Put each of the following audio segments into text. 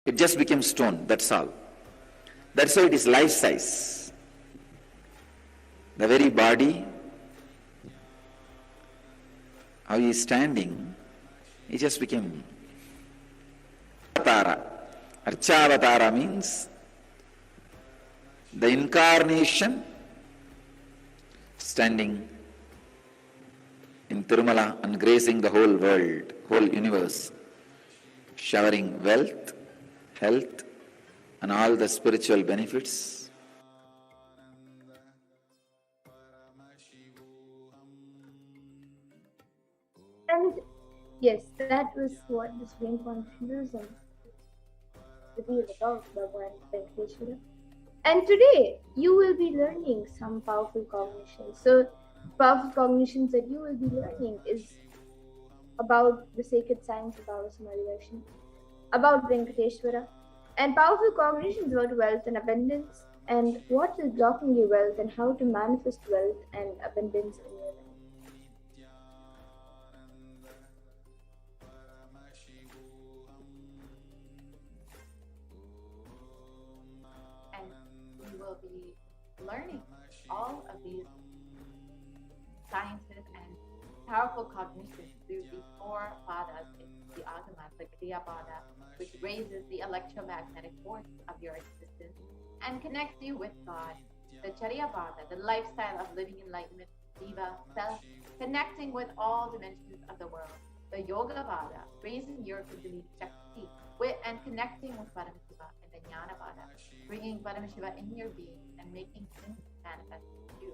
It just became stone, that's all. That's why it is life size. The very body, how he is standing, it just became Avatara. Archavatara means the incarnation standing in Tirumala and gracing the whole world, whole universe, showering wealth, health, and all the spiritual benefits. And yes, that was what the Supreme Consciousness revealed about Bhagavan Venkateshwara. And today you will be learning some powerful cognitions. So, powerful cognitions that you will be learning is about the sacred science of our Samadhi, about Venkateshwara, and powerful cognitions about wealth and abundance, and what is blocking your wealth and how to manifest wealth and abundance in your life. And we will be learning all of these sciences and powerful cognitions through the 4 padas in the Agama, the Kriya Pada, which raises the electromagnetic force of your existence and connects you with God. The Charya Pada, the lifestyle of living enlightenment, Jiva, self, connecting with all dimensions of the world. The Yoga Pada, raising your Kundalini Shakti and connecting with Paramashiva, and the Jnana Pada, bringing Paramashiva in your being and making him manifest in you.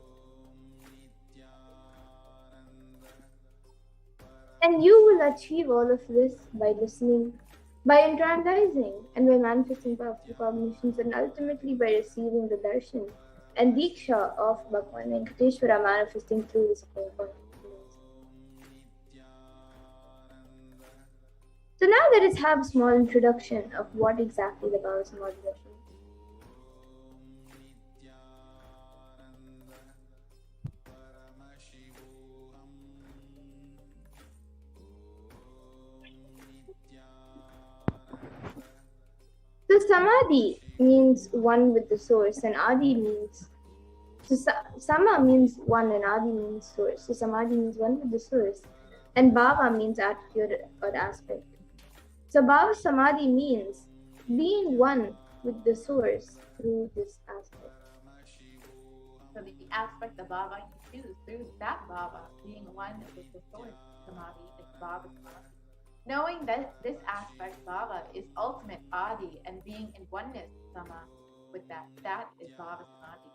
And you will achieve all of this by listening, by internalizing, and by manifesting powerful cognitions, and ultimately by receiving the darshan and diksha of Bhagavan Venkateshwara manifesting through the Supreme Consciousness. So now let us have a small introduction of what exactly the Bhava Samadhi darshan is. So Samadhi means one with the source, and Adi means, so Sama means one and Adi means source. So Samadhi means one with the source, and Bhava means attitude or aspect. So Bhava Samadhi means being one with the source through this aspect. So the aspect of Bhava you choose through that Bhava, being one with the source, Samadhi, is Bhava Samadhi. Knowing that this aspect, Bhava, is ultimate Adi, and being in oneness, Sama, with that is Bhava Samadhi.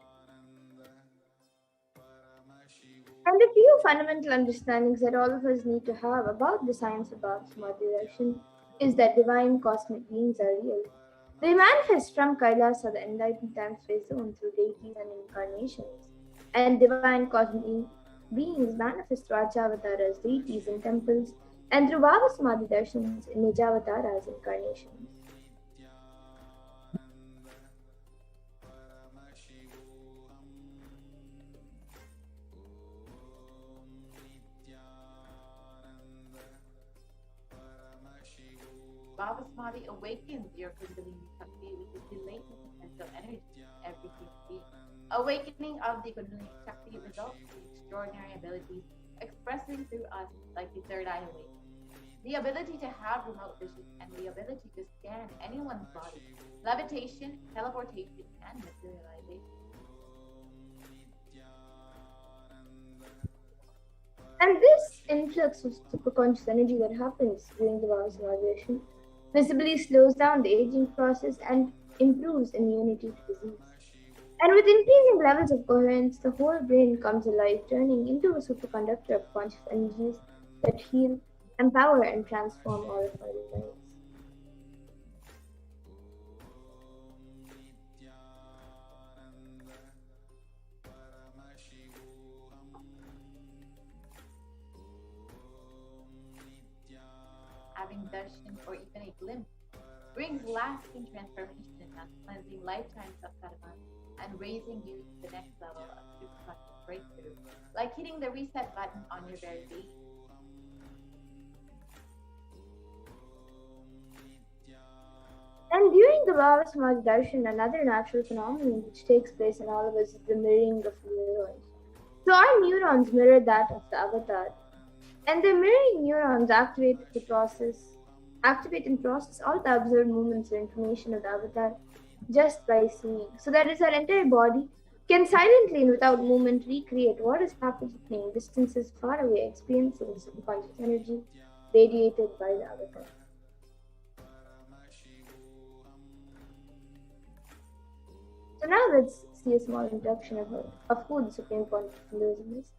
And a few fundamental understandings that all of us need to have about the science of Bhava Samadhi darshan is that divine cosmic beings are real. They manifest from Kailasa, the enlightened time-space zone, through deities and incarnations. And divine cosmic beings manifest through Achavataras, deities in temples, and through Bhava Samadhi darshans in Nijavataras, incarnations. Bhava Samadhi awakens your Kundalini Shakti, which is the latent potential energy in every human being. Awakening of the Kundalini Shakti results in extraordinary abilities expressing through us like the third eye awakening. The ability to have remote vision and the ability to scan anyone's body, levitation, teleportation, and materialization. And this influx of superconscious energy that happens during the Bhava Samadhi darshan visibly slows down the aging process and improves immunity to disease. And with increasing levels of coherence, the whole brain comes alive, turning into a superconductor of conscious energies that heal, empower, and transform all of our lives. Having darshan or even a glimpse brings lasting transformation and cleansing lifetimes of karma and raising you to the next level of superconscious breakthrough, like hitting the reset button on your very being. And the Bhava Samadhi Darshan, another natural phenomenon which takes place in all of us is the mirroring of neurons. So our neurons mirror that of the avatar, and the mirroring neurons activate and process all the observed movements or information of the avatar just by seeing. So that is, our entire body can silently and without movement recreate what is happening distances far away, experiencing subconscious energy radiated by the avatar. So now let's see a small introduction of who the Supreme Point of Hinduism is,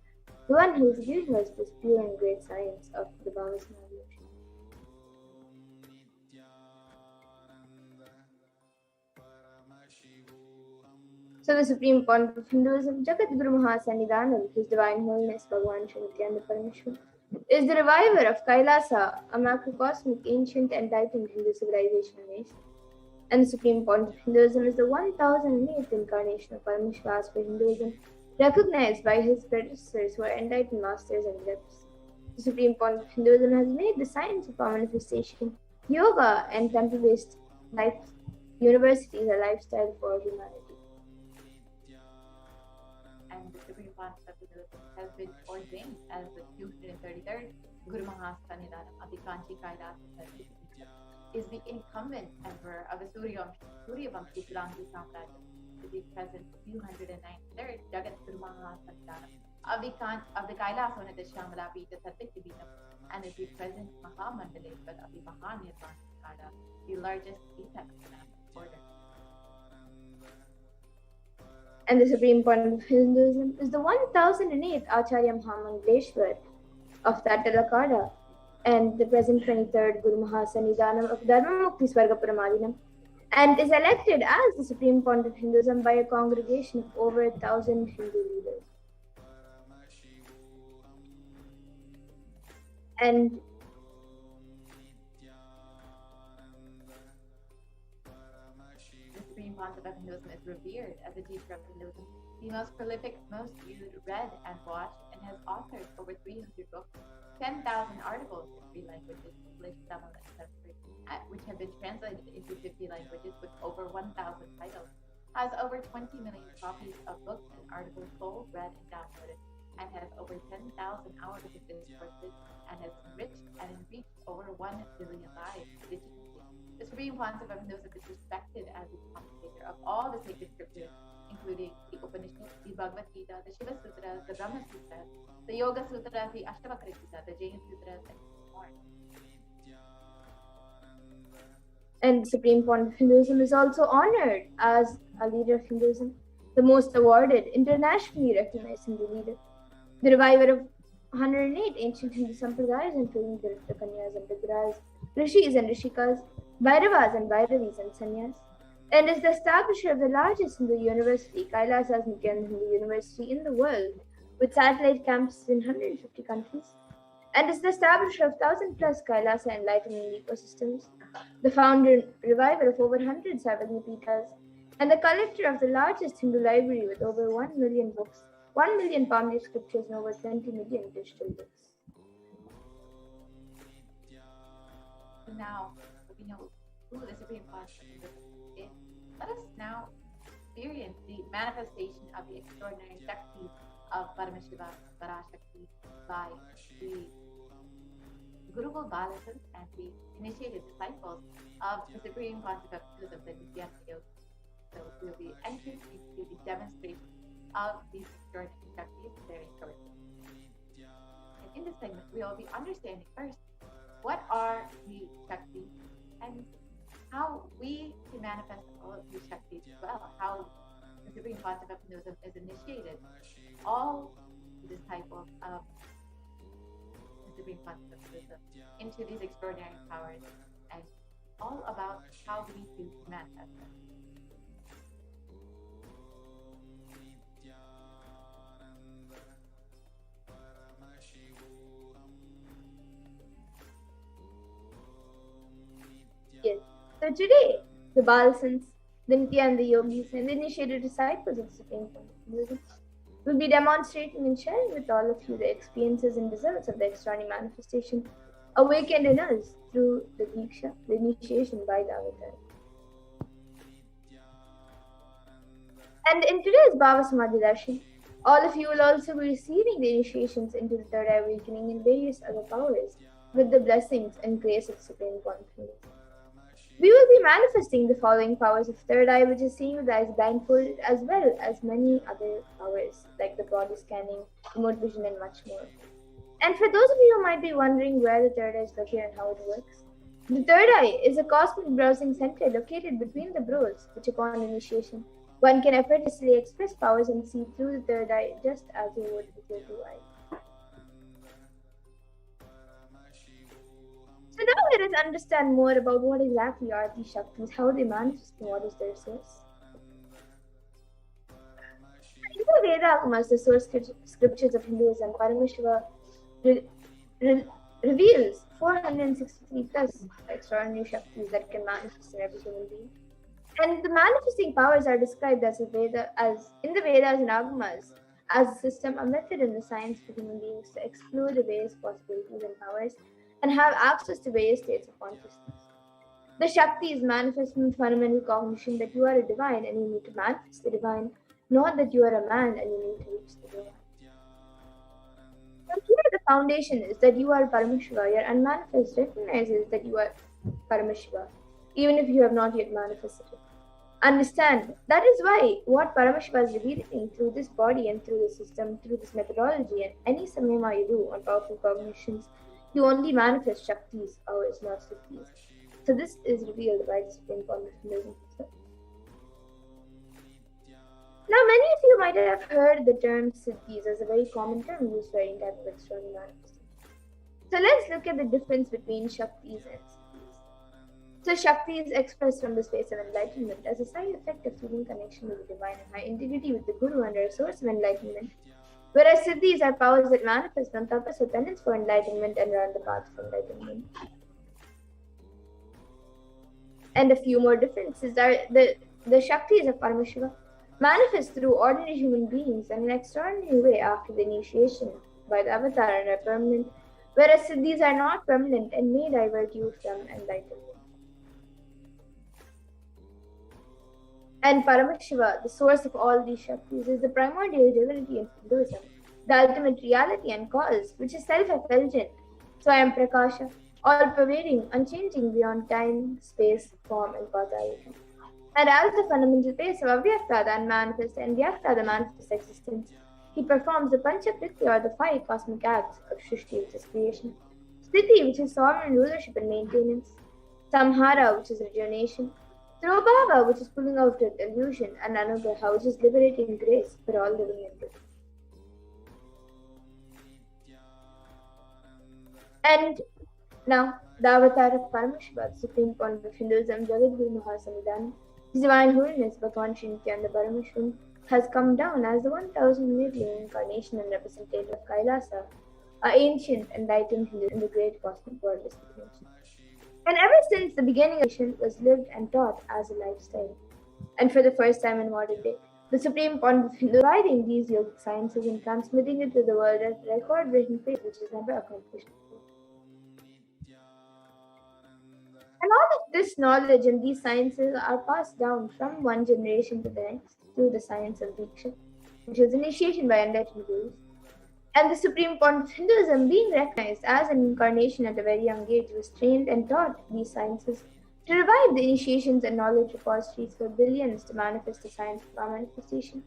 the one who is giving us this pure and great science of the Bhava Samadhi. So the Supreme Point of Hinduism, Jagat Guru Mahasannidhanam, His Divine Holiness Bhagavan Shri Nithyananda Paramashivam, is the reviver of Kailasa, a macrocosmic, ancient, enlightened Hindu civilization race. And the Supreme Point of Hinduism is the 1008th incarnation of Paramashiva for Hinduism, recognized by his predecessors who are enlightened masters and adepts. The Supreme Point of Hinduism has made the science of our manifestation, yoga, and temple-based life universities a lifestyle for humanity. And the Supreme Parashakti has been ordained as the 233rd Guru Mahasannidhanam of the Kanchi Kailasa, is the incumbent emperor of the Suryavamshi Kulangi Samrajya, to the present 293rd Jagat Guru Mahasannidhanam of the Kailasonata Shamala Pita Satyaktibitam, and is the present Mahamandaleshwar of the Mahanirvana Kada, the largest Pita order. And the Supreme Point of Hinduism is the 1008th Acharya Mahamandaleshwar of that Talakada, and the present 23rd Guru Mahasannidhanam of Dharmamukti Swarga Paramadinam, and is elected as the Supreme Point of Hinduism by a congregation of over 1,000 Hindu leaders. And the Supreme Concept of Hinduism is revered as a teacher of Hinduism, the most prolific, most viewed, read, and watched, and has authored over 300 books, 10,000 articles in 3 languages, English, Tamil, and Sanskrit, which have been translated into 50 languages with over 1,000 titles, has over 20 million copies of books and articles sold, read, and downloaded, and has over 10,000 hours of discourses, and has enriched and enriched over 1 billion lives digitally. The Supreme Concept of Hinduism is respected as the commentator of all the sacred scriptures, including the Upanishads, the Bhagavad Gita, the Shiva Sutras, the Brahma Sutras, the Yoga Sutras, the Ashtavakra Gita, the Jain Sutras, and more. And the Supreme Point of Hinduism is also honored as a leader of Hinduism, the most awarded, internationally recognized Hindu leader, the reviver of 108 ancient Hindu sampradayas, including the Kanyas and Vigras, Rishis and Rishikas, Bhairavas and Bhairavis and Sannyas, and is the establisher of the largest Hindu university, Kailasa's Nithyananda Hindu University in the world, with satellite campuses in 150 countries, and is the establisher of 1,000 plus Kailasa enlightenment ecosystems, the founder and reviver of over 100 Sarvagnipitas, and the collector of the largest Hindu library with over 1 million books, 1 million palm leaf scriptures, and over 20 million digital books. So now we know who the Supreme Parashakti is. Let us now experience the manifestation of the extraordinary Shakti of Paramashiva Parashakti by the Gurukul Balasans and the initiated disciples of the Supreme Concept of Hinduism, the Nithyananda Yoga. So we'll be entering into the demonstration of these extraordinary Shaktis very shortly. And in this segment, we will be understanding first what are the Shaktis and how we can manifest all of these Shaktis as well, how the Supreme Concept of Hinduism is initiated. All the disciples of the Supreme Concept of Hinduism into these extraordinary powers, and all about how we do manifest them. Yes. So today, the Balasans, the Nithyananda Yogis, and the initiated disciples of the Supreme Point of Hinduism will be demonstrating and sharing with all of you the experiences and results of the extraordinary manifestation awakened in us through the Diksha, the initiation by the Avatar. And in today's Bhava Samadhi Darshan, all of you will also be receiving the initiations into the third eye awakening and various other powers with the blessings and grace of Supreme Confidence. We will be manifesting the following powers of third eye, which is seeing with the eyes blindfolded, as well as many other powers like the body scanning, remote vision, and much more. And for those of you who might be wondering where the third eye is located and how it works, the third eye is a cosmic browsing center located between the brows, which upon initiation, one can effortlessly express powers and see through the third eye just as you would with your two eyes. So now let us understand more about what exactly are these Shaktis, how they manifest, and what is their source. In the Vedas, the source scriptures of Hinduism, Paramashiva reveals 463 plus extraordinary Shaktis that can manifest in every human being. And the manifesting powers are described as in the Vedas and Agamas as a system, a method, and a science for human beings to explore the various possibilities and powers and have access to various states of consciousness. The Shakti is manifest from fundamental cognition that you are a divine and you need to manifest the divine, not that you are a man and you need to reach the divine. And here the foundation is that you are Paramashiva. Your unmanifest recognizes that you are Paramashiva, even if you have not yet manifested it. Understand, that is why what Paramashiva is revealing through this body and through the system, through this methodology, and any samyama you do on powerful cognitions, you only manifest Shaktis, ours, not Siddhis. So this is revealed by the Supreme Confidence. Now, many of you might have heard the term Siddhis as a very common term used for any type of extraordinary manifestation. So let's look at the difference between Shaktis and Siddhis. So Shakti is expressed from the space of enlightenment as a side effect of feeling connection with the divine and high integrity with the Guru and a source of enlightenment, whereas Siddhis are powers that manifest on purpose or penance for enlightenment and are on the path of enlightenment. And a few more differences are the Shaktis of Paramashiva manifest through ordinary human beings in an extraordinary way after the initiation by the avatar and are permanent, whereas Siddhis are not permanent and may divert you from enlightenment. And Paramashiva, the source of all these Shaktis, is the primordial divinity in Hinduism, the ultimate reality and cause, which is self-effulgent, Swayam Prakasha, all-pervading, unchanging beyond time, space, form, and causality. And as the fundamental base of Avyakta, the unmanifest, and Vyakta, the manifest existence, he performs the Panchakritya, or the 5 cosmic acts of Shrishti, which is creation, Sthiti, which is sovereign rulership and maintenance, Samhara, which is rejuvenation, Throbhava, which is pulling out of illusion, and Anugraha, which is liberating grace for all living entities. And now, the avatar of Paramashiva, the supreme point of Hinduism, Jagadguru Mahasamidana, His Divine Holiness Bhagwan Sri Nithyananda Paramashivam, has come down as the 1000-yearly incarnation and representative of Kailasa, an ancient enlightened Hindu in the great cosmic world distribution. And ever since the beginning of it was lived and taught as a lifestyle. And for the first time in modern day, the supreme point of Hindu dividing these yogic sciences and transmitting it to the world at record-breaking pace, which is never accomplished before. And all of this knowledge and these sciences are passed down from one generation to the next through the science of Diksha, which is initiation by enlightened gurus. And the supreme point of Hinduism, being recognized as an incarnation at a very young age, was trained and taught these sciences to revive the initiations and knowledge repositories for billions to manifest the science of our manifestation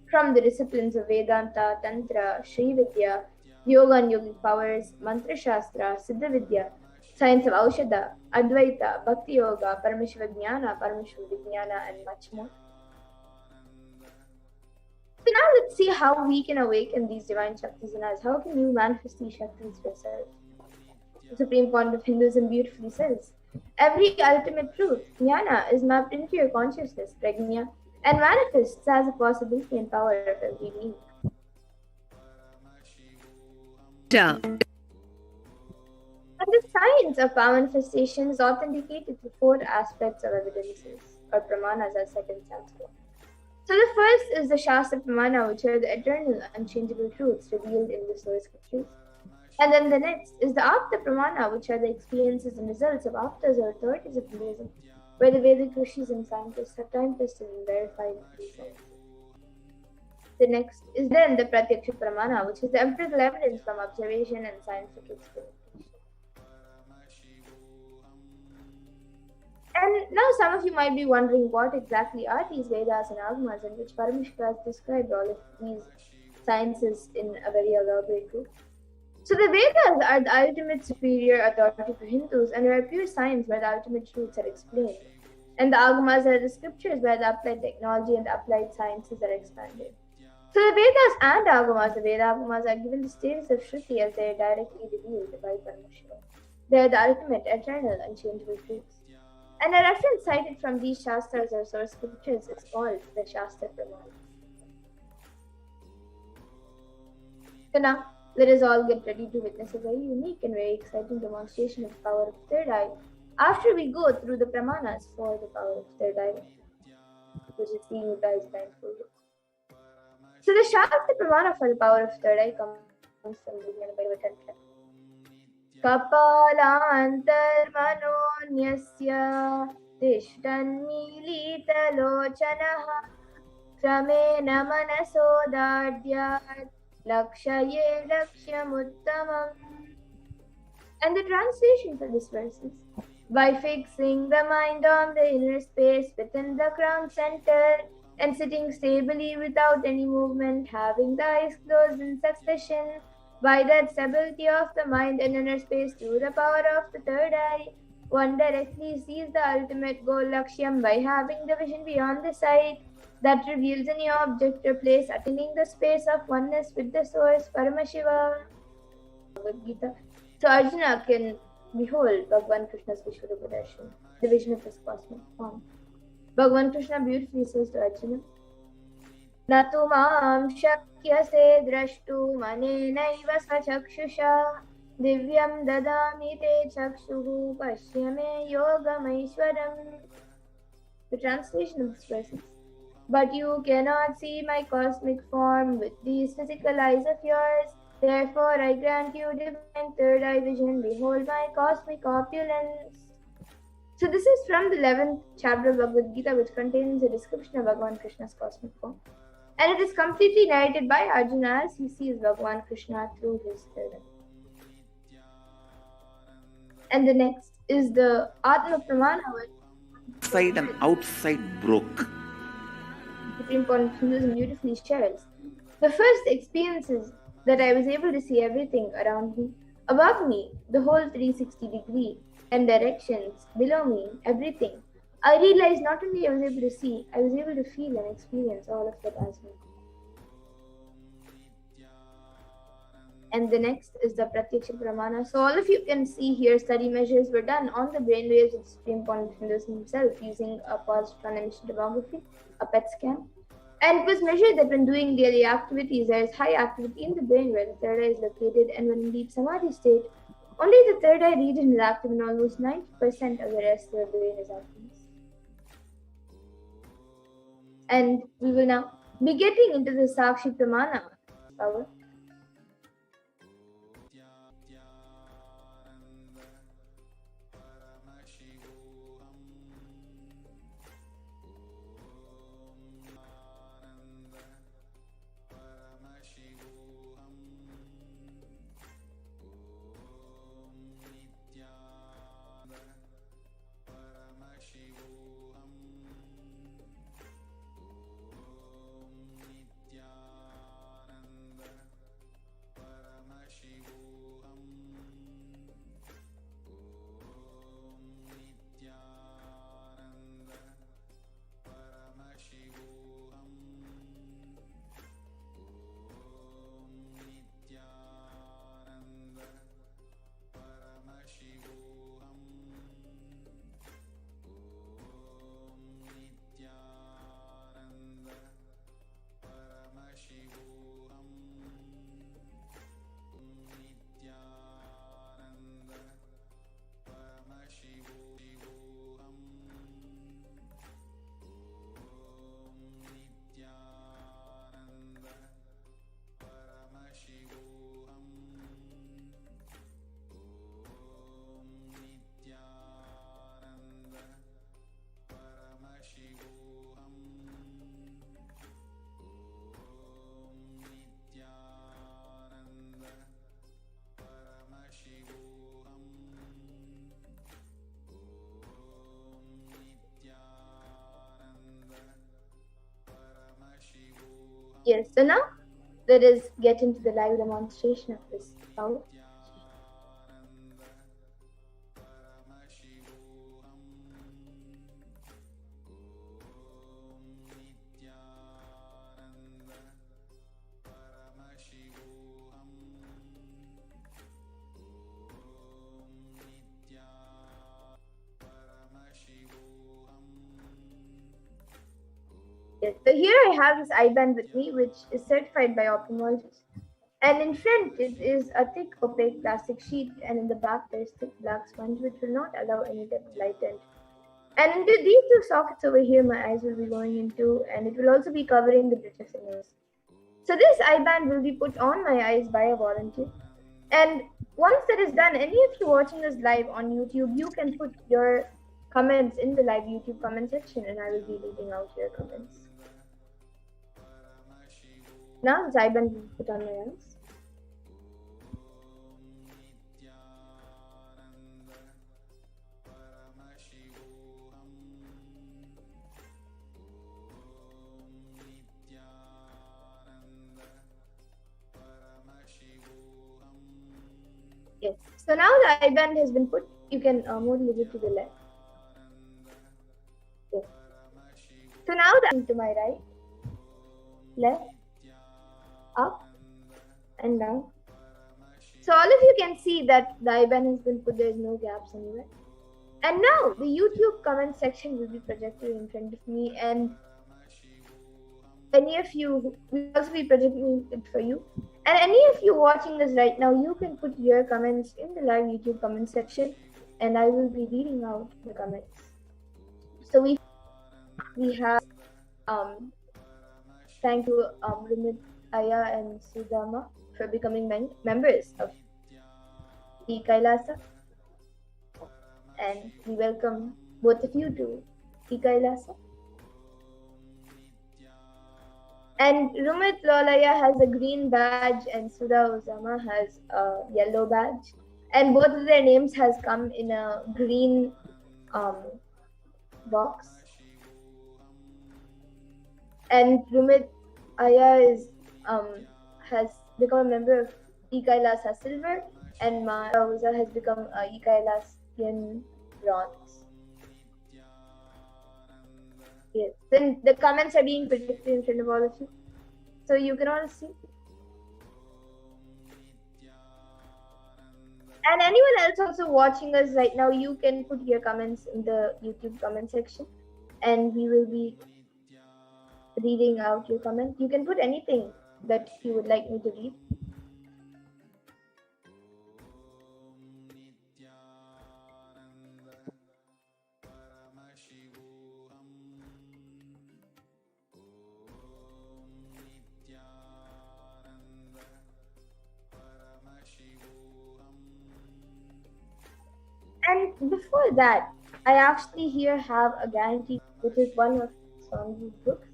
from the disciplines of Vedanta, Tantra, Sri Vidya, Yoga and Yogic powers, Mantra Shastra, Siddha Vidya, science of Aushadha, Advaita, Bhakti Yoga, Paramashiva Jnana, Paramashiva Vijnana, and much more. So now let's see how we can awaken these divine Shaktis in us. How can you manifest these Shaktis yourself? The Supreme Point of Hinduism beautifully says, every ultimate truth, jnana, is mapped into your consciousness, prajna, and manifests as a possibility and power of every being. And the science of power manifestation is authenticated through 4 aspects of evidences, or pramanas as second stands for. So the first is the Shastra Pramana, which are the eternal, unchangeable truths revealed in the source scriptures. And then the next is the Apta Pramana, which are the experiences and results of Aptas or authorities of Hinduism, where the Vedic rishis and scientists have time tested and verified these sciences. The next is then the Pratyaksha Pramana, which is the empirical evidence from observation and scientific experimentation. And now some of you might be wondering what exactly are these Vedas and Agamas, in which Paramashiva has described all of these sciences in a very elaborate way. So the Vedas are the ultimate superior authority for Hindus and are pure science where the ultimate truths are explained. And the Agamas are the scriptures where the applied technology and the applied sciences are expanded. So the Vedas and Agamas, the Veda Agamas, are given the status of Shruti as they are directly revealed by Paramashiva. They are the ultimate, eternal, unchangeable truths. And a reference cited from these Shastras or source scriptures is called the Shastra Pramana. So now, let us all get ready to witness a very unique and very exciting demonstration of the power of third eye after we go through the Pramanas for the power of third eye, which is seeing with eyes blindfolded. So the Shastra Pramana for the power of third eye comes from the Jnana Tantra. Kapalantarmanonyasya tishtannilitalochanaha kramena manasodadyat lakshaye lakshyamuttamam. And the translation for this verse is, by fixing the mind on the inner space within the crown center and sitting stably without any movement, having the eyes closed in succession, by that stability of the mind and inner space through the power of the third eye, one directly sees the ultimate goal Lakshyam by having the vision beyond the sight that reveals any object or place attaining the space of oneness with the source, Paramashiva. Bhagavad Gita. So Arjuna can behold Bhagavan Krishna's Vishwarupa Darshan, the vision of his cosmic form. Bhagavan Krishna beautifully says to Arjuna, Natu maam shakyase drashtu manenaiva svachakshusha divyam dadami te chakshuhu pashyame yogamaishwaram. The translation of this verse is, but you cannot see my cosmic form with these physical eyes of yours. Therefore, I grant you divine third eye vision. Behold my cosmic opulence. So this is from the 11th chapter of Bhagavad Gita, which contains a description of Bhagavan Krishna's cosmic form. And it is completely narrated by Arjuna as he sees Bhagavan Krishna through his third eye. And the next is the Atma Pramana, Inside and outside broke. Supreme Point Hinduism beautifully shares. The first experiences that I was able to see everything around me, above me, the whole 360 degree, and directions, below me, everything. I realized not only I was able to see, I was able to feel and experience all of that as well. And the next is the Pratyaksha Pramana. So all of you can see here study measures were done on the brainwaves of the Supreme Point Hinduism himself using a pulse emission tomography, a PET scan. And it was measured that when doing daily activities, there is high activity in the brain where the third eye is located, and when in deep samadhi state, only the third eye region is active and almost 90% of the rest of the brain is active. And we will now be getting into the Sakshi Pramana power. Yes, so now let us get into the live demonstration of this power. Yes, so here I have this I-band with me, which is certified by ophthalmologists. And in front, it is a thick opaque plastic sheet, and in the back, there is thick black sponge, which will not allow any type of light entry. And into these two sockets over here, my eyes will be going into, and it will also be covering the bridge of the nose. So this I-band will be put on my eyes by a volunteer. And once that is done, any of you watching us live on YouTube, you can put your comments in the live YouTube comment section, and I will be reading out your comments. Now this I-band will be put on my eyes. Yes. So now the I-band has been put. You can move a little to the left. Yes. So now to my right, left, up, and down. So all of you can see that the I-band has been put. There is no gaps anywhere. And now the YouTube comment section will be projected in front of me, and any of you will also be projecting it for you. And any of you watching this right now, you can put your comments in the live YouTube comment section, and I will be reading out the comments. So we have thank you Rumit, Aya, and Sudama for becoming members of the Kailasa, and we welcome both of you to the Kailasa. And Rumit Lolaya has a green badge and Sudha Osama has a yellow badge. And both of their names has come in a green box. And Rumit Aya has become a member of Ikailasa Silver, and Ma Oza has become a Ikailasian Bronze. Yes. Then the comments are being projected in front of all of you, so you can all see. And anyone else also watching us right now, you can put your comments in the YouTube comment section, and we will be reading out your comment. You can put anything that you would like me to read. And before that, I actually here have a guarantee, which is one of Swamiji's books.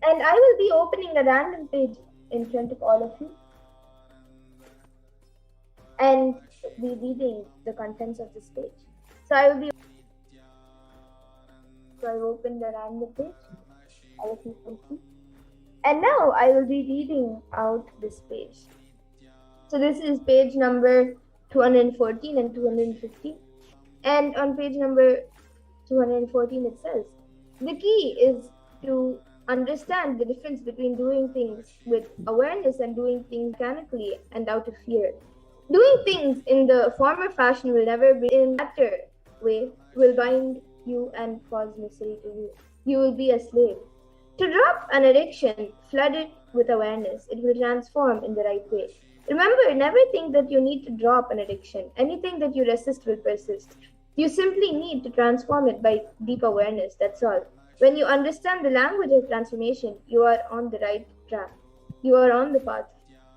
And I will be opening a random page in front of all of you and be reading the contents of this page. So I've opened the random page, all of you can see. And now I will be reading out this page. So this is page number 214 and 215. And on page number 214 it says, the key is to understand the difference between doing things with awareness and doing things mechanically and out of fear. Doing things in the former fashion will never be in the latter way, will bind you and cause misery to you. You will be a slave. To drop an addiction, flood it with awareness. It will transform in the right way. Remember, never think that you need to drop an addiction. Anything that you resist will persist. You simply need to transform it by deep awareness, that's all. When you understand the language of transformation, you are on the right track. You are on the path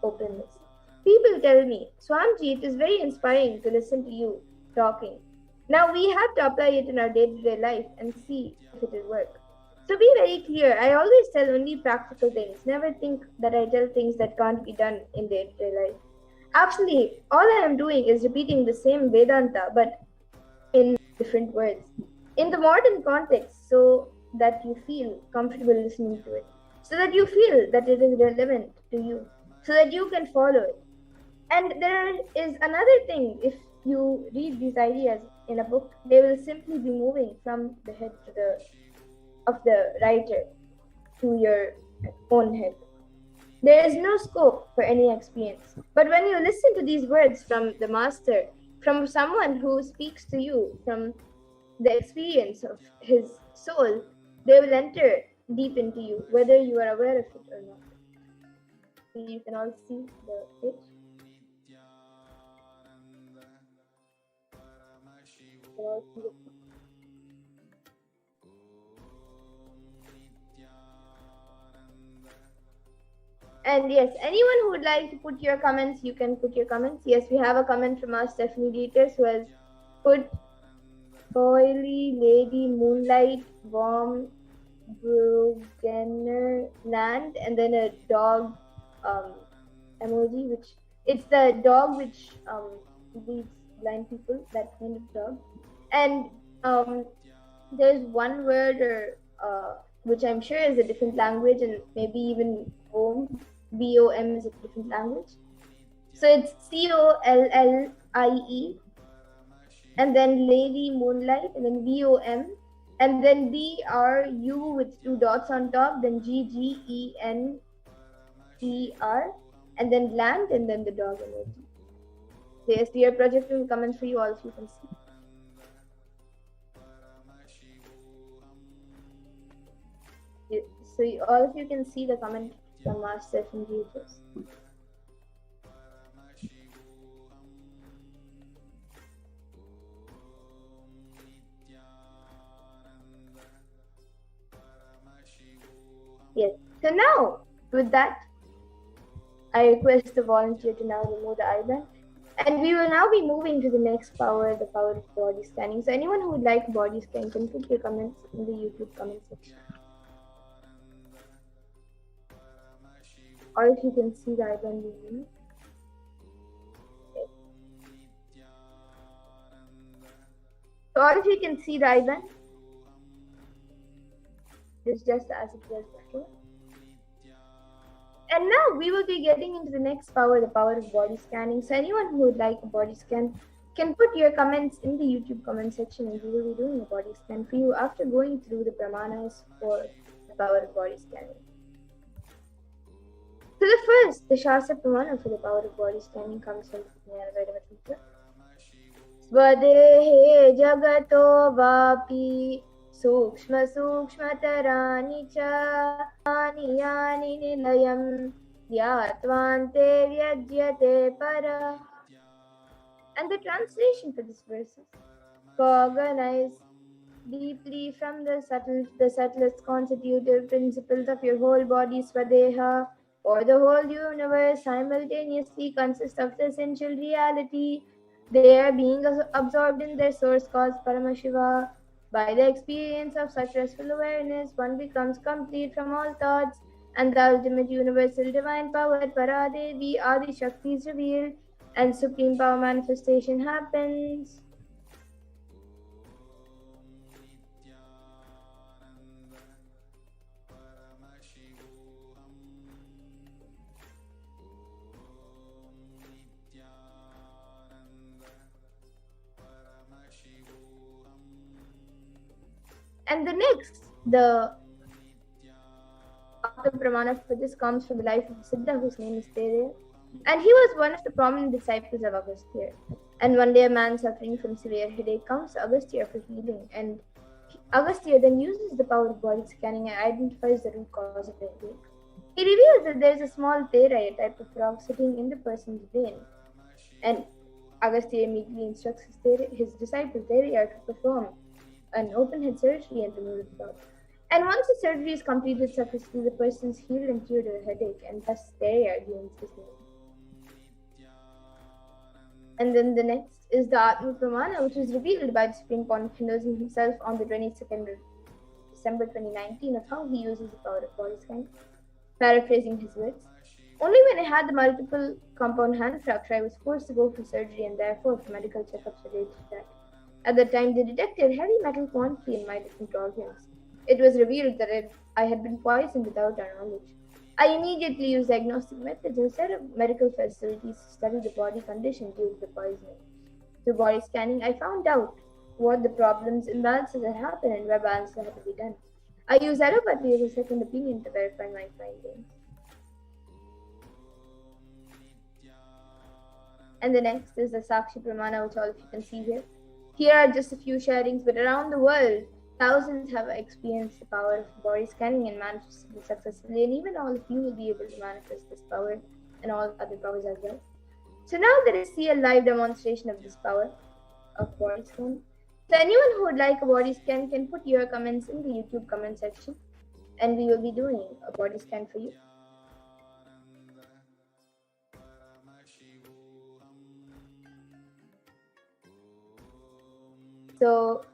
of openness. People tell me, Swamiji, it is very inspiring to listen to you talking. Now we have to apply it in our day-to-day life and see if it will work. So be very clear, I always tell only practical things. Never think that I tell things that can't be done in day-to-day life. Actually, all I am doing is repeating the same Vedanta, but in different words, in the modern context, so that you feel comfortable listening to it. so that you feel that it is relevant to you, so that you can follow it. And there is another thing: if you read these ideas in a book, they will simply be moving from the head to the of the writer to your own head. There is no scope for any experience. But when you listen to these words from the master, from someone who speaks to you from the experience of his soul, they will enter deep into you, whether you are aware of it or not. So you can all see the page. You can all see the page. And yes, anyone who would like to put your comments, you can put your comments. Yes, we have a comment from our Stephanie Dieters who has put oily lady moonlight warm Brugenner land and then a dog emoji, which it's the dog which leads blind people, that kind of dog. And there's one word or which I'm sure is a different language, and maybe even BOM is a different language. So it's COLLIE, and then Lady Moonlight, and then VOM, and then DRU with 2 dots on top, then GGENER, and then land, and then the dog emoji. Yes, we are projecting comments for you all, if you can see. So all of you can see the comment from Master from Jesus. Yes. So now, with that, I request the volunteer to now remove the eyeband. And we will now be moving to the next power, the power of body scanning. So anyone who would like body scan can put your comments in the YouTube comment section. Or if you can see the eyeband removed. Okay. So or if you can see the eyeband, it's just as it was before. And now we will be getting into the next power, the power of body scanning. So anyone who would like a body scan can put your comments in the YouTube comment section, and we will be doing a body scan for you after going through the pramanas for the power of body scanning. So the first, the Shastra Pramana for the power of body scanning comes from the Swadehe Jagato Vapi Sukshma Sukshmatarani Cha Yani Yani Nilayam Yatvante Vyajyate Para. And the translation for this verse is: cognize deeply from the subtlest constitutive principles of your whole body, Swadeha, or the whole universe simultaneously consists of the essential reality. They are being absorbed in their source cause, Paramashiva. By the experience of such restful awareness, one becomes complete from all thoughts, and the ultimate universal divine power, Paradevi, Adi Shakti, is revealed, and supreme power manifestation happens. And the next, the Pramana for this comes from the life of Siddha, whose name is Tere. And he was one of the prominent disciples of Agastya. And one day a man suffering from severe headache comes to Agastya for healing. And Agastya then uses the power of body scanning and identifies the root cause of the headache. He reveals that there is a small Tere, a type of frog, sitting in the person's brain. And Agastya immediately instructs his disciple Tere to perform an open head surgery and remove the frog. And once the surgery is completed successfully, the person is healed and cured of a headache, and thus Tere gains his name. And then the next is the Atma Pramana, which was revealed by the Supreme Pontiff Hinduism himself on the 22nd of December 2019, of how he uses the power of body scanning. Paraphrasing his words: only when I had the multiple compound hand fracture, I was forced to go for surgery, and therefore for medical checkups related to that. At that time, they detected heavy metal quantity in my different organs. it was revealed that I had been poisoned without our knowledge. I immediately used diagnostic methods instead of medical facilities to study the body condition due to the poisoning. Through body scanning, I found out what the problems, imbalances had happened, and where balances had to be done. I used allopathy as a second opinion to verify my findings. And the next is the Sakshi Pramana, which all of you can see here. Here are just a few sharings, but around the world, thousands have experienced the power of body scanning and manifested it successfully, and even all of you will be able to manifest this power and all other powers as well. So now let us see a live demonstration of this power of body scan. So anyone who would like a body scan can put your comments in the YouTube comment section, and we will be doing a body scan for you. So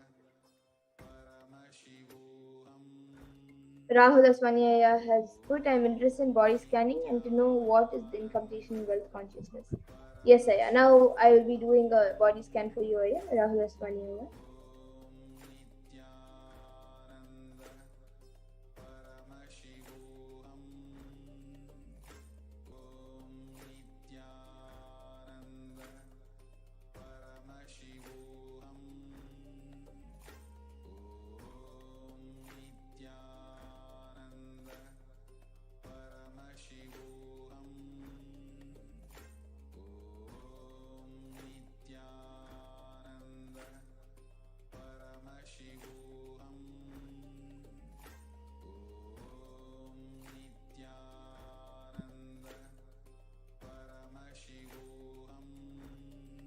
Rahul Aswanyaya has put, I'm interested in body scanning and to know what is the incompletion in wealth consciousness. Yes, Aya. Now I will be doing a body scan for you, Aya. Rahul Aswanyaya.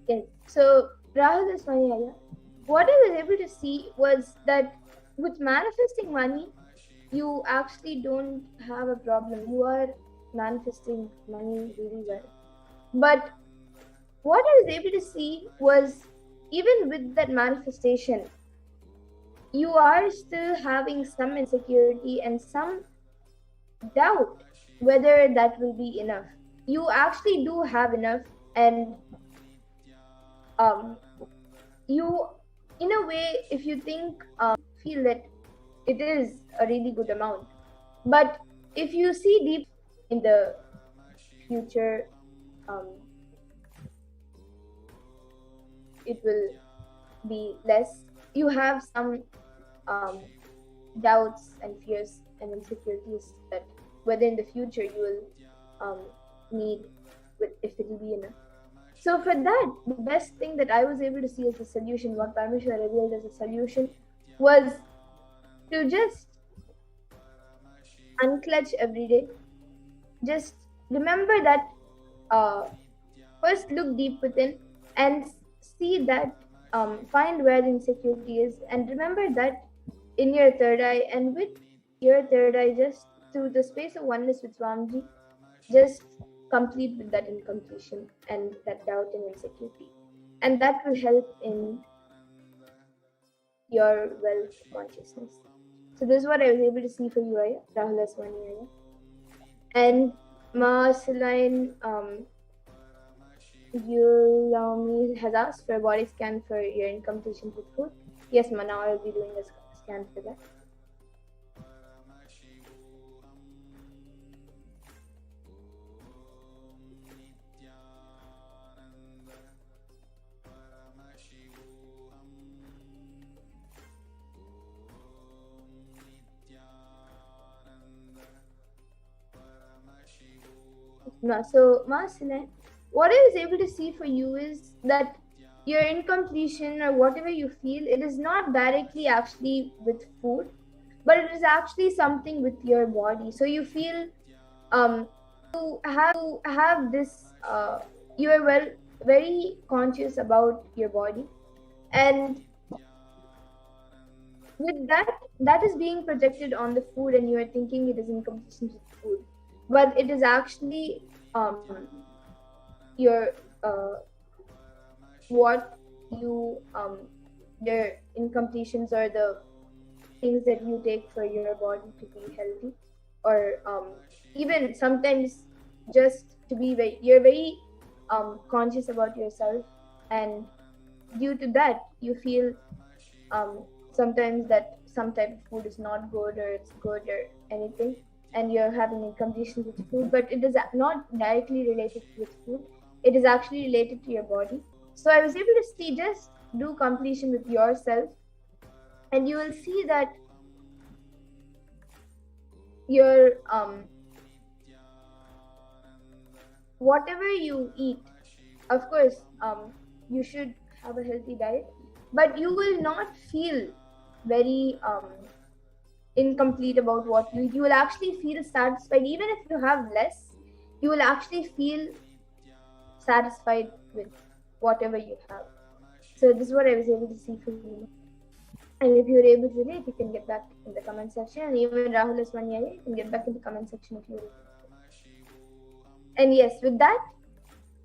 Yes. So Rahul Aswanyaya, what I was able to see was that with manifesting money, you actually don't have a problem. You are manifesting money really well. But what I was able to see was even with that manifestation, you are still having some insecurity and some doubt whether that will be enough. You actually do have enough, and you, in a way, if you think, feel that it is a really good amount. But if you see deep in the future, it will be less. You have some doubts and fears and insecurities that whether in the future you will need, if it will be enough. So for that, the best thing that I was able to see as a solution, what Parashakti revealed as a solution, was to just unclutch every day. Just remember that, first look deep within and see that, find where the insecurity is, and remember that in your third eye, and with your third eye, just through the space of oneness with Swamiji, just complete with that incompletion and that doubt and insecurity. And that will help in your wealth consciousness. So this is what I was able to see for you, Aya, Rahul Aswani, Aya. And Marceline, has asked for a body scan for your incompletion with food. Yes, Ma, now I will be doing a scan for that. So, Marceline, what I was able to see for you is that your incompletion or whatever you feel, it is not directly actually with food, but it is actually something with your body. So you feel you have this, you are very conscious about your body, and with that is being projected on the food, and you are thinking it is incompletion with food, but it is actually your what you your incompletions or the things that you take for your body to be healthy, or even sometimes just to be you're very conscious about yourself, and due to that you feel sometimes that some type of food is not good or it's good or anything, and you're having incompletion with food, but it is not directly related with food. It is actually related to your body. So I was able to see, just do completion with yourself, and you will see that your whatever you eat, of course, you should have a healthy diet, but you will not feel very incomplete about what you eat. You will actually feel satisfied. Even if you have less, you will actually feel satisfied with whatever you have. So this is what I was able to see for you. And if you're able to relate, you can get back in the comment section. And even Rahul Aswanyaya, you can get back in the comment section if you're able. And yes, with that,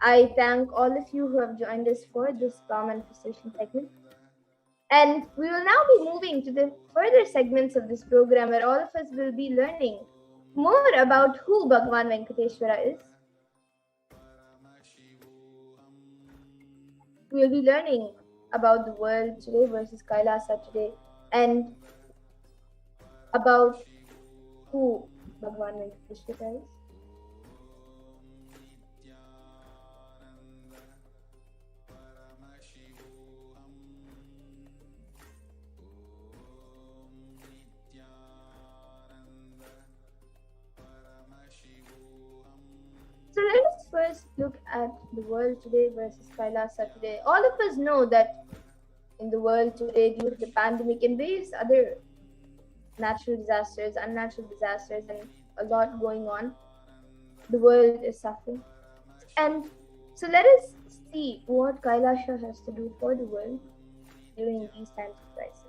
I thank all of you who have joined us for this Power Manifestation segment. And we will now be moving to the further segments of this program, where all of us will be learning more about who Bhagavan Venkateshwara is. We will be learning about the world today versus Kailasa today, and about who Bhagavan Venkateshwara is. So let us first look at the world today versus Kailasa today. All of us know that in the world today, due to the pandemic and various other natural disasters, unnatural disasters, and a lot going on, the world is suffering. And so let us see what Kailasha has to do for the world during these times of crisis.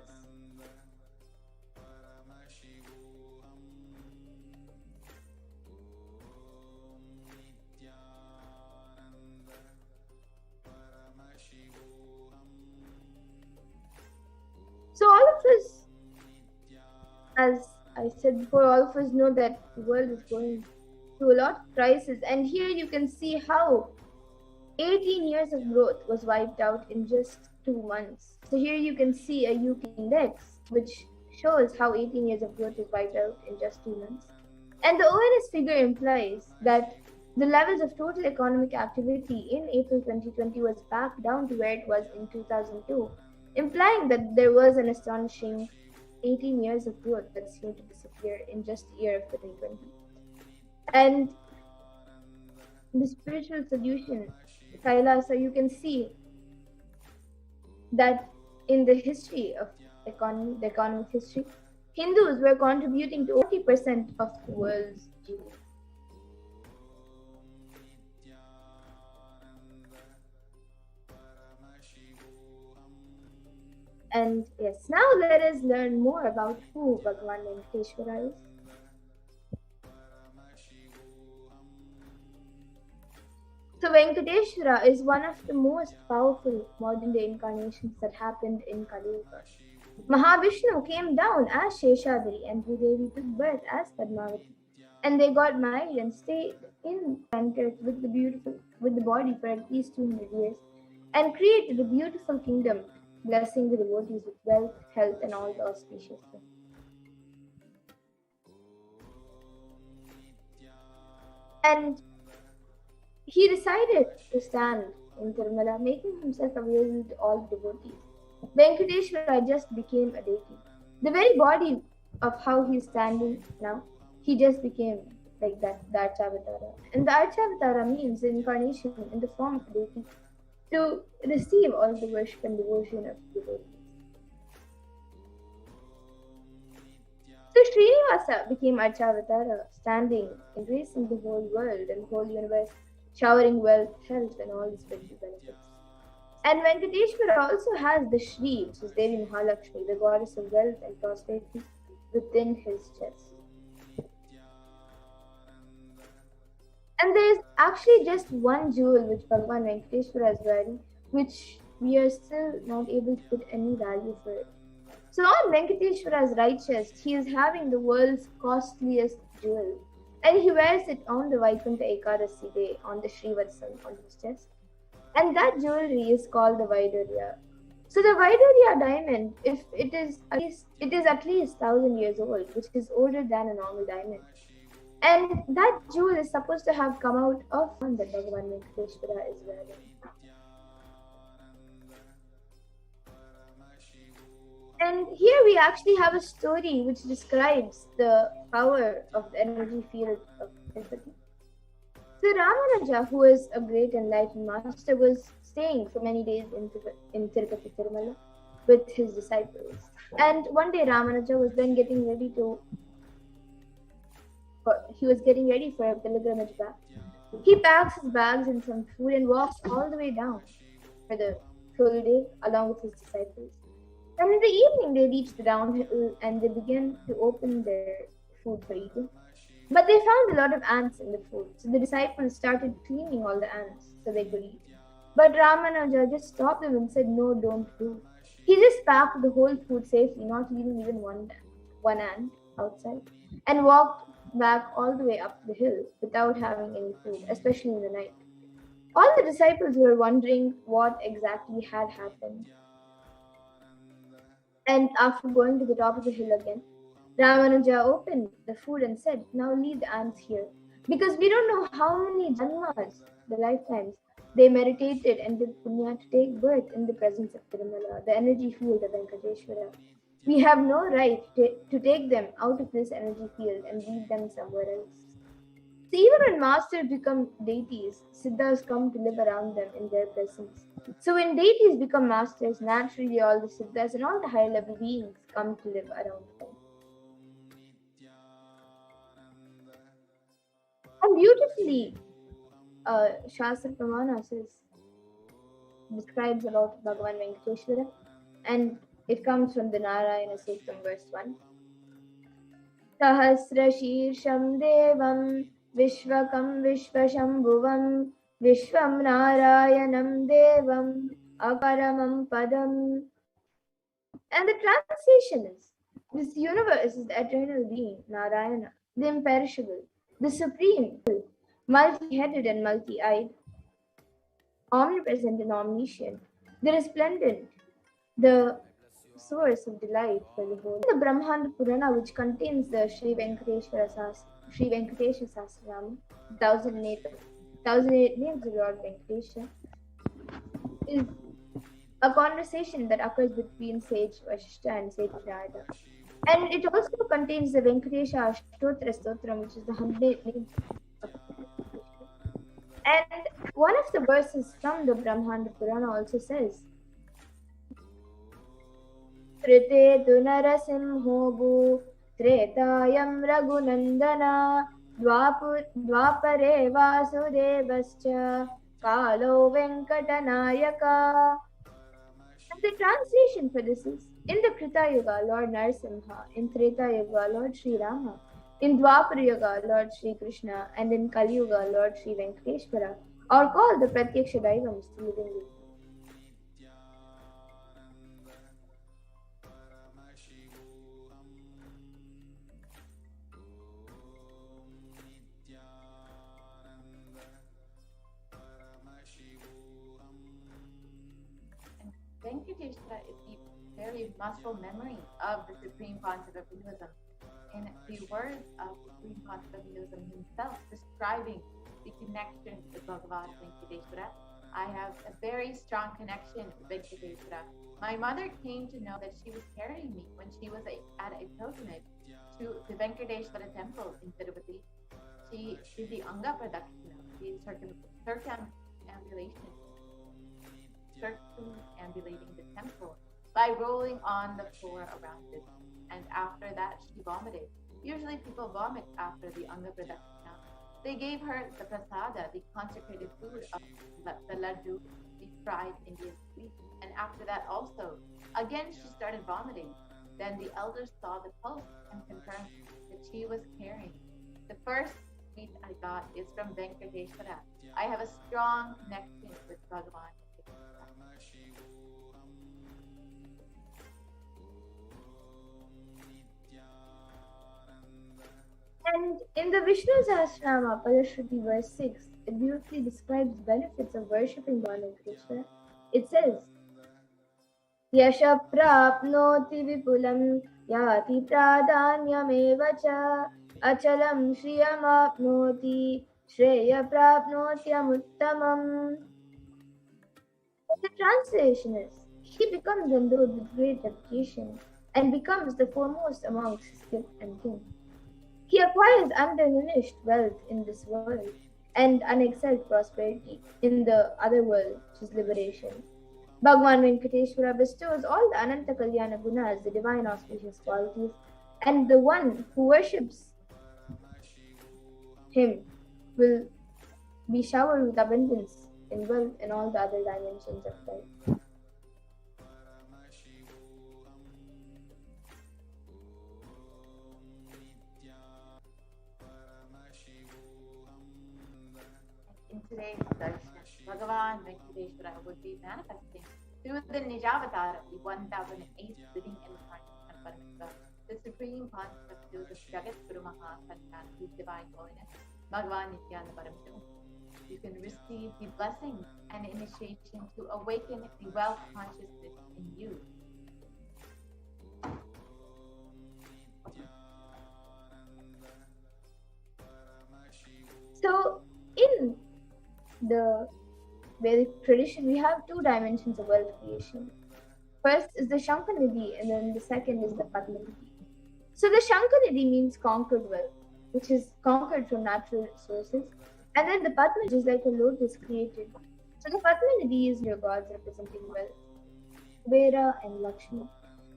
So all of us, as I said before, all of us know that the world is going through a lot of crisis, and here you can see how 18 years of growth was wiped out in just 2 months. So here you can see a UK index, which shows how 18 years of growth was wiped out in just 2 months. And the ONS figure implies that the levels of total economic activity in April 2020 was back down to where it was in 2002, implying that there was an astonishing 18 years of growth that seemed to disappear in just a year of 2020. And the spiritual solution, Kailasa, you can see that in the history of the economic history, Hindus were contributing to 40% of the world's GDP. And yes, now let us learn more about who Bhagavan Venkateshwara is. So Venkateshwara is one of the most powerful modern day incarnations that happened in Kali Yuga. Mahavishnu came down as Sheshadri and Bhudevi took birth as Padmavati. And they got married and stayed in earth with the body for at least 200 years and created a beautiful kingdom, blessing the devotees with wealth, health, and all the auspicious things. And he decided to stand in Tirumala, making himself available to all the devotees. Venkateshwara just became a deity. The very body of how he is standing now, he just became like that, the Archavatara. And the Archavatara means the incarnation in the form of a deity to receive all the worship and devotion of the devotees. So Srinivasa became Archavatara, standing, embracing the whole world and whole universe, showering wealth, health, and all the spiritual benefits. And Venkateshwara also has the Shri, which is Devi Mahalakshmi, the goddess of wealth and prosperity, within his chest. And there is actually just one jewel which Bhagavan Venkateshwara is wearing, which we are still not able to put any value for it. So on Venkateshwara's right chest, he is having the world's costliest jewel, and he wears it on the Vaikuntha Ekadasi day on the Srivatsam on his chest. And that jewelry is called the Vaidurya. So the Vaidarya diamond, if it is at least 1,000 years old, which is older than a normal diamond. And that jewel is supposed to have come out of one that Bhagavan Venkateshwara is wearing. And here we actually have a story which describes the power of the energy field of Tirupati. So Ramanuja, who was a great enlightened master, was staying for many days in Tirupati Tirumala with his disciples. And one day Ramanuja was then getting ready for a pilgrimage back. He packs his bags and some food and walks all the way down for the full day along with his disciples. And in the evening, they reach the downhill and they begin to open their food for eating. But they found a lot of ants in the food. So the disciples started cleaning all the ants so they could eat. But Ramanuja just stopped them and said, "No, don't do." He just packed the whole food safely, not leaving even one ant outside, and walked back all the way up the hill without having any food, especially in the night. All the disciples were wondering what exactly had happened. And after going to the top of the hill again, Ramanuja opened the food and said, "Now leave the ants here. Because we don't know how many janmas, the lifetimes, they meditated and did punya to take birth in the presence of Tirumala, the energy field of Venkateshwara. We have no right to take them out of this energy field and leave them somewhere else." So even when masters become deities, siddhas come to live around them in their presence. So when deities become masters, naturally all the siddhas and all the higher level beings come to live around them. And beautifully, Shastra Pramana describes about Bhagavan Venkateshwara, and it comes from the Narayana Suktam, verse 1. Sahasra Shirsham Devam Vishwakam Vishwashambhuvam Vishwam Narayanam Devam Aparamam Padam. And the translation is, this universe is the eternal being, Narayana, the imperishable, the supreme, multi-headed and multi-eyed, omnipresent and omniscient, the resplendent, the source of delight for the whole. The Brahmanda Purana, which contains the Sri Venkatesha Sahasranama, 1008 names of Lord Venkatesha, is a conversation that occurs between sage Vashishta and sage Narada. And it also contains the Venkatesha Ashtotra Stotram, which is the 100 names of Venkatesha. And one of the verses from the Brahmanda Purana also says, Trite Dunarasimhobu Tretayam Raghunandana Dwapare Vasudevascha Kalo Venkatanayaka. And the translation for this is, in the Krita Yuga, Lord Narasimha; in Treta Yuga, Lord Sri Rama; in Dwapara Yuga, Lord Sri Krishna; and in Kali Yuga, Lord Sri Venkateshwara, are called the Pratyaksha Daivams to living beings. Venkateshwara is the very muscle memory of the Supreme Concept of Hinduism. In the words of Supreme Concept of Hinduism himself, describing the connection with Bhagavan Venkateshwara, I have a very strong connection with Venkateshwara. My mother came to know that she was carrying me when she was at a pilgrimage to the Venkateshwara temple in Tirupati. She did the Anga Pradakshina, the circumambulating the temple by rolling on the floor around it. And after that, she vomited. Usually people vomit after the Anga Pradakshina. They gave her the prasada, the consecrated food of the laddu, the fried Indian sweet. And after that also, again she started vomiting. Then the elders saw the pulse and confirmed that she was carrying. The first sweet I got is from Venkateshwara. I have a strong connection with Bhagavan. And in the Vishnu Sahasranama, Parashakti, verse 6, it beautifully describes benefits of worshipping Bhagavan Venkateshwara. It says, Yasha prapnoti vipulam yati pradanyameva cha achalam shriyam apnoti shreya prapnotyamuttamam. The translation is, he becomes endowed with great reputation and becomes the foremost amongst his kith and kin. He acquires undiminished wealth in this world and unexcelled prosperity in the other world, which is liberation. Bhagwan Venkateshwara bestows all the Ananta Kalyana Gunas, the divine auspicious qualities, and the one who worships him will be showered with abundance in wealth in all the other dimensions of life. In today's darshan, Bhagavan Venkateshwara would be manifesting through the Nijavatar, the 1008th living incarnation of Paramashiva, the supreme concept of Jagat Guru Mahasantan, whose divine holiness, Bhagavan Nithyananda Paramashivam. You can receive the blessings and initiation to awaken the wealth consciousness in you. So, in the Vedic tradition, we have two dimensions of wealth creation. First is the Shankanidhi, and then the second is the Padmanidhi. So, the Shankanidhi means conquered wealth, which is conquered from natural sources, and then the Padmanidhi is like a lotus created. So, the Padmanidhi is your gods representing wealth, Kubera and Lakshmi.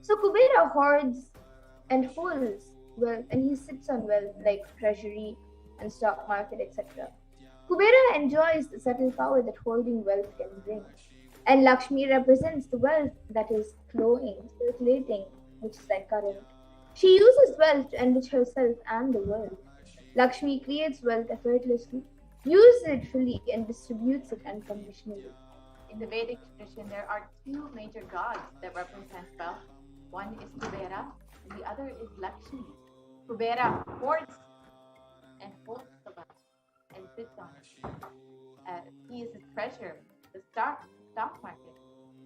So, Kubera hoards and holds wealth, and he sits on wealth like treasury and stock market, etc. Kubera enjoys the subtle power that holding wealth can bring. And Lakshmi represents the wealth that is flowing, circulating, which is like current. She uses wealth to enrich herself and the world. Lakshmi creates wealth effortlessly, uses it fully, and distributes it unconditionally. In the Vedic tradition, there are two major gods that represent wealth. One is Kubera, and the other is Lakshmi. Kubera hoards and holds the wealth and sits on it. He is a treasure, the stock market.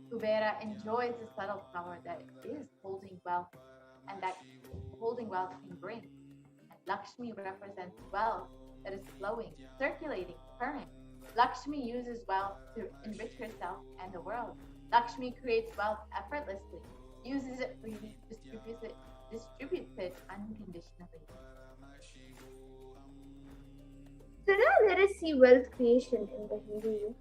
Kubera enjoys the subtle power that is holding wealth and that holding wealth can bring. And Lakshmi represents wealth that is flowing, circulating, current. Lakshmi uses wealth to enrich herself and the world. Lakshmi creates wealth effortlessly, uses it freely, distributes it unconditionally. So now let us see wealth creation in the Hindu way.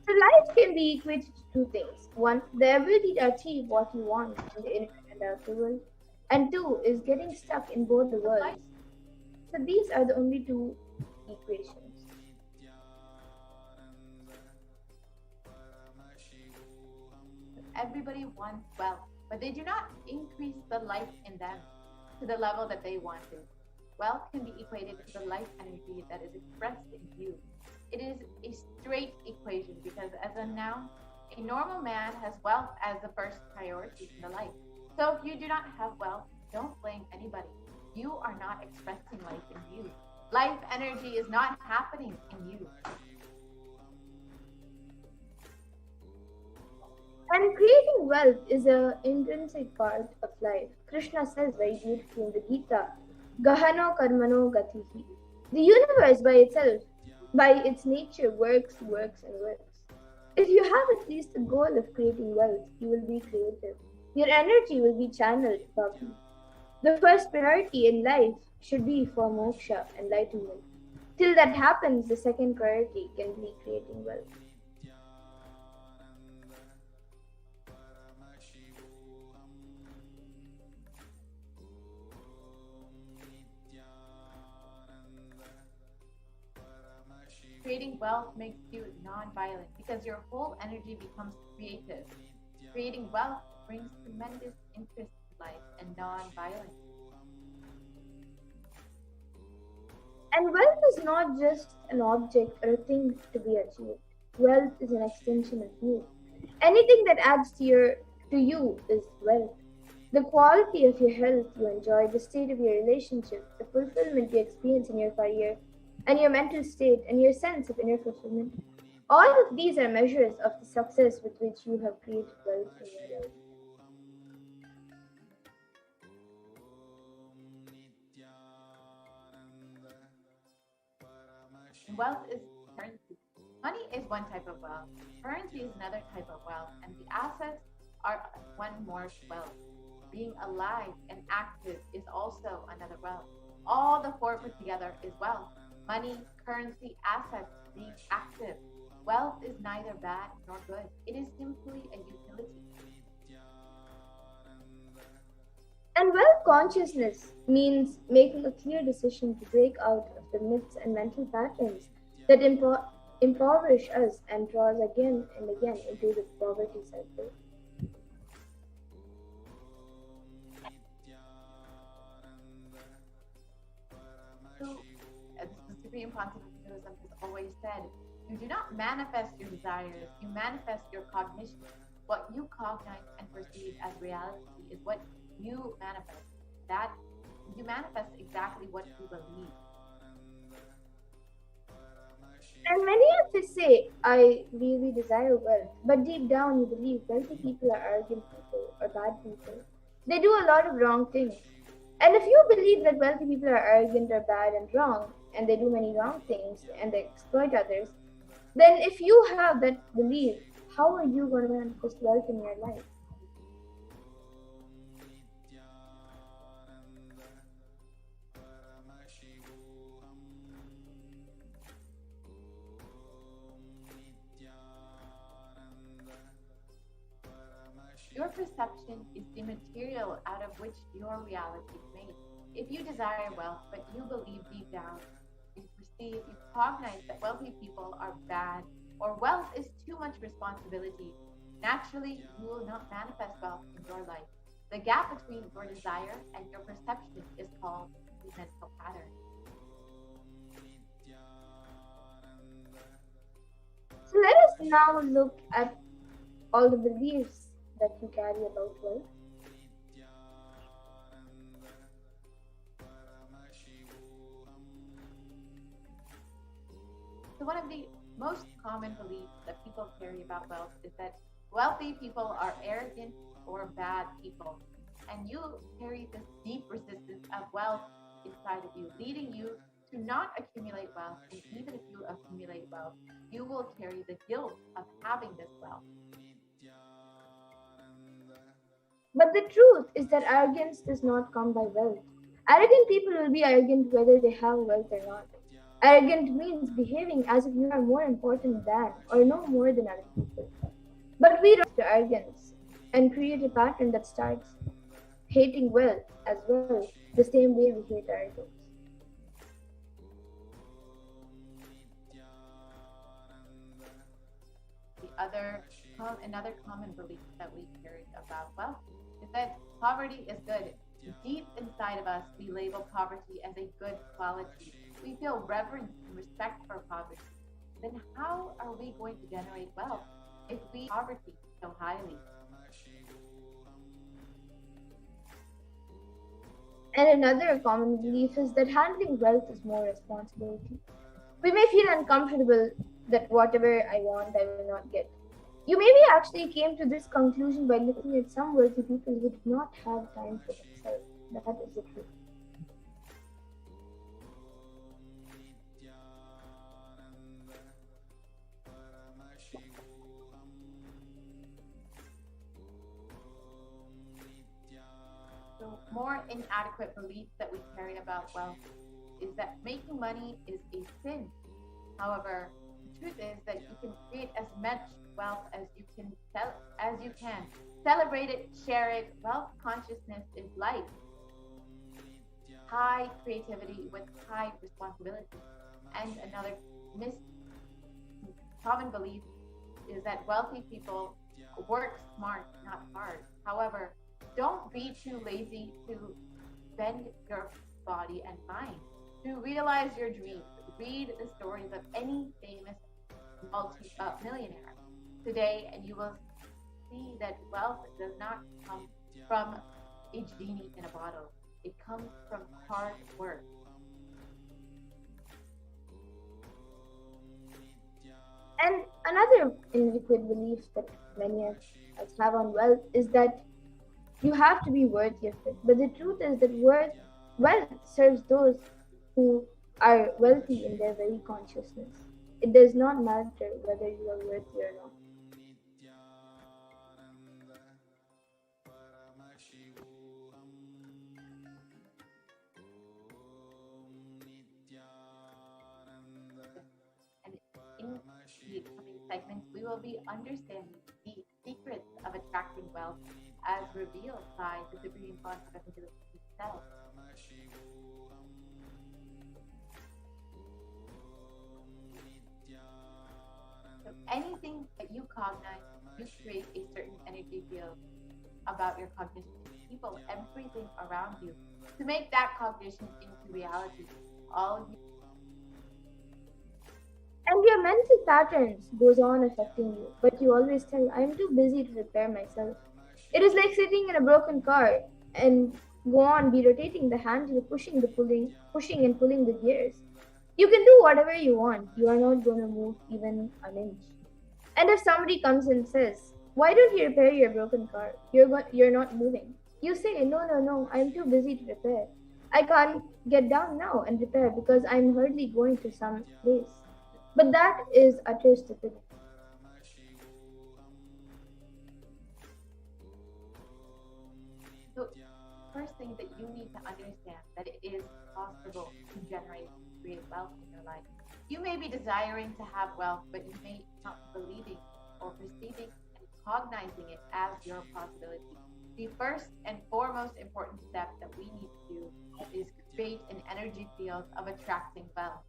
So life can be equated to two things. One, the ability to achieve what you want in the inner and outer world. And two is getting stuck in both the worlds. So these are the only two equations. Everybody wants wealth, but they do not increase the life in them to the level that they want to. Wealth can be equated to the life energy that is expressed in you. It is a straight equation because as a noun, a normal man has wealth as the first priority in the life. So if you do not have wealth, don't blame anybody. You are not expressing life in you. Life energy is not happening in you. And creating wealth is an intrinsic part of life. Krishna says very beautifully in the Gita, Gahano Karmano Gatihi. The universe by itself, by its nature, works and works. If you have at least the goal of creating wealth, you will be creative. Your energy will be channeled properly. The first priority in life should be for moksha, enlightenment. Till that happens, the second priority can be creating wealth. Creating wealth makes you non-violent because your whole energy becomes creative. Creating wealth brings tremendous interest in life and non-violence. And wealth is not just an object or a thing to be achieved. Wealth is an extension of you. Anything that adds to you is wealth. The quality of your health you enjoy, the state of your relationship, the fulfillment you experience in your career, and your mental state, and your sense of inner fulfillment. All of these are measures of the success with which you have created wealth in your life. Wealth is currency. Money is one type of wealth. Currency is another type of wealth. And the assets are one more wealth. Being alive and active is also another wealth. All the four put together is wealth. Money, currency, assets, being active. Wealth is neither bad nor good. It is simply a utility. And wealth consciousness means making a clear decision to break out of the myths and mental patterns that impoverish us and draw us again and again into the poverty cycle. So, as the Supreme Pontiff of Buddhism has always said, you do not manifest your desires, you manifest your cognition. What you cognize and perceive as reality is what you manifest. That you manifest exactly what you believe. And many of us say, I really desire wealth, but deep down you believe wealthy people are arrogant people or bad people. They do a lot of wrong things. And if you believe that wealthy people are arrogant or bad and wrong, and they do many wrong things and they exploit others, then if you have that belief, how are you going to manifest wealth in your life? Your perception is the material out of which your reality is made. If you desire wealth, but you believe deep down, you perceive, you cognize that wealthy people are bad, or wealth is too much responsibility, naturally you will not manifest wealth in your life. The gap between your desire and your perception is called the mental pattern. So let us now look at all the beliefs that you carry about wealth. So one of the most common beliefs that people carry about wealth is that wealthy people are arrogant or bad people. And you carry this deep resistance of wealth inside of you, leading you to not accumulate wealth. And even if you accumulate wealth, you will carry the guilt of having this wealth. But the truth is that arrogance does not come by wealth. Arrogant people will be arrogant whether they have wealth or not. Arrogant means behaving as if you are more important than or know more than other people. But we rise to arrogance and create a pattern that starts hating wealth as well, the same way we hate arrogance. Another common belief that we carry about wealth is that poverty is good. Deep inside of us, we label poverty as a good quality. We feel reverence and respect for poverty. Then how are we going to generate wealth if we poverty so highly? And another common belief is that handling wealth is more responsibility. We may feel uncomfortable that whatever I want, I will not get. You maybe actually came to this conclusion by looking at some wealthy people who did not have time for themselves. That is the truth. So more inadequate beliefs that we carry about wealth is that making money is a sin. However, the truth is that you can create as much wealth as you can celebrate it, share it. Wealth consciousness is life. High creativity with high responsibility. And another common belief is that wealthy people work smart, not hard. However, don't be too lazy to bend your body and mind. To realize your dreams, read the stories of any famous millionaire today, and you will see that wealth does not come from a genie in a bottle. It comes from hard work. And another inadequate belief that many of us have on wealth is that you have to be worthy of it. But the truth is that wealth serves those who are wealthy in their very consciousness. It does not matter whether you are worthy or not. And in the coming segments, we will be understanding the secrets of attracting wealth as revealed by the Supreme Consciousness himself. So anything that you cognize, you create a certain energy field about your cognition. People, everything around you, to make that cognition into reality. All you And your mental patterns goes on affecting you, but you always tell, I'm too busy to repair myself. It is like sitting in a broken car and go on be rotating the handle, pushing and pulling the gears. You can do whatever you want. You are not going to move even an inch. And if somebody comes and says, why don't you repair your broken car? You're not moving. You say, no, no, no, I'm too busy to repair. I can't get down now and repair because I'm hardly going to some place. But that is utter stupidity. So, first thing that you need to understand that it is possible to generate, create wealth in your life. You may be desiring to have wealth, but you may not be believing or perceiving and cognizing it as your possibility. The first and foremost important step that we need to do is create an energy field of attracting wealth.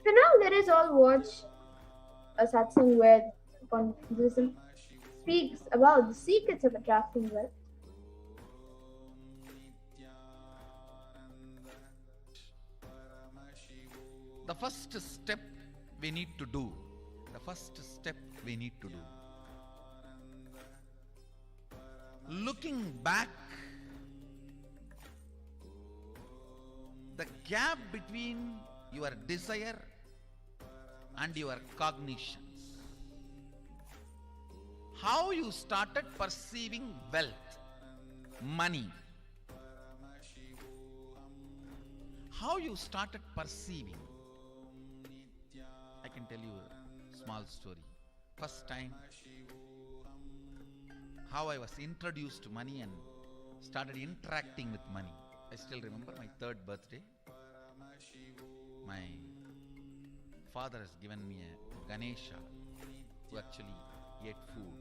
So now let us all watch a satsang where Buddhism speaks about the secrets of attracting wealth. The first step we need to do, looking back, the gap between your desire and your cognitions, how you started perceiving wealth, money, how you started perceiving. I can tell you a small story. First time, how I was introduced to money and started interacting with money. I still remember my 3rd birthday. My father has given me a Ganesha who actually ate food.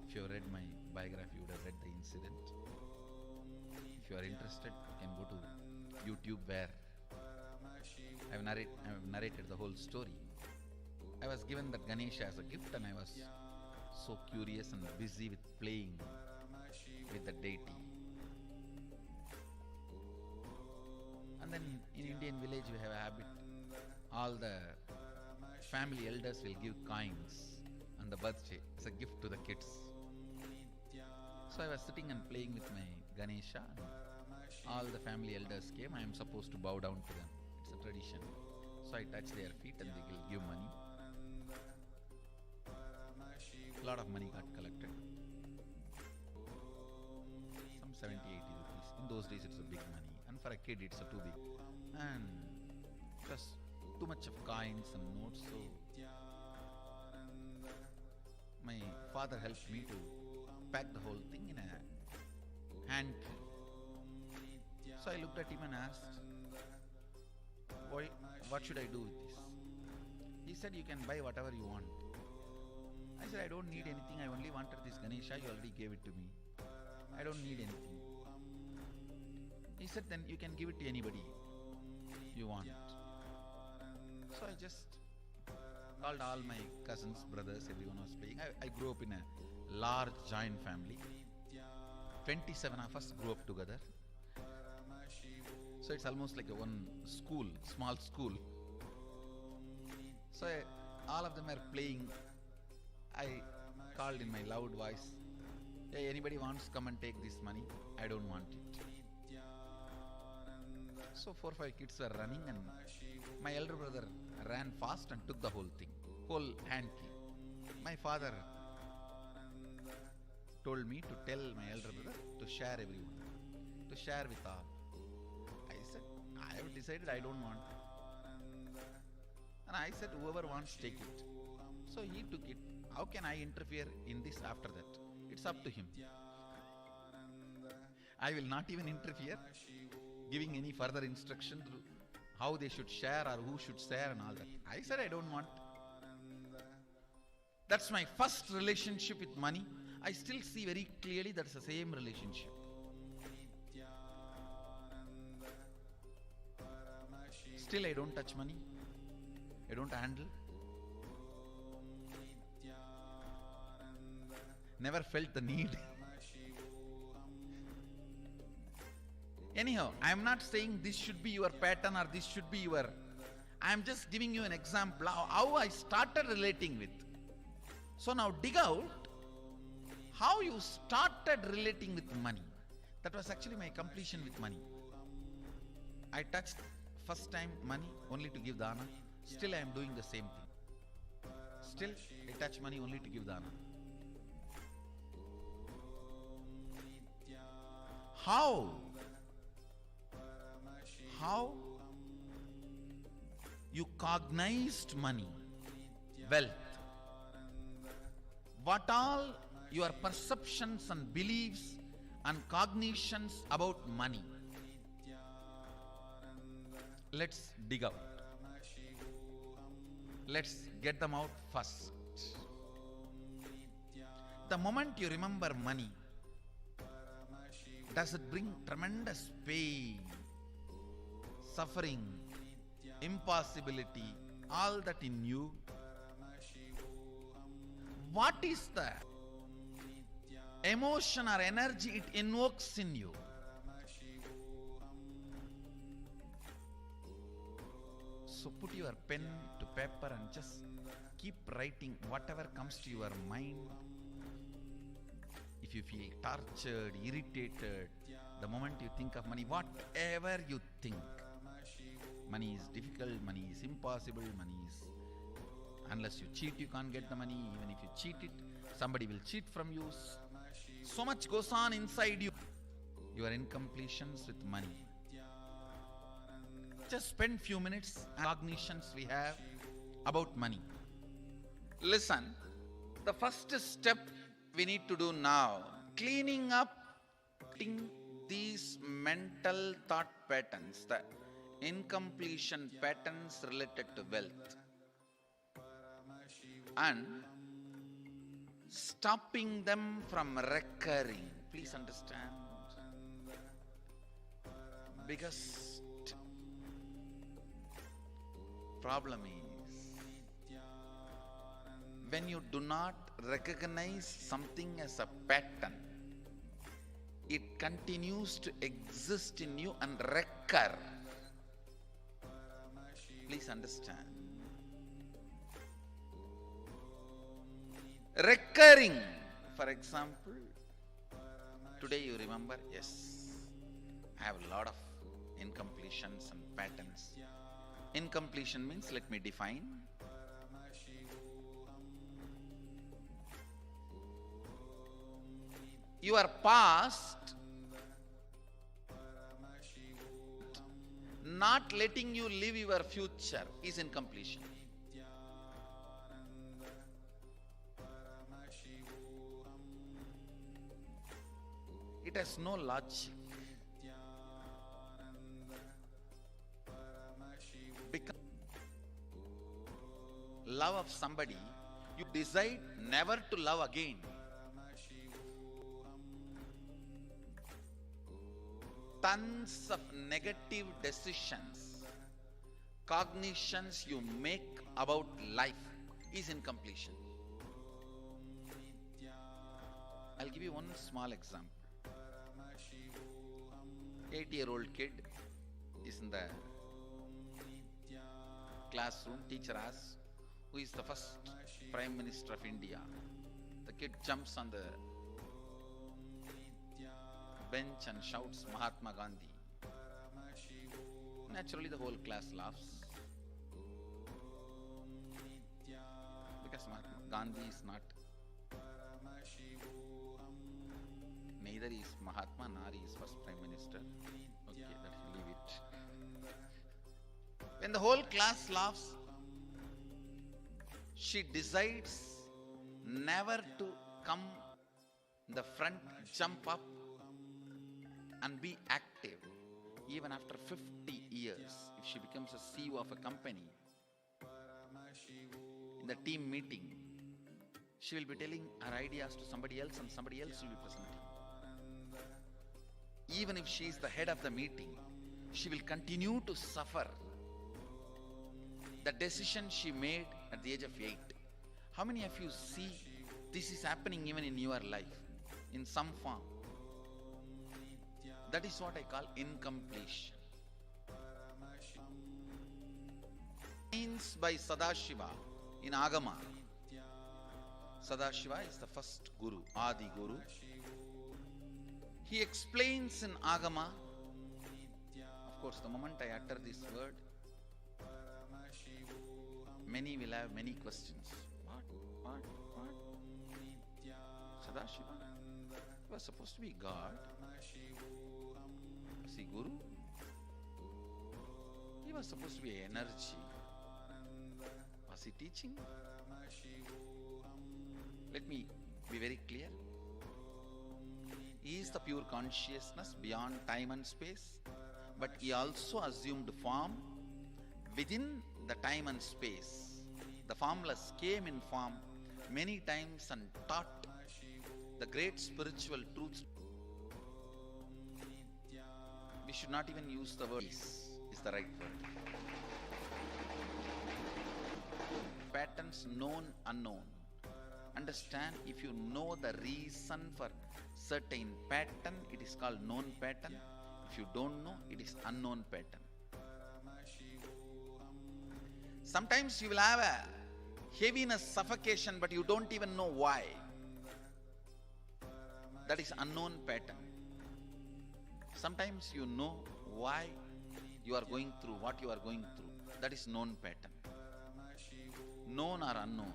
If you have read my biography, you would have read the incident. If you are interested, you can go to YouTube where I have narrated the whole story. I was given that Ganesha as a gift and I was so curious and busy with playing with the deity. And then in Indian village we have a habit, all the family elders will give coins on the birthday as a gift to the kids. So I was sitting and playing with my Ganesha and all the family elders came. I am supposed to bow down to them. It's a tradition. So I touch their feet and they will give money. A lot of money got collected. Some 70, 80 rupees. In those days it's a big money. And for a kid it's a too big. And it was too much of coins and notes. So my father helped me to pack the whole thing in a hand. So I looked at him and asked, what should I do with this? He said, you can buy whatever you want. I said, I don't need anything. I only wanted this Ganesha. You already gave it to me. I don't need anything. He said, then you can give it to anybody you want. So I just called all my cousins, brothers, everyone was playing. I grew up in a large joint family. 27 of us grew up together. So it's almost like a one school, small school. So all of them are playing. I called in my loud voice, hey, anybody wants to come and take this money? I don't want it. So 4-5 kids were running and my elder brother ran fast and took the whole thing, whole hand key. My father told me to tell my elder brother to share everyone, to share with all. I said, I have decided I don't want. And I said, whoever wants, take it. So he took it. How can I interfere in this after that? It's up to him. I will not even interfere, giving any further instruction to how they should share or who should share and all that. I said I don't want. That's my first relationship with money. I still see very clearly that's the same relationship. Still I don't touch money. I don't handle. Never felt the need. Anyhow, I am not saying this should be your pattern or this should be your... I am just giving you an example how I started relating with. So now dig out how you started relating with money. That was actually my completion with money. I touched first time money only to give dana. Still I am doing the same thing. Still I touch money only to give dana. How you cognized money, wealth, what all your perceptions and beliefs and cognitions about money. Let's dig out. Let's get them out first. The moment you remember money, does it bring tremendous pain, suffering, impossibility, all that in you? What is the emotion or energy it invokes in you? So put your pen to paper and just keep writing whatever comes to your mind. If you feel tortured, irritated, the moment you think of money, whatever you think, money is difficult, money is impossible, money is, unless you cheat, you can't get the money. Even if you cheat it, somebody will cheat from you. So much goes on inside you. Your incompletions with money. Just spend few minutes on cognitions we have about money. Listen, the first step we need to do now, cleaning up these mental thought patterns, the incompletion patterns related to wealth, and stopping them from recurring. Please understand. Biggest problem is when you do not recognize something as a pattern, it continues to exist in you and recur. Please understand. Recurring. For example, today you remember, yes, I have a lot of incompletions and patterns. Incompletion means, let me define. Your past not letting you live your future is incompletion. It has no logic. Because love of somebody, you decide never to love again. Tons of negative decisions, cognitions you make about life is incompletion. I'll give you one small example. 8-year-old kid is in the classroom. Teacher asks, who is the first Prime Minister of India? The kid jumps on the bench and shouts, Mahatma Gandhi. Naturally, the whole class laughs. Because Gandhi is not, neither is Mahatma nor he is first Prime Minister. Okay, let's leave it. When the whole class laughs, she decides never to come in the front, jump up and be active. Even after 50 years, if she becomes a CEO of a company, in the team meeting, she will be telling her ideas to somebody else and somebody else will be presenting. Even if she is the head of the meeting, she will continue to suffer the decision she made at the age of 8. How many of you see this is happening even in your life in some form? That is what I call incompletion. By Sadashiva in Agama. Sadashiva is the first Guru, Adi Guru. He explains in Agama. Of course, the moment I utter this word, many will have many questions. What? Sadashiva? He was supposed to be God. Was he Guru? He was supposed to be energy. Was he teaching? Let me be very clear. He is the pure consciousness beyond time and space, but he also assumed form within the time and space. The formless came in form many times and taught the great spiritual truths. We should not even use the word peace, is the right word. Patterns known, unknown. Understand, if you know the reason for certain pattern, it is called known pattern. If you don't know, it is unknown pattern. Sometimes you will have a heaviness, suffocation, but you don't even know why. That is unknown pattern. Sometimes you know why you are going through what you are going through. That is known pattern. Known or unknown,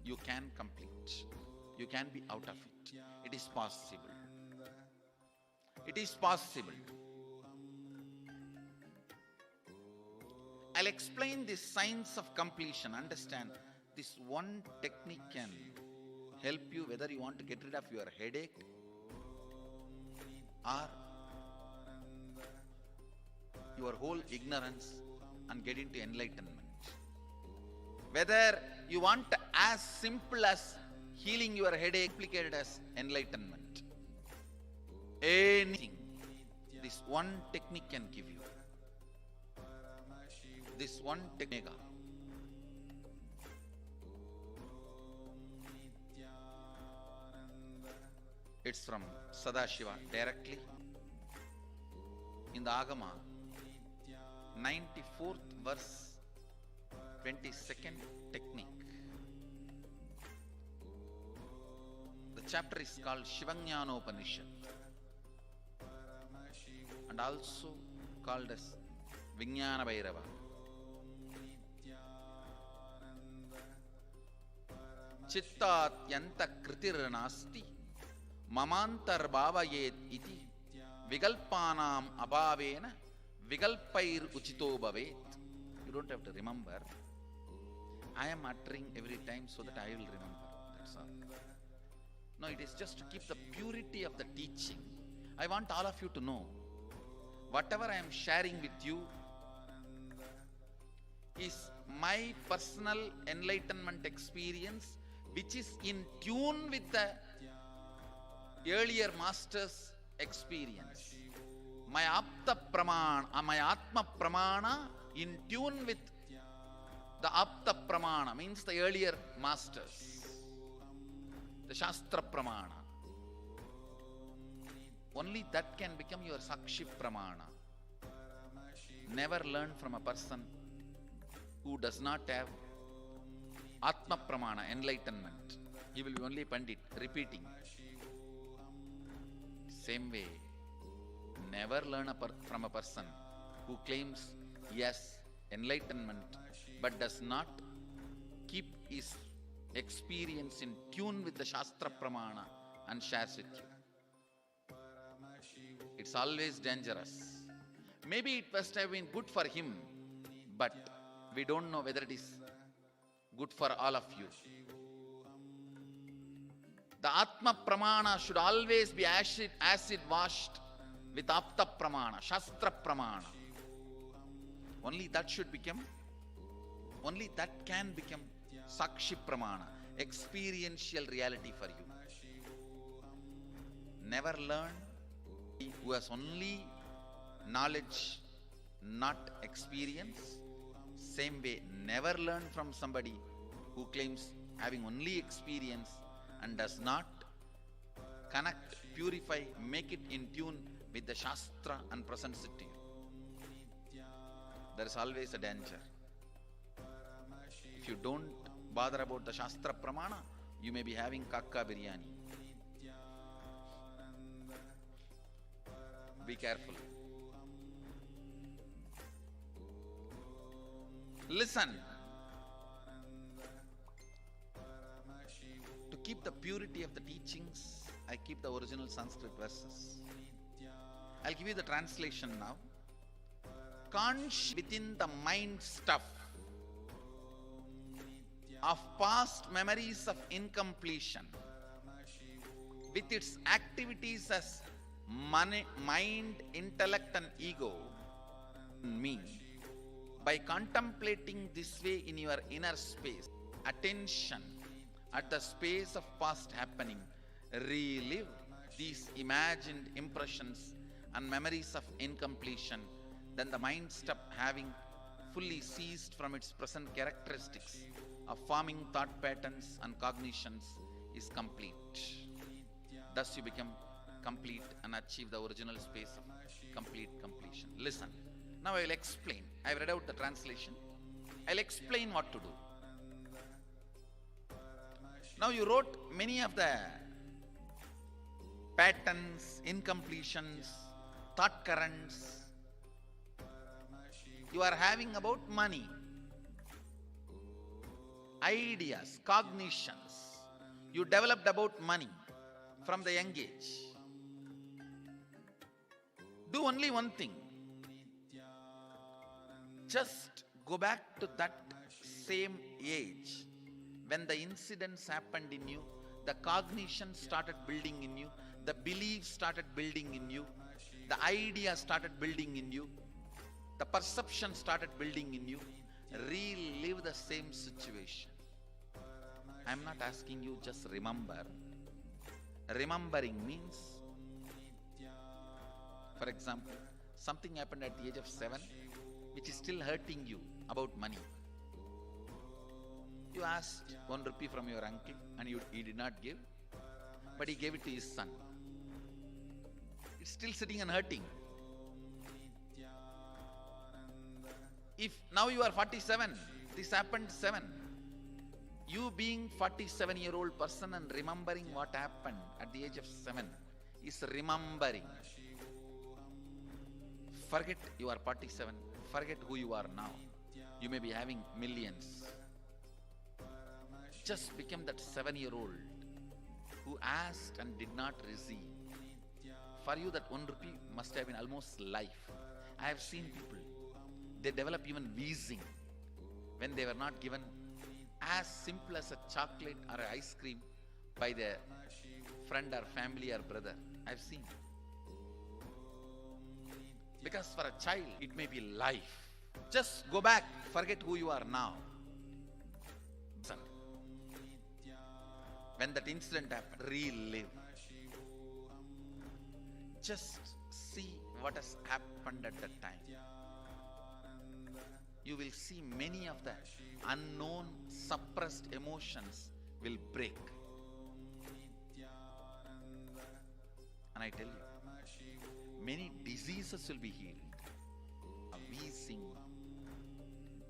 you can complete. You can be out of it. It is possible. It is possible. I'll explain the science of completion. Understand, this one technique can help you whether you want to get rid of your headache or your whole ignorance and get into enlightenment. Whether you want as simple as healing your headache, complicated as enlightenment. Anything, this one technique can give you. This one technique. It's from Sadashiva directly. In the Agama, 94th verse, 22nd technique. The chapter is called Shivajnanopanishad and also called as Vijnana Bhairava. Chittat yanta kritir nasti mamantar bhavayet iti vigalpanam abhavena vigalpair uchito bhavet. You don't have to remember. I am uttering every time so that I will remember. That's all. No, it is just to keep the purity of the teaching. I want all of you to know, whatever I am sharing with you is my personal enlightenment experience, which is in tune with the earlier master's experience. My Apta Pramana, my Atma Pramana in tune with the Apta Pramana, means the earlier masters, the Shastra Pramana. Only that can become your Sakshi Pramana. Never learn from a person who does not have Atma Pramana, enlightenment. He will be only Pandit, repeating. Same way, never learn from a person who claims yes, enlightenment, but does not keep his experience in tune with the Shastra Pramana and shares with you. It's always dangerous. Maybe it must have been good for him, but we don't know whether it is good for all of you. The Atma Pramana should always be acid washed with Apta Pramana, Shastra Pramana. Only that can become Sakshi Pramana, experiential reality for you. Never learn who has only knowledge, not experience. Same way, never learn from somebody who claims having only experience and does not connect, purify, make it in tune with the Shastra and presents it to you. There is always a danger. If you don't bother about the Shastra Pramana, you may be having kakka biryani. Be careful. Listen. To keep the purity of the teachings, I keep the original Sanskrit verses. I'll give you the translation now. Conscious within the mind stuff of past memories of incompletion, with its activities as mind, intellect and ego, me, by contemplating this way in your inner space, attention at the space of past happening, relive these imagined impressions and memories of incompletion, then the mind stop having fully ceased from its present characteristics of forming thought patterns and cognitions is complete. Thus you become complete and achieve the original space of complete completion. Listen, now I will explain. I have read out the translation. I will explain what to do. Now you wrote many of the patterns, incompletions, thought currents you are having about money, ideas, cognitions you developed about money from the young age. Do only one thing. Just go back to that same age when the incidents happened in you, the cognition started building in you, the beliefs started building in you, the ideas started building in you, the perception started building in you. Relive the same situation. I am not asking you just remember. Remembering means, for example, something happened at the age of 7 which is still hurting you about money. You asked 1 rupee from your uncle and he did not give, but he gave it to his son. It's still sitting and hurting. If now you are 47, this happened 7. You being 47-year-old person and remembering what happened at the age of 7 is remembering. Forget you are 47. Forget who you are now. You may be having millions. Just become that 7-year-old who asked and did not receive. For you that 1 rupee must have been almost life. I have seen people, they develop even wheezing when they were not given as simple as a chocolate or an ice cream by their friend or family or brother. I've seen. Because for a child, it may be life. Just go back, forget who you are now. When that incident happened, relive. Just see what has happened at that time. You will see many of the unknown, suppressed emotions will break. And I tell you, many diseases will be healed. A wheezing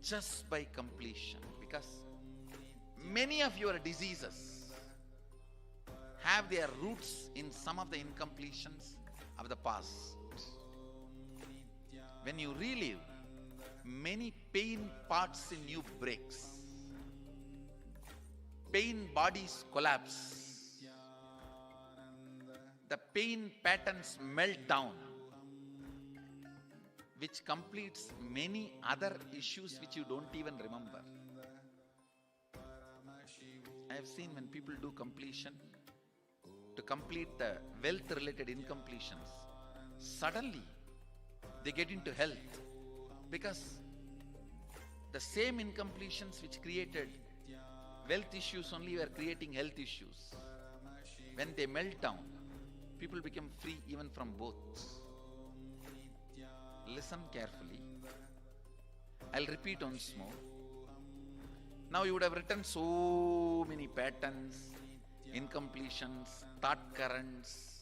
just by completion. Because many of your diseases have their roots in some of the incompletions of the past. When you relive, many pain parts in you breaks. Pain bodies collapse. The pain patterns melt down, which completes many other issues which you don't even remember. I have seen when people do completion, to complete the wealth-related incompletions, suddenly they get into health, because the same incompletions which created wealth issues only were creating health issues. When they melt down, people become free even from both. Listen carefully. I'll repeat once more. Now you would have written so many patterns, incompletions, thought currents,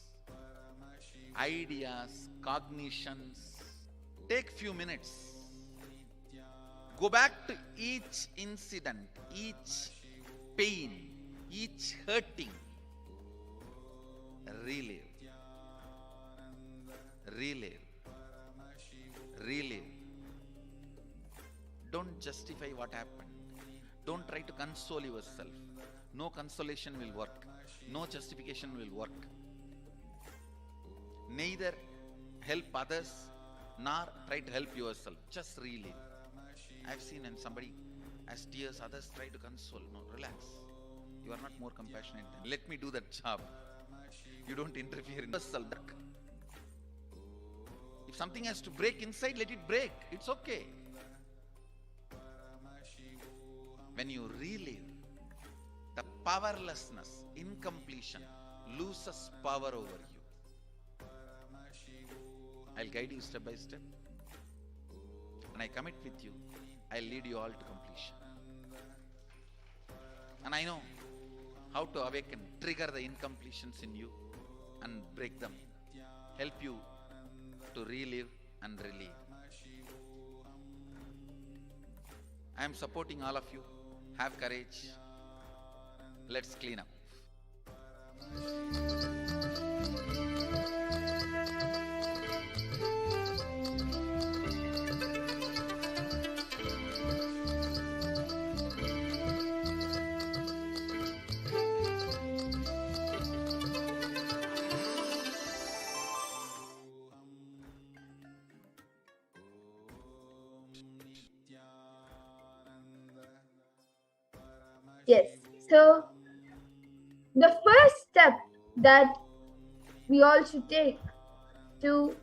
ideas, cognitions. Take few minutes. Go back to each incident, each pain, each hurting. Relive. Relive. Relive. Don't justify what happened. Don't try to console yourself. No consolation will work. No justification will work. Neither help others nor try to help yourself. Just relive. I've seen when somebody has tears, others try to console. No, relax. You are not more compassionate than. Let me do that job. You don't interfere in yourself. If something has to break inside, let it break. It's okay. When you relive, the powerlessness, incompletion loses power over you. I'll guide you step by step. And I commit with you, I'll lead you all to completion. And I know how to awaken, trigger the incompletions in you and break them. Help you to relive and relieve. I am supporting all of you. Have courage. Let's clean up. Yes. So the first step that we all should take to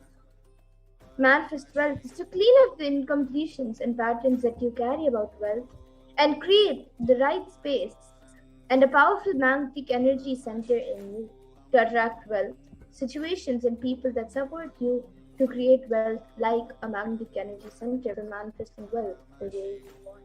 manifest wealth is to clean up the incompletions and patterns that you carry about wealth and create the right space and a powerful magnetic energy center in you to attract wealth, situations and people that support you to create wealth, like a magnetic energy center for manifesting wealth the way you want.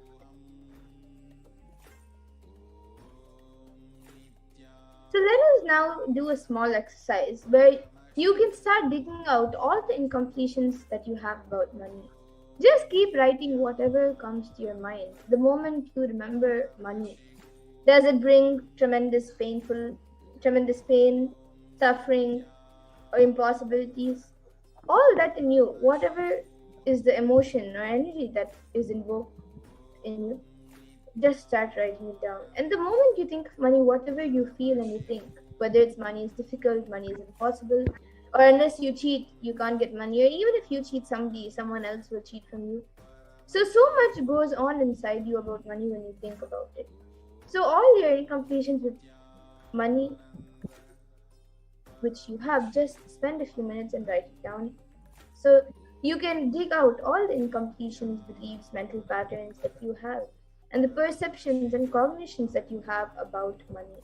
So let us now do a small exercise where you can start digging out all the incompletions that you have about money. Just keep writing whatever comes to your mind. The moment you remember money, does it bring tremendous pain, suffering, or impossibilities? All that in you, whatever is the emotion or energy that is invoked in you, just start writing it down. And the moment you think of money, whatever you feel and you think, whether it's money is difficult, money is impossible, or unless you cheat, you can't get money, or even if you cheat somebody, someone else will cheat from you. So much goes on inside you about money when you think about it. So all your incompletions with money, which you have, just spend a few minutes and write it down. So you can dig out all the incompletions, beliefs, mental patterns that you have, and the perceptions and cognitions that you have about money.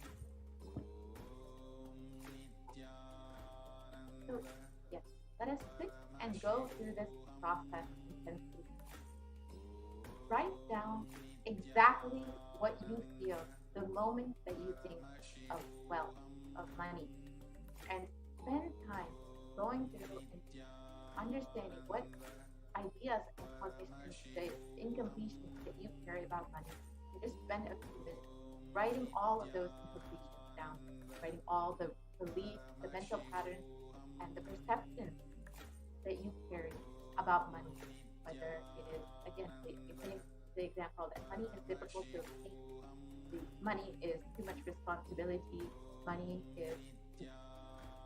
So, yes, let us sit and go through this process intensely. Write down exactly what you feel the moment that you think of wealth, of money, and spend time going through and understanding what ideas and cognitions, the incompletions that you carry about money. You just spend a few minutes writing all of those incompletions down, writing all the beliefs, the mental patterns, and the perceptions that you carry about money, whether it is, again, the example that money is difficult to obtain, money is too much responsibility, money is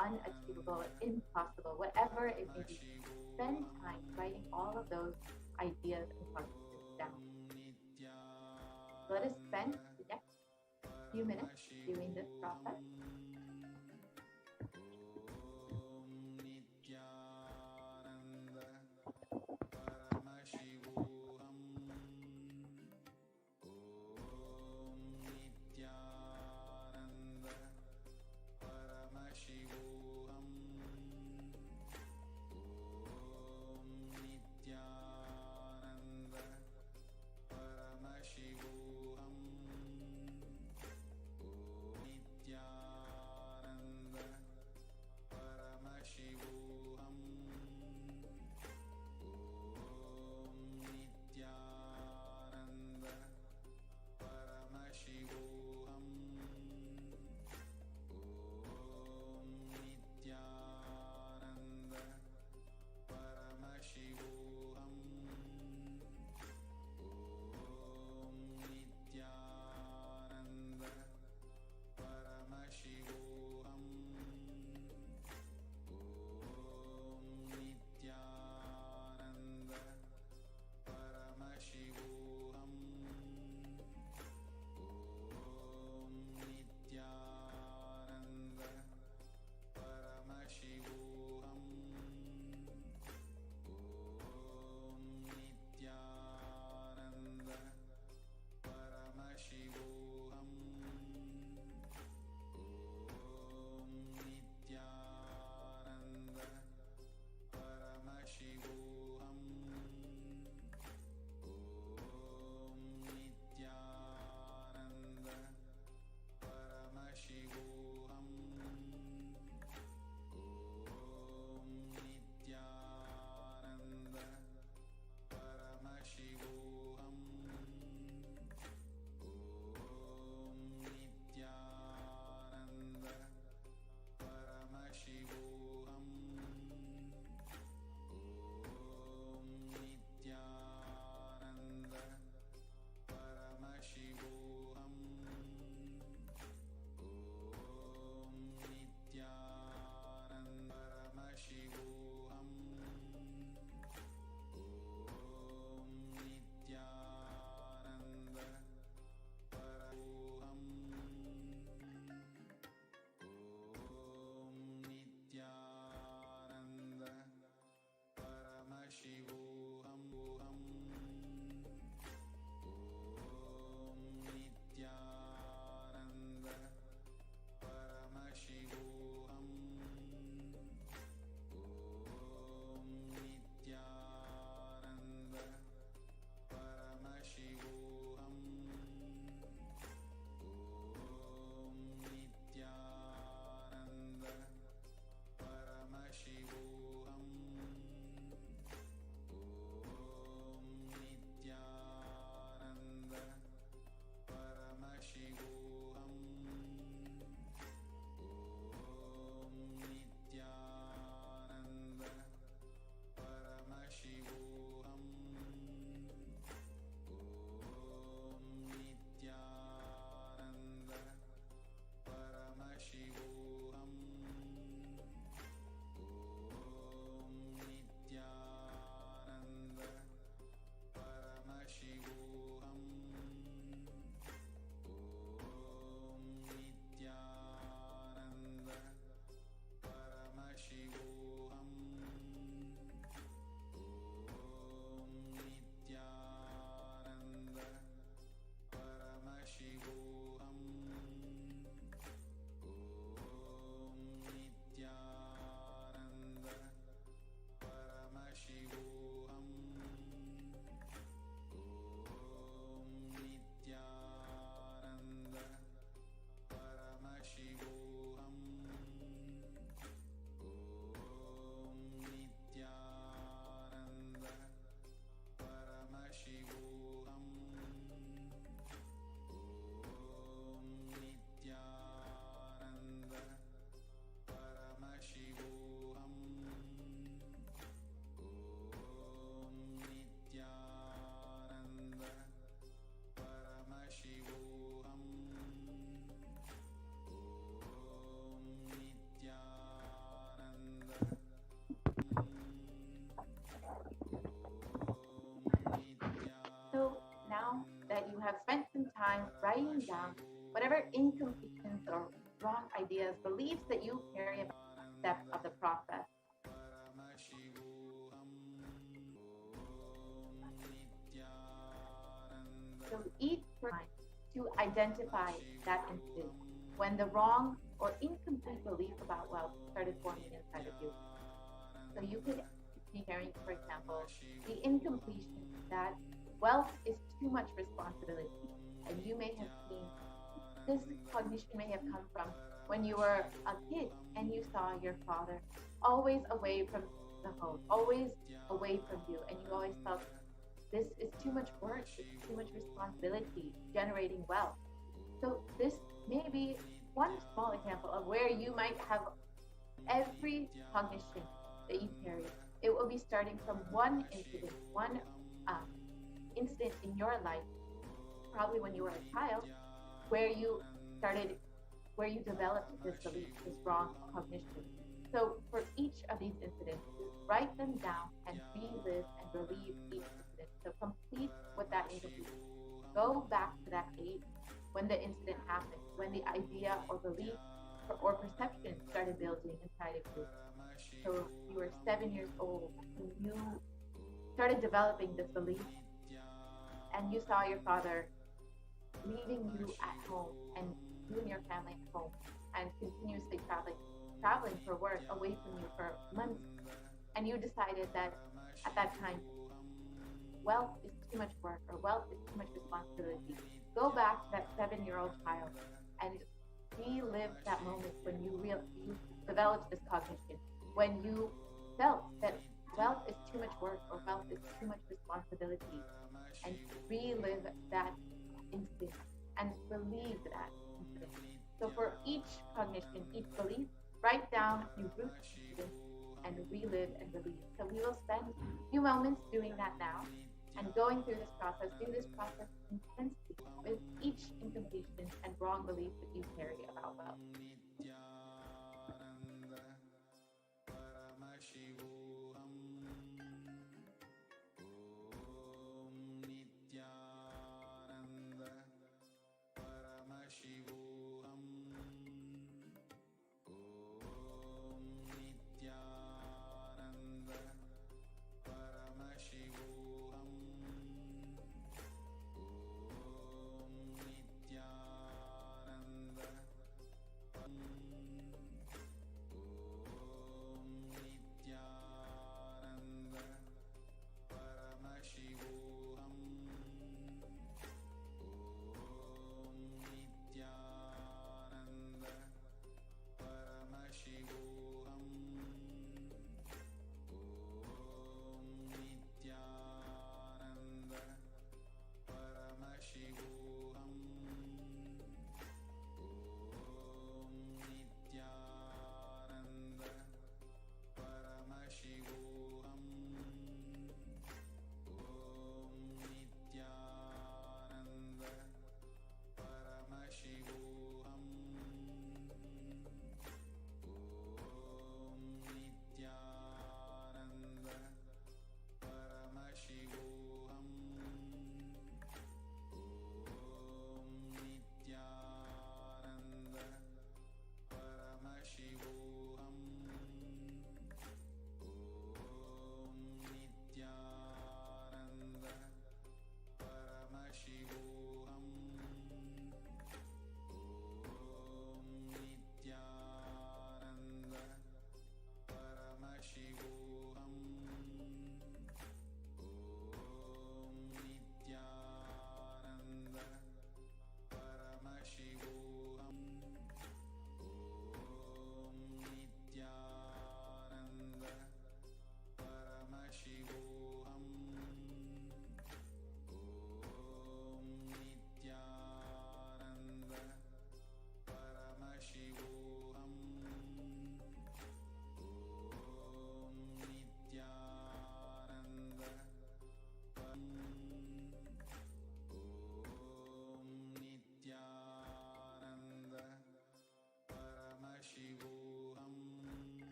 unachievable, impossible, whatever it may be. Spend time writing all of those ideas and consciousness down. Let us spend the next few minutes doing this process. their incompletions or wrong ideas, beliefs that you carry about steps of the process. So each time to identify that incident when the wrong or incomplete belief about wealth started forming inside of you. So you could be hearing, for example, the incompletion that wealth is too much responsibility. And you may have seen this cognition may have come from when you were a kid and you saw your father always away from the home, always away from you, and you always felt this is too much work, this is too much responsibility, generating wealth. So this may be one small example of where you might have every cognition that you carry. It will be starting from one incident, one incident in your life, probably when you were a child, where you developed this belief, this wrong cognition. So for each of these incidents, write them down and relive and relieve each incident. So complete with that incomplete. Go back to that age when the incident happened, when the idea or belief or perception started building inside of you. So you were 7 years old and you started developing this belief, and you saw your father leaving you at home and you and your family at home and continuously traveling for work away from you for months. And you decided that at that time, wealth is too much work or wealth is too much responsibility. Go back to that 7-year-old child and relive that moment when you developed this cognition, when you felt that wealth is too much work or wealth is too much responsibility, and relive that instant and relieve that incident. So for each cognition, each belief, write down your root incident and relive and relieve. So we will spend a few moments doing that now and going through this process. Do this process intensely with each incompletion and wrong belief that you carry about wealth.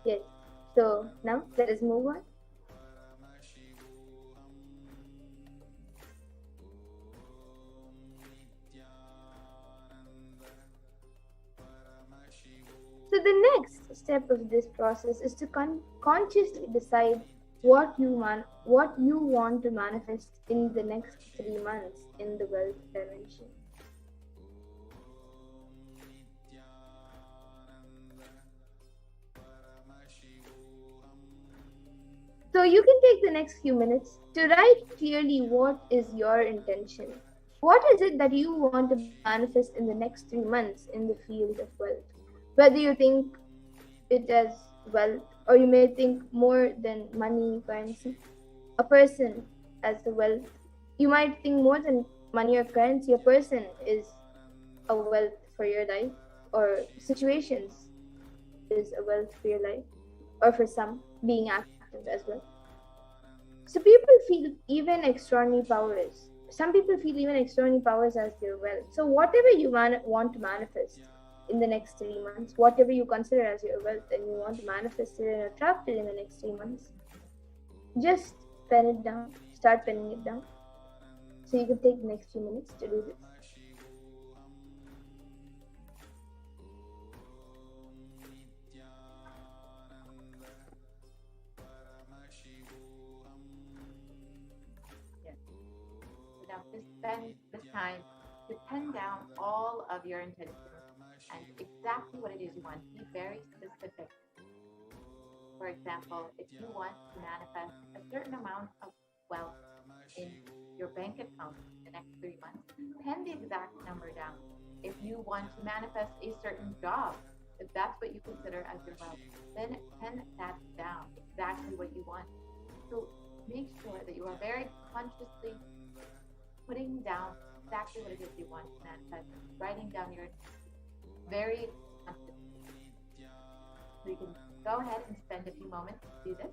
Yes. So now let us move on. So the next step of this process is to consciously decide what you want to manifest in the next 3 months in the wealth dimension. So you can take the next few minutes to write clearly what is your intention. What is it that you want to manifest in the next 3 months in the field of wealth? Whether you think it as wealth, or you may think more than money, currency, a person as the wealth. You might think more than money or currency, a person is a wealth for your life, or situations is a wealth for your life, or for some, being active as well. So people feel even extraordinary powers. Some people feel even extraordinary powers as their wealth. So whatever you want to manifest in the next 3 months, whatever you consider as your wealth and you want to manifest it and attract it in the next 3 months, just pen it down, start penning it down. So you can take the next few minutes to do this. Now, just spend this time to pen down all of your intentions and exactly what it is you want. Be very specific. For example, if you want to manifest a certain amount of wealth in your bank account in the next 3 months, pen the exact number down. If you want to manifest a certain job, if that's what you consider as your wealth, then pen that down, exactly what you want. So make sure that you are very consciously putting down exactly what it is you want to manifest, writing down your very consciously. So you can go ahead and spend a few moments to do this.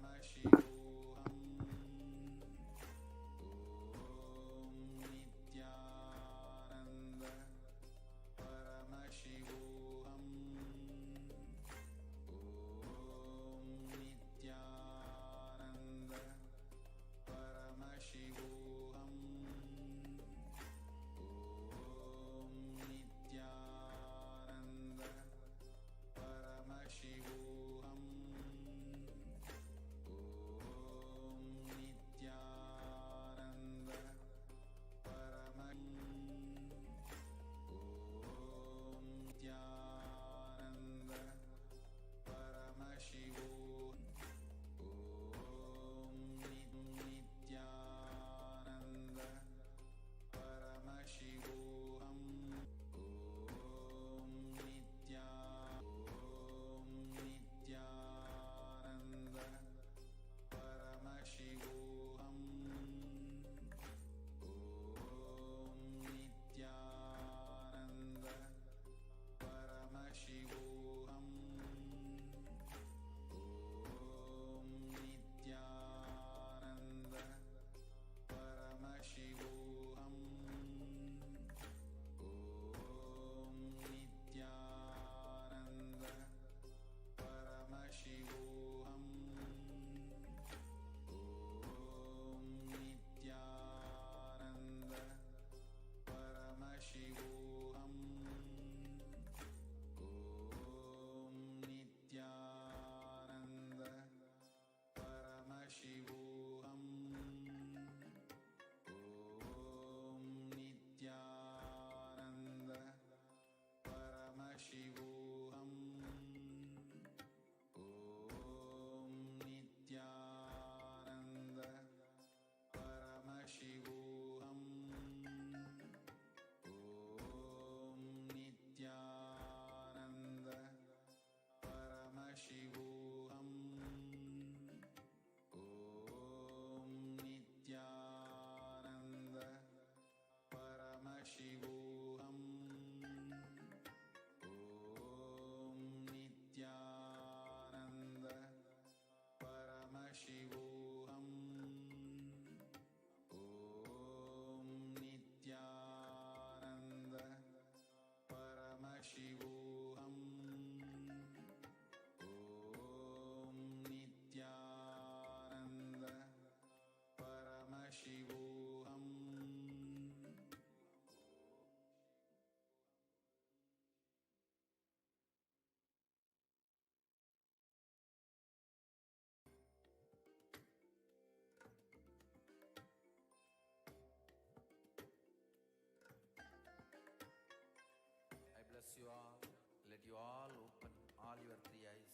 bless you all. Let you all open all your three eyes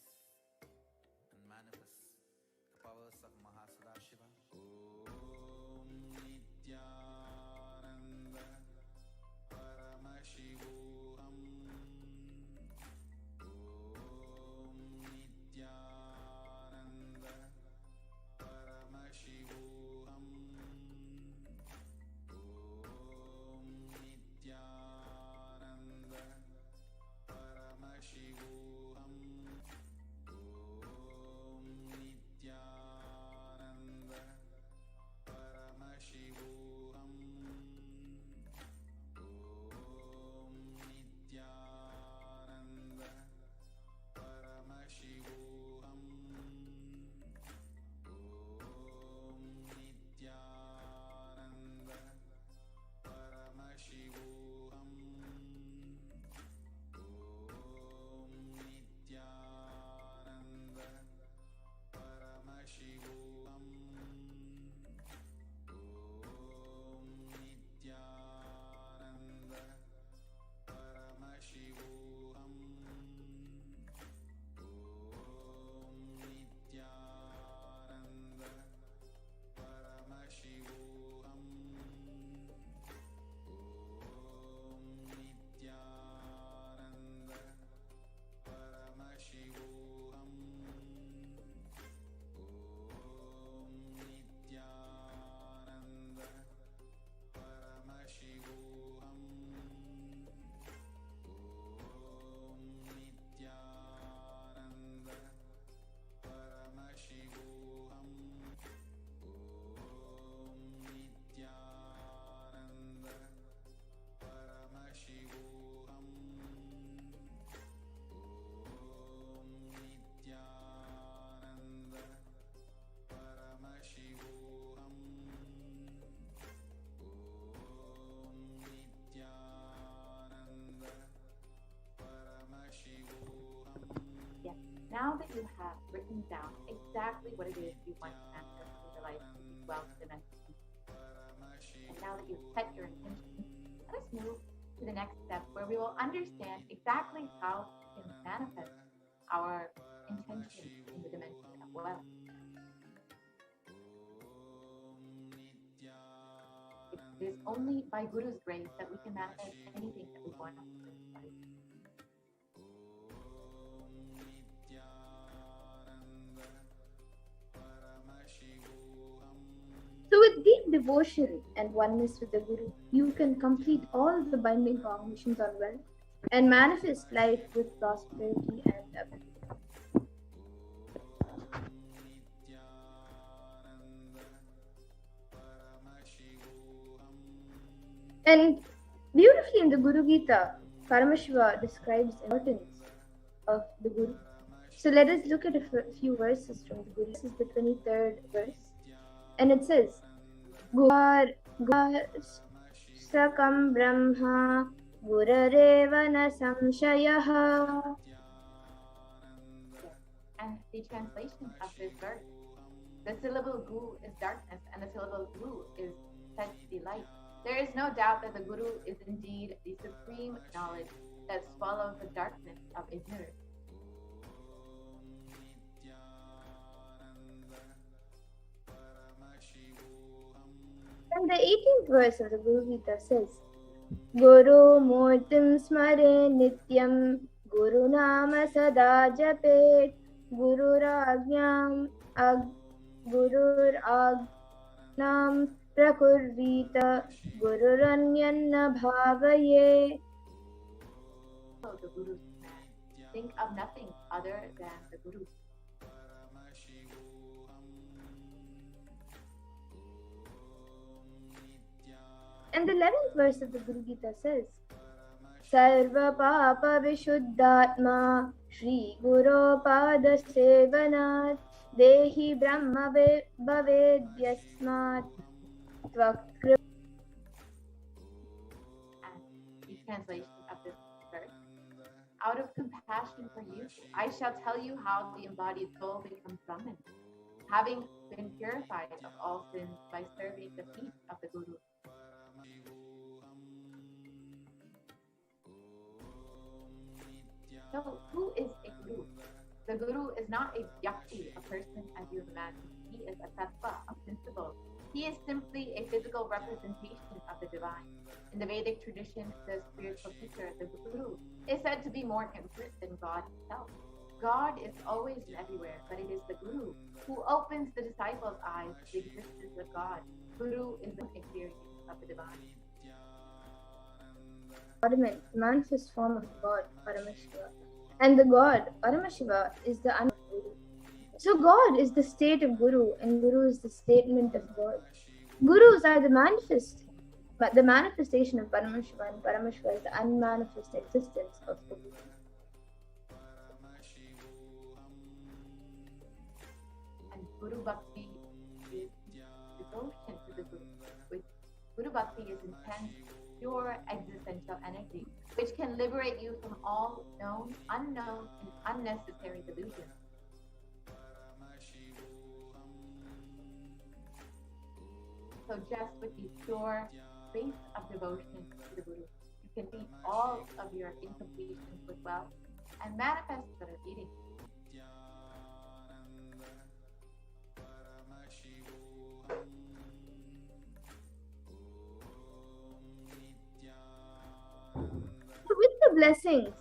and manifest the powers of Mahasadashiva. Om Nithyananda Paramashivoham. Om Nithyananda Paramashivoham. Om Nithyananda Paramashivoham. Om Nithyananda Paramashivoham. Om Nithyananda Paramashivoham. Om Nithyananda Paramashivoham. Om Nithyananda Paramashivoham. Om Nithyananda Paramashivoham. Om Nithyananda Paramashivoham. Om Nithyananda Paramashivoham. Om Nithyananda Paramashivoham. Om Nithyananda Paramashivoham. Om Nithyananda Paramashivoham. Om Nithyananda Paramashivoham. Om Nithyananda Paramashivoham. Yes. Now that you have written down exactly what it is you want to manifest in your life to be well dimensional, and now that you've set your intention, let us move to the next step where we will understand exactly how we can manifest our intention in the dimension of wealth. It is only by Guru's grace that we can manifest anything that we want in this life. So, with deep devotion and oneness with the Guru, you can complete all the binding cognitions on wealth and manifest life with prosperity and abundance. And beautifully in the Guru Gita, Paramashiva describes the importance of the Guru. So let us look at a few verses from the Guru. This is the 23rd verse. And it says, Guar Sakam Brahma Gurareva na samshayaha. And the translation of this verse, the syllable Gu is darkness and the syllable Guru is such delight. There is no doubt that the Guru is indeed the supreme knowledge that swallows the darkness of ignorance. And the 18th verse of the Guru Gita says, Guru Murtim Smare Nityam Guru Nama Sada Japet Guru Ragyam Gurur Agnam Prakurvita Gururanyanna Bhavaye. Follow the Guru's command. Think of nothing other than the Guru. And the 11th verse of the Guru Gita says, Sarva Papa Vishuddhatma Shri Guru Pada Sevanat Dehi Brahma Bhavedyasmat Tvakri. And the translation of this verse, out of compassion for you, I shall tell you how the embodied soul becomes Brahman, having been purified of all sins by serving the feet of the Guru. So, who is a guru? The guru is not a vyakti, a person as you imagine. He is a tattva, a principle. He is simply a physical representation of the divine. In the Vedic tradition, the spiritual teacher, the guru, is said to be more temperate than God himself. God is always and everywhere, but it is the guru who opens the disciples' eyes to the existence of God. Guru is the experience of the divine. Embodiment, manifest form of God, Paramashiva. And the God, Paramashiva, is the Guru. So God is the state of Guru, and Guru is the statement of God. Gurus are the manifestation of Paramashiva, and Paramashiva is the unmanifest existence of the Guru. And Guru Bhakti is devotion to the Guru. With Guru Bhakti is intense, pure existential energy, which can liberate you from all known, unknown, and unnecessary delusions. So just with the pure faith of devotion to the Guru, you can beat all of your incompletions with wealth and manifest better eating. So with the blessings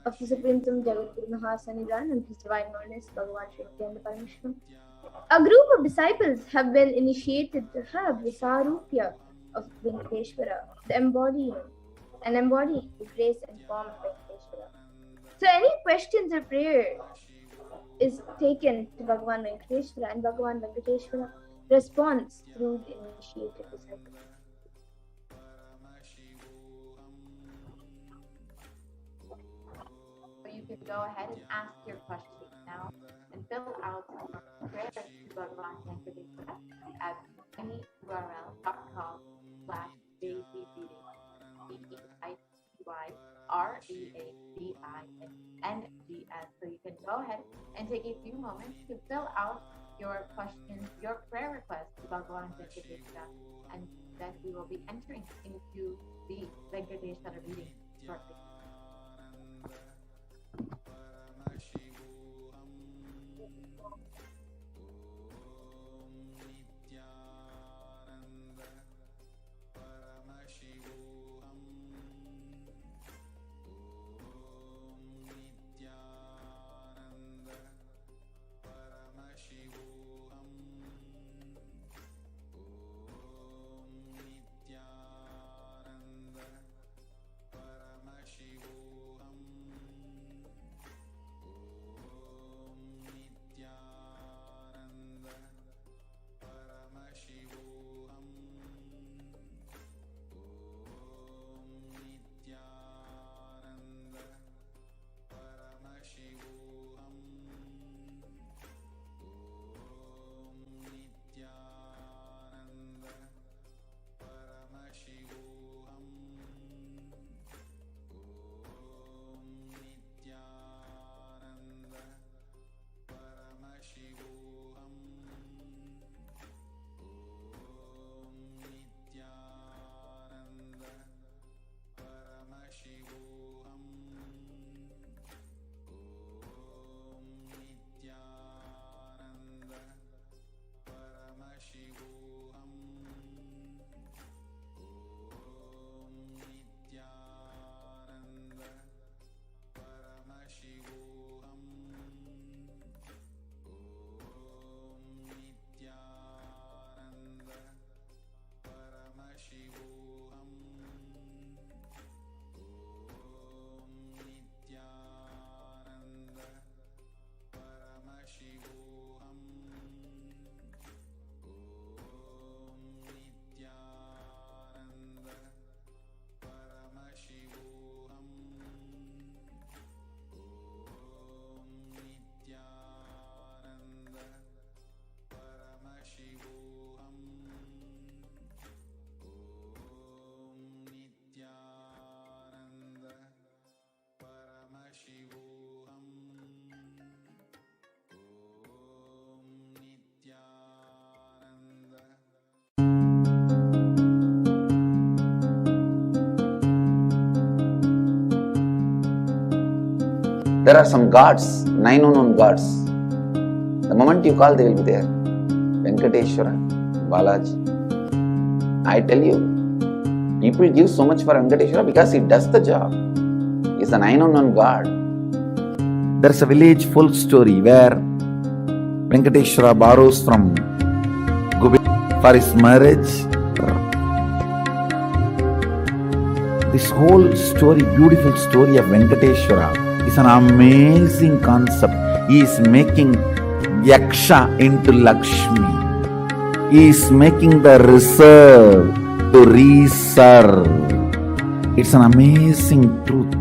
of the Supreme Jagadguru Mahasannidhan and His Divine Holiness Bhagavan Sri Nithyananda Paramashivam, a group of disciples have been initiated to have the Sarupya of Venkateshwara, embodying the grace and form of Venkateshwara. So any questions or prayer is taken to Bhagavan Venkateshwara, and Bhagavan Venkateshwara responds through the initiated disciples. You can go ahead and ask your question now and fill out your prayer to Bhagavan Venkateshwara at tinyurl.com/daisyreading, DEITYREADINGS. So you can go ahead and take a few moments to fill out your questions, your prayer requests to Bhagavan Venkateshwara, and then we will be entering into the Venkateshwara reading shortly. There are some gods, 9 unknown gods. The moment you call, they will be there. Venkateshwara, Balaji. I tell you, people give so much for Venkateshwara because he does the job. He is a 9 unknown god. There is a village folk story where Venkateshwara borrows from Govinda for his marriage. This whole story, beautiful story of Venkateshwara is an amazing concept. He is making Yaksha into Lakshmi. He is making the reserve to reserve. It's an amazing truth.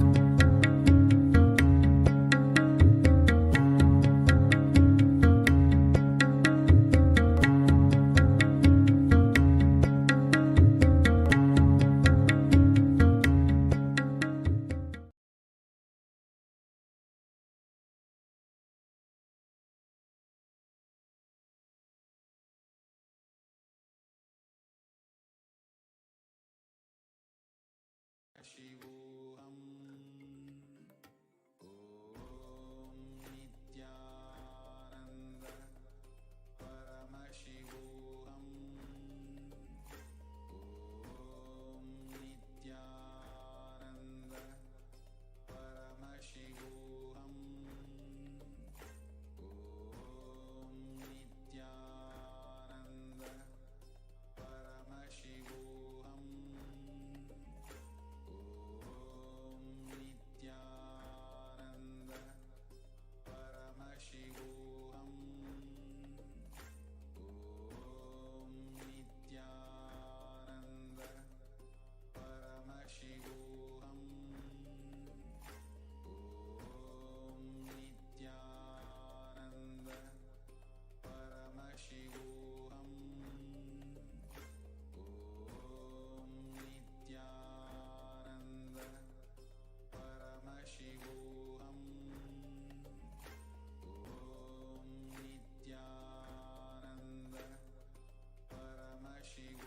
Paramashivoham. Om Nithyananda Paramashivoham. Om Nithyananda Paramashivoham. Om Nithyananda Paramashivoham.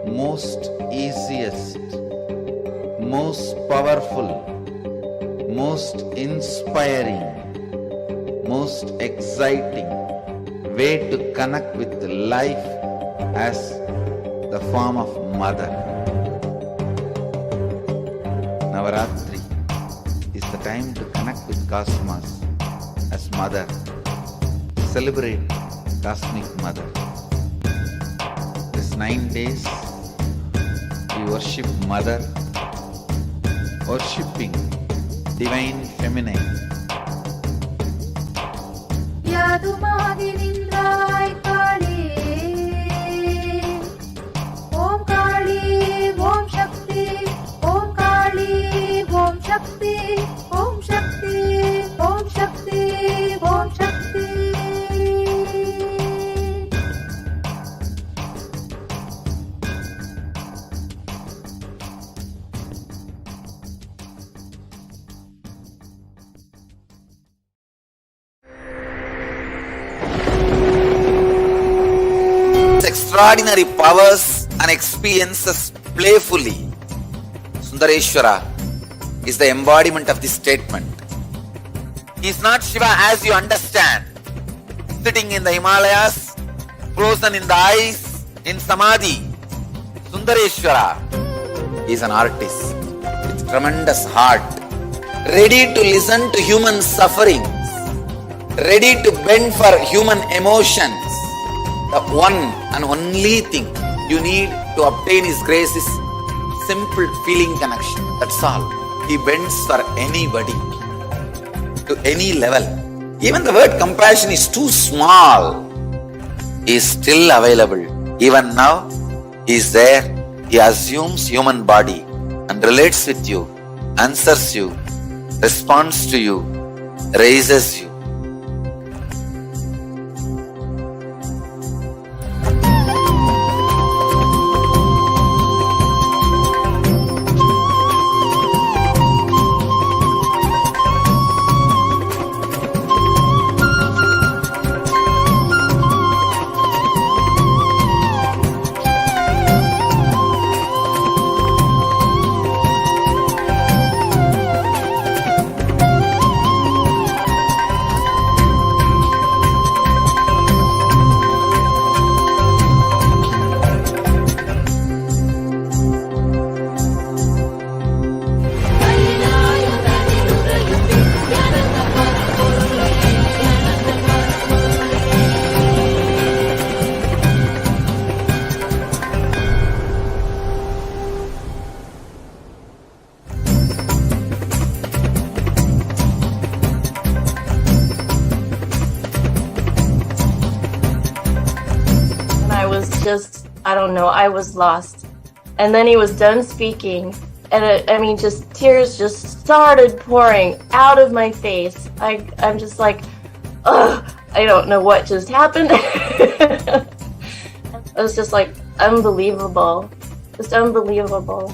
Most easiest, most powerful, most inspiring, most exciting way to connect with life as the form of mother. Navaratri is the time to connect with cosmos as mother. Celebrate cosmic mother. These 9 days we worship mother, worshipping divine feminine. Yadumadi Nindrai Kali, Om Kali, Om Shakti, Om Kali, Om Shakti, Om Shakti, Om Shakti, Om Shakti. Extraordinary powers and experiences playfully. Sundareshwara is the embodiment of this statement. He is not Shiva as you understand, sitting in the Himalayas, frozen in the ice, in Samadhi. Sundareshwara is an artist with tremendous heart, ready to listen to human sufferings, ready to bend for human emotions. The one and only thing you need to obtain His grace is simple feeling connection. That's all. He bends for anybody, to any level. Even the word compassion is too small. He is still available. Even now, He is there, he assumes human body and relates with you, answers you, responds to you, raises you. I was lost. And then he was done speaking, and just tears just started pouring out of my face. I'm just like, ugh, I don't know what just happened. It was just like unbelievable, just unbelievable.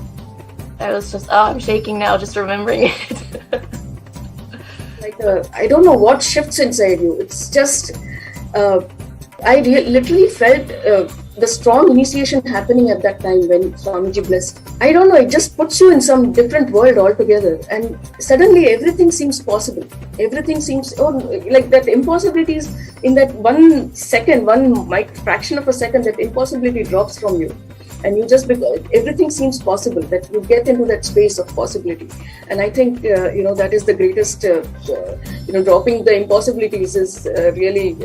I was just, I'm shaking now just remembering it. I don't know what shifts inside you. It's just, I literally felt the strong initiation happening at that time when Swamiji blessed. I don't know, it just puts you in some different world altogether, and suddenly everything seems possible. Everything seems, like that impossibilities in that 1 second, fraction of a second, that impossibility drops from you. And you just, everything seems possible, that you get into that space of possibility. And I think, that is the greatest, dropping the impossibilities is really,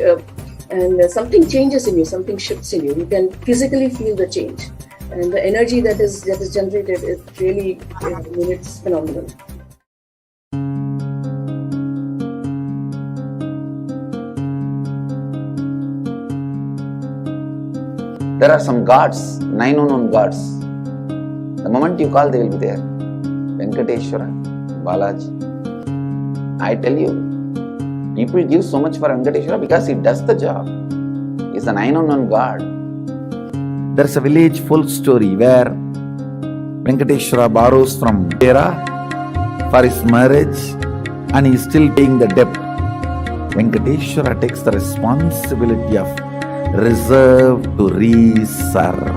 and something changes in you, something shifts in you. You can physically feel the change. And the energy that is generated, it really, it's phenomenal. There are some gods, 9 unknown gods. The moment you call, they will be there. Venkateshwara, Balaji. I tell you, people give so much for Venkateshwara because he does the job. He is the 9 unknown god. There is a village folk story where Venkateshwara borrows from Vera for his marriage and he is still paying the debt. Venkateshwara takes the responsibility of reserve to reserve.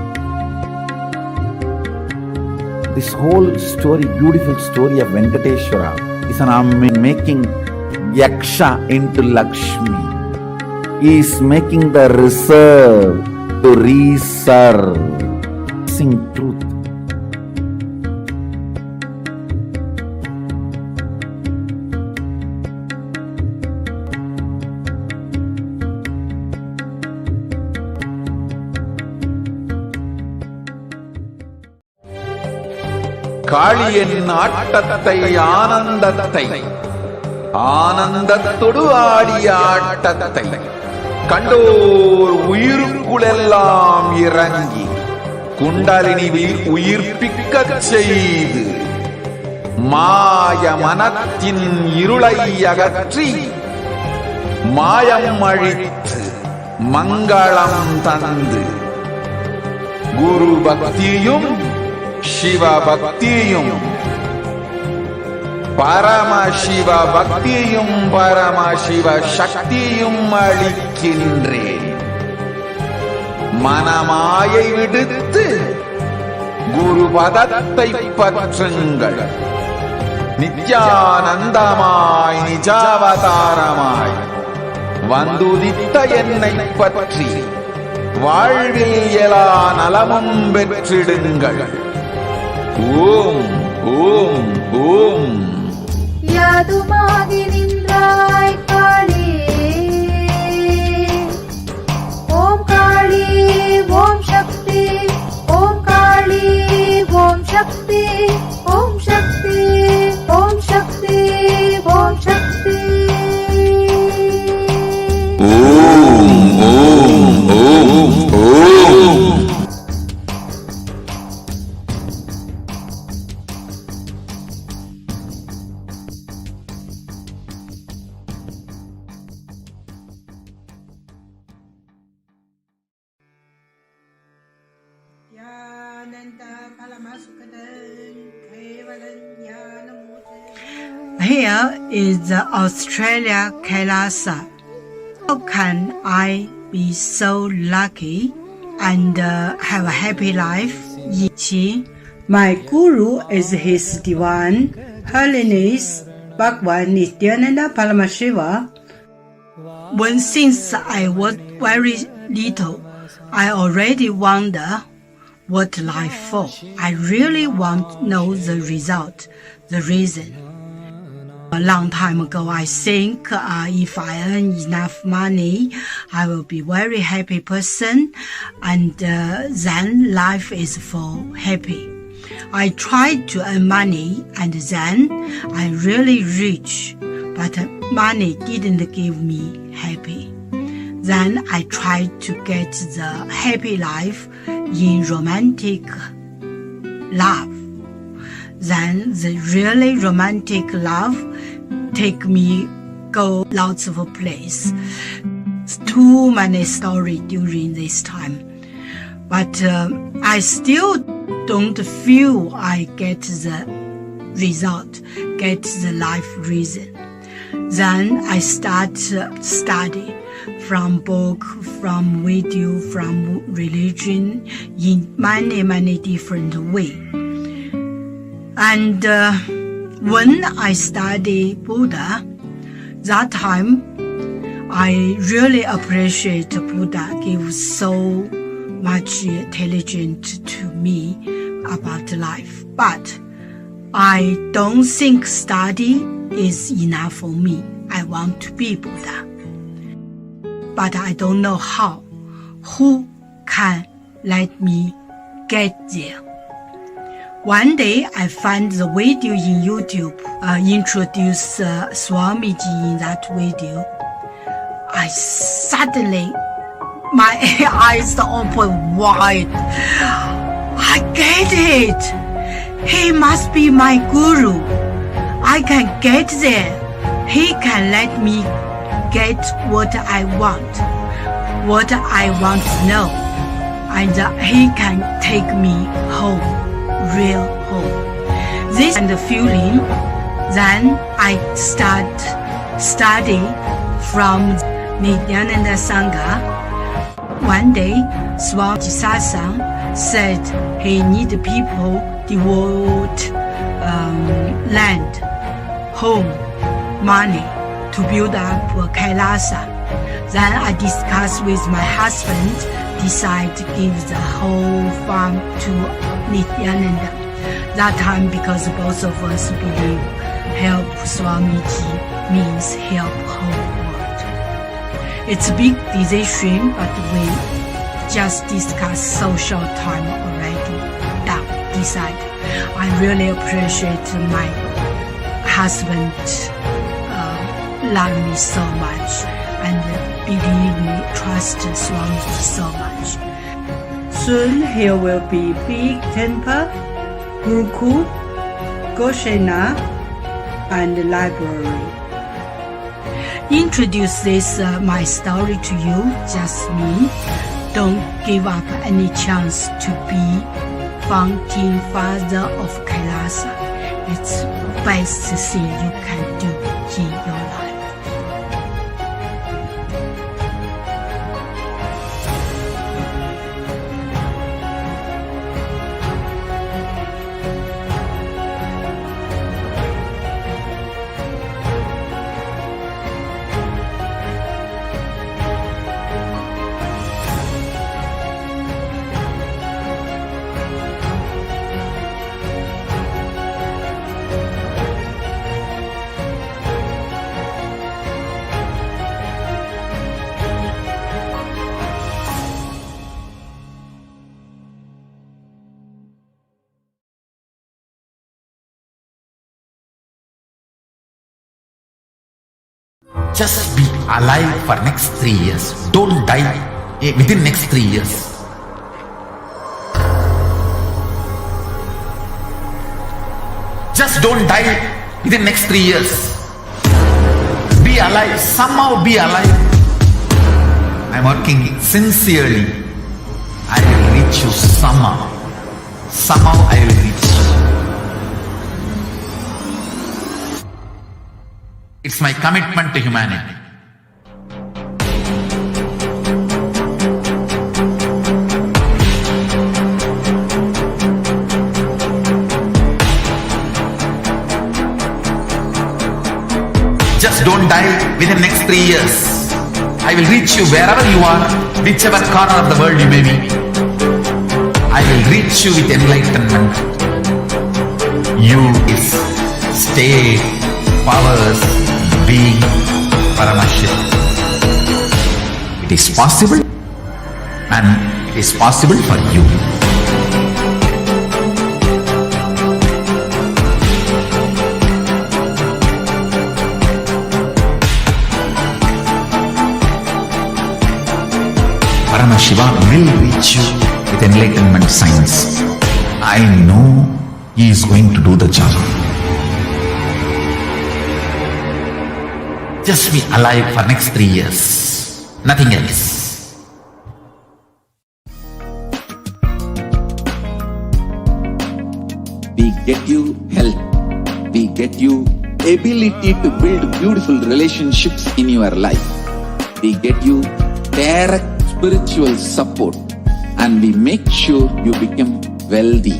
This whole story, beautiful story of Venkateshwara is an making Yaksha into Lakshmi. He is making the reserve to reserve. Sing truth. காளியின் ஆட்டத்தை ஆனந்தத்தை ஆனந்தத்தொடு ஆடிய ஆட்டத்தை கண்டோர் உயிருக்குளெல்லாம் இறங்கி குண்டலினிவில் உயிர்ப்பிக்கச் செய்து மாய மனத்தின் இருளை அகற்றி மாயம் அழித்து மங்களம் தந்து குரு பக்தியும் சிவ பக்தியும் பரமசிவ பக்தியும் பரமசிவ சக்தியும் அளிக்கின்றேன். மனமாயை விடுத்து குரு பதத்தை பற்றுங்கள். நித்யானந்தமாய் நிஜாவதாரமாய் வந்துதித்த என்னை பற்றி வாழ்வில் எல்லா நலமும் பெற்றிடுங்கள். ஓம் ஓம் ஓம். யாதுமாகி நின்றாய் காளி, ஓம் காளி ஓம் சக்தி, ஓம் காளி ஓம் சக்தி, ஓம் சக்தி ஓம் சக்தி ஓம் சக்தி. ஓம் ஓம் ஓம் ஓம். Here is the Australia Kailasa. How can I be so lucky and have a happy life? My Guru is His Divine Holiness Bhagwan Nithyananda Paramashivam. Since I was very little, I already wonder what life for. I really want to know the result, the reason. A long time ago, I think if I earn enough money, I will be very happy person, and then life is for happy. I tried to earn money, and then I really rich, but money didn't give me happy. Then I tried to get the happy life in romantic love. Then the really romantic love take me go lots of place. Too many stories during this time. But I still don't feel I get the result, get the life reason. Then I start study from book, from video, from religion in many different ways. And when I study Buddha, that time I really appreciate Buddha gives so much intelligence to me about life. But I don't think study is enough for me. I want to be Buddha. But I don't know how. Who can let me get there? One day I found the video in YouTube, introduce Swamiji in that video. I suddenly, my eyes opened wide. I get it. He must be my guru. I can get there. He can let me get what I want to know. And he can take me home, real home. This kind of feeling, then I start studying from Nithyananda Sangha. One day, Swamiji Satsang said he need people devote land, home, money to build up Kailasa. Then I discussed with my husband, decide to give the whole farm to Nithyananda. That time, because both of us believe help Swamiji means help whole world. It's a big decision, but we just discussed so short time already. Decide. I really appreciate my husband love me so much and believe me, trust Swamiji so much. Soon here will be big temple, Gurukul, Goshena, and library. Introduce this my story to you, just me. Don't give up any chance to be founding father of Kailasa. It's the best thing you can do in your life. Just be alive for next 3 years. Don't die within next 3 years. Just don't die within next 3 years. Be alive. Somehow be alive. I'm working sincerely. I will reach you somehow. somehow I will reach. It's my commitment to humanity. Just don't die within the next 3 years. I will reach you wherever you are, whichever corner of the world you may be. I will reach you with enlightenment. You is state, powers, being, Paramashivoham. It is possible, and it is possible for you. Paramashivoham will reach you with enlightenment science. I know he is going to do the job. Just be alive for next 3 years. Nothing else. We get you health. We get you ability to build beautiful relationships in your life. We get you direct spiritual support, and we make sure you become wealthy.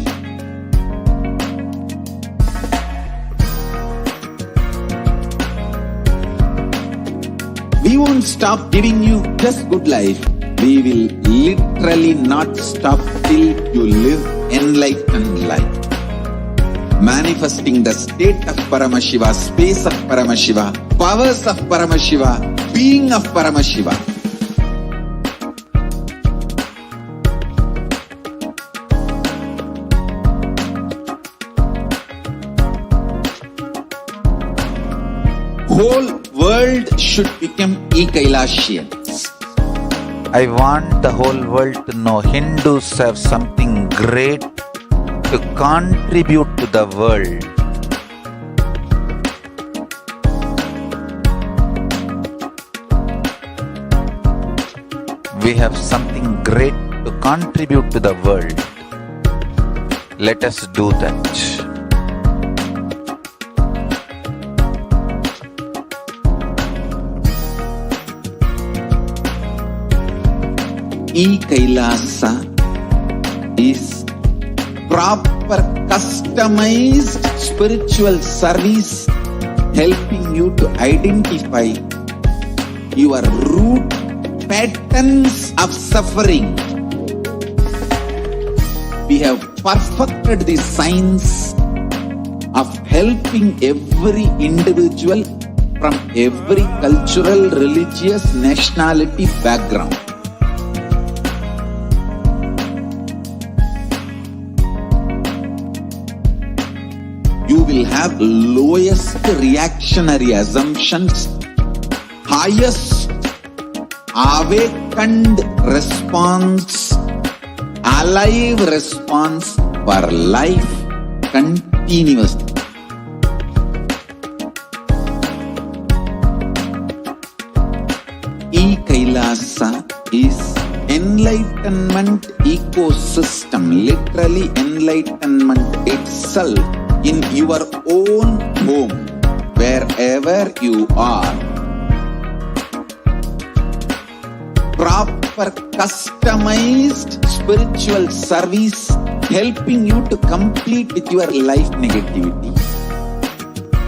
We won't stop giving you just good life. We will literally not stop till you live enlightened life. Manifesting the state of Paramashiva, space of Paramashiva, powers of Paramashiva, being of Paramashiva. Whole world should become Kailashians. I want the whole world to know Hindus have something great to contribute to the world. We have something great to contribute to the world. Let us do that. Kailasa is proper customized spiritual service helping you to identify your root patterns of suffering. We have perfected the science of helping every individual from every cultural, religious, nationality background. You will have lowest reactionary assumptions, highest awakened response, alive response for life continuously. Kailasa is enlightenment ecosystem, literally enlightenment itself in your own home, wherever you are. Proper customized spiritual service helping you to complete with your life negativity.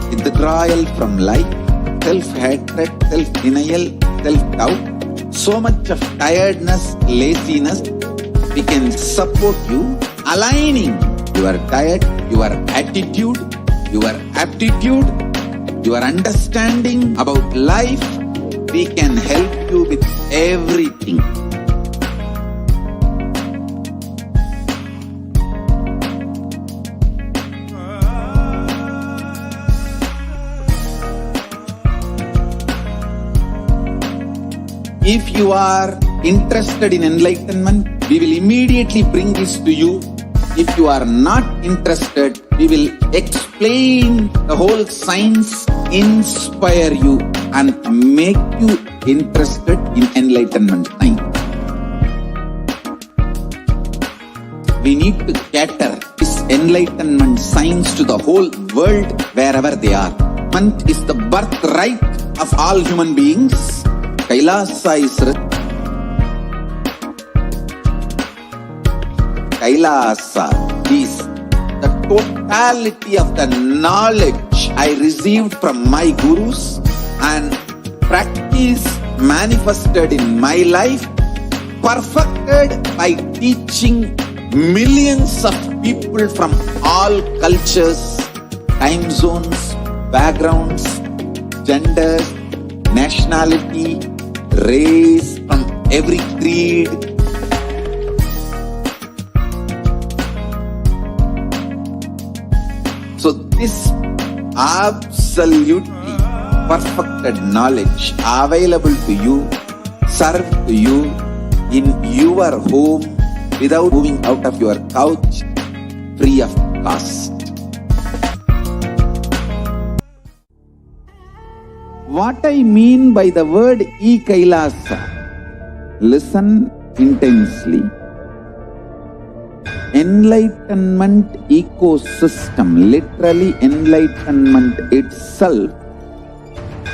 Withdrawal from life, self-hatred, self-denial, self-doubt, so much of tiredness, laziness. We can support you aligning your diet, your attitude, your aptitude, your understanding about life. We can help you with everything. If you are interested in enlightenment, we will immediately bring this to you. If you are not interested, we will explain the whole science, inspire you and make you interested in enlightenment time. we need to cater this enlightenment signs to the whole world wherever they are. Enlightenment is the birthright of all human beings. Kailasa is the totality of the knowledge I received from my gurus and practice manifested in my life, perfected by teaching millions of people from all cultures, time zones, backgrounds, genders, nationality, race, from every creed. So this absolutely perfected knowledge available to you, served to you in your home without moving out of your couch, free of cost. What I mean by the word e-Kailasa, listen intensely. Enlightenment ecosystem, literally enlightenment itself,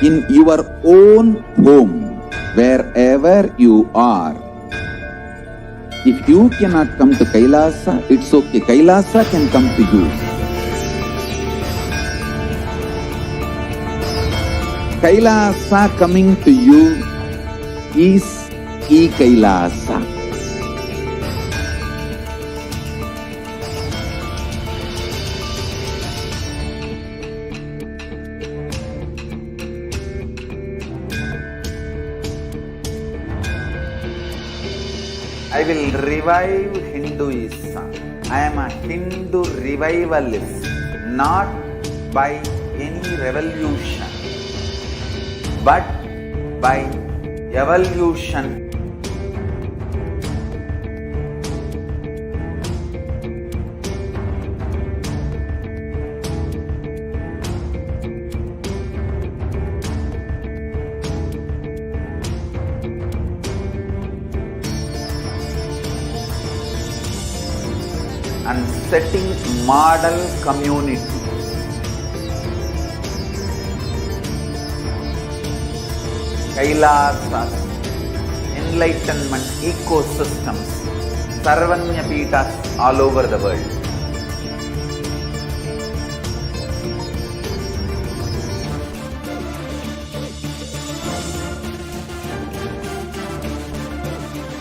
in your own home, wherever you are. If you cannot come to Kailasa, it's okay. Kailasa can come to you. Kailasa coming to you is e-Kailasa. I will revive Hinduism. I am a Hindu revivalist, not by any revolution, but by evolution. And setting model community. Kailasas, enlightenment ecosystems, Sarvanya Pitas all over the world.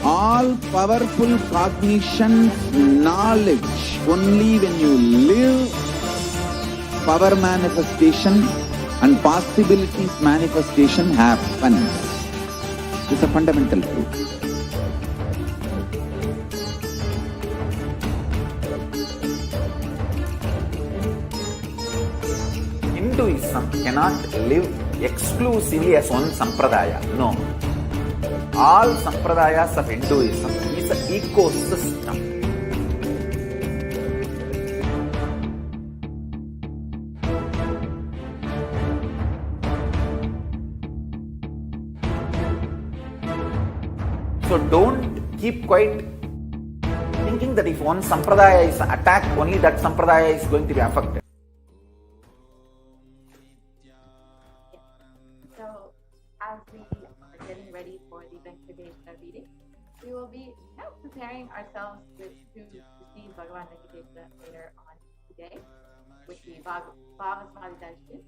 All powerful cognition, knowledge, only when you live, power manifestation and possibilities manifestation happens. It's a fundamental truth. Hinduism cannot live exclusively as one sampradaya. No. All sampradayas of Hinduism is an ecosystem. So don't keep quiet thinking that if one sampradaya is attacked, only that sampradaya is going to be affected. So as we are getting ready for the Venkateshwara reading, we will be now preparing ourselves to receive Bhagavan Venkateshwara later on today with the Bhavasmadi Darshan.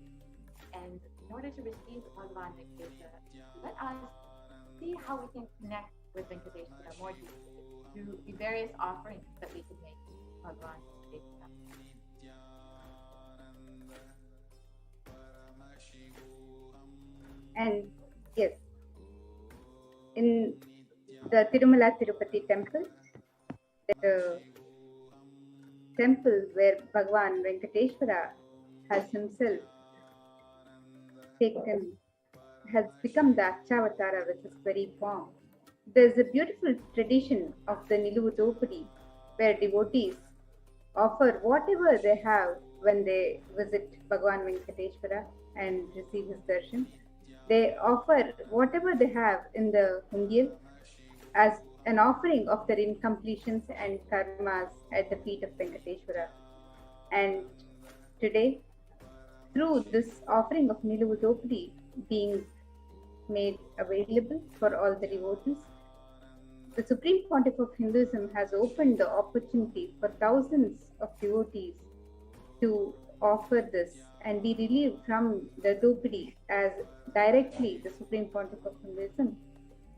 And in order to receive Bhagavan Venkateshwara, let us see how we can connect with Venkateshwara more deeply through the various offerings that we can make to Bhagavan Venkateshwara. And yes, in the Tirumala Tirupati temple, the temple where Bhagavan Venkateshwara has himself has become the Achavatara with his very form. There's a beautiful tradition of the Niluvu Dopadi where devotees offer whatever they have when they visit Bhagavan Venkateshwara and receive his darshan. They offer whatever they have in the Hundial as an offering of their incompletions and karmas at the feet of Venkateshwara. And today, through this offering of Niluvudopadi being made available for all the devotees, the Supreme Pontiff of Hinduism has opened the opportunity for thousands of devotees to offer this and be relieved from the Dopadi, as directly the Supreme Pontiff of Hinduism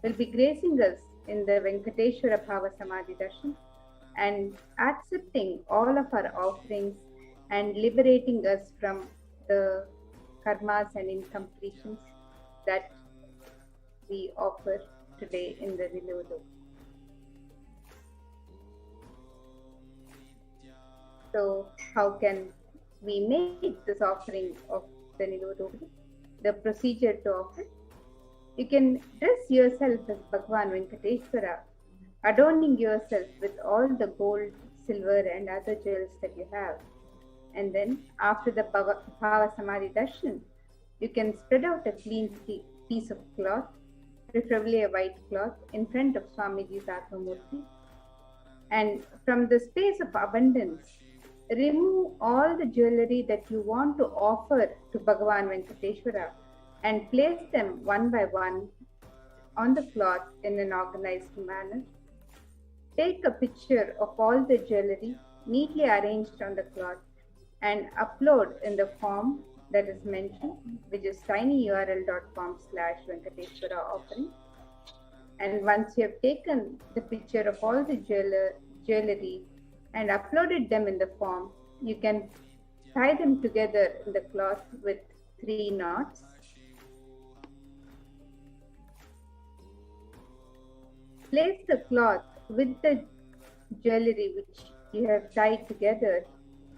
will be gracing us in the Venkateshwara Bhava Samadhi Darshan and accepting all of our offerings and liberating us from the karmas and incompletions that we offer today in the Niluvudopadi. So how can we make this offering of the Niluvudopadi? The procedure to offer: you can dress yourself as Bhagwan Venkateshwara, adorning yourself with all the gold, silver and other jewels that you have. And then after the Bhava Samadhi Darshan, you can spread out a clean piece of cloth, preferably a white cloth, in front of Swamiji's Atmamurti. And from the space of abundance, remove all the jewelry that you want to offer to Bhagavan Venkateshwara and place them one by one on the cloth in an organized manner. Take a picture of all the jewelry neatly arranged on the cloth and upload in the form that is mentioned, which is tinyurl.com/Venkateshwara offering. And once you have taken the picture of all the jewelry and uploaded them in the form, you can tie them together in the cloth with 3 knots. Place the cloth with the jewelry which you have tied together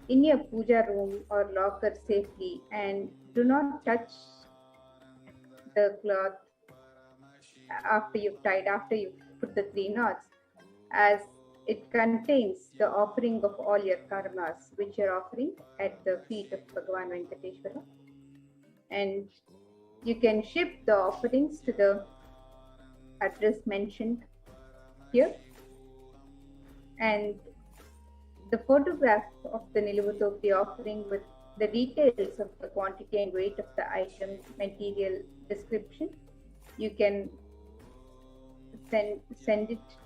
in your puja room or locker safely, and do not touch the cloth after you've put the 3 knots, as it contains the offering of all your karmas which you're offering at the feet of Bhagavan Venkateshwara. And you can ship the offerings to the address mentioned here. And the photograph of the Niluvudopadi offering with the details of the quantity and weight of the item, material description, you can send it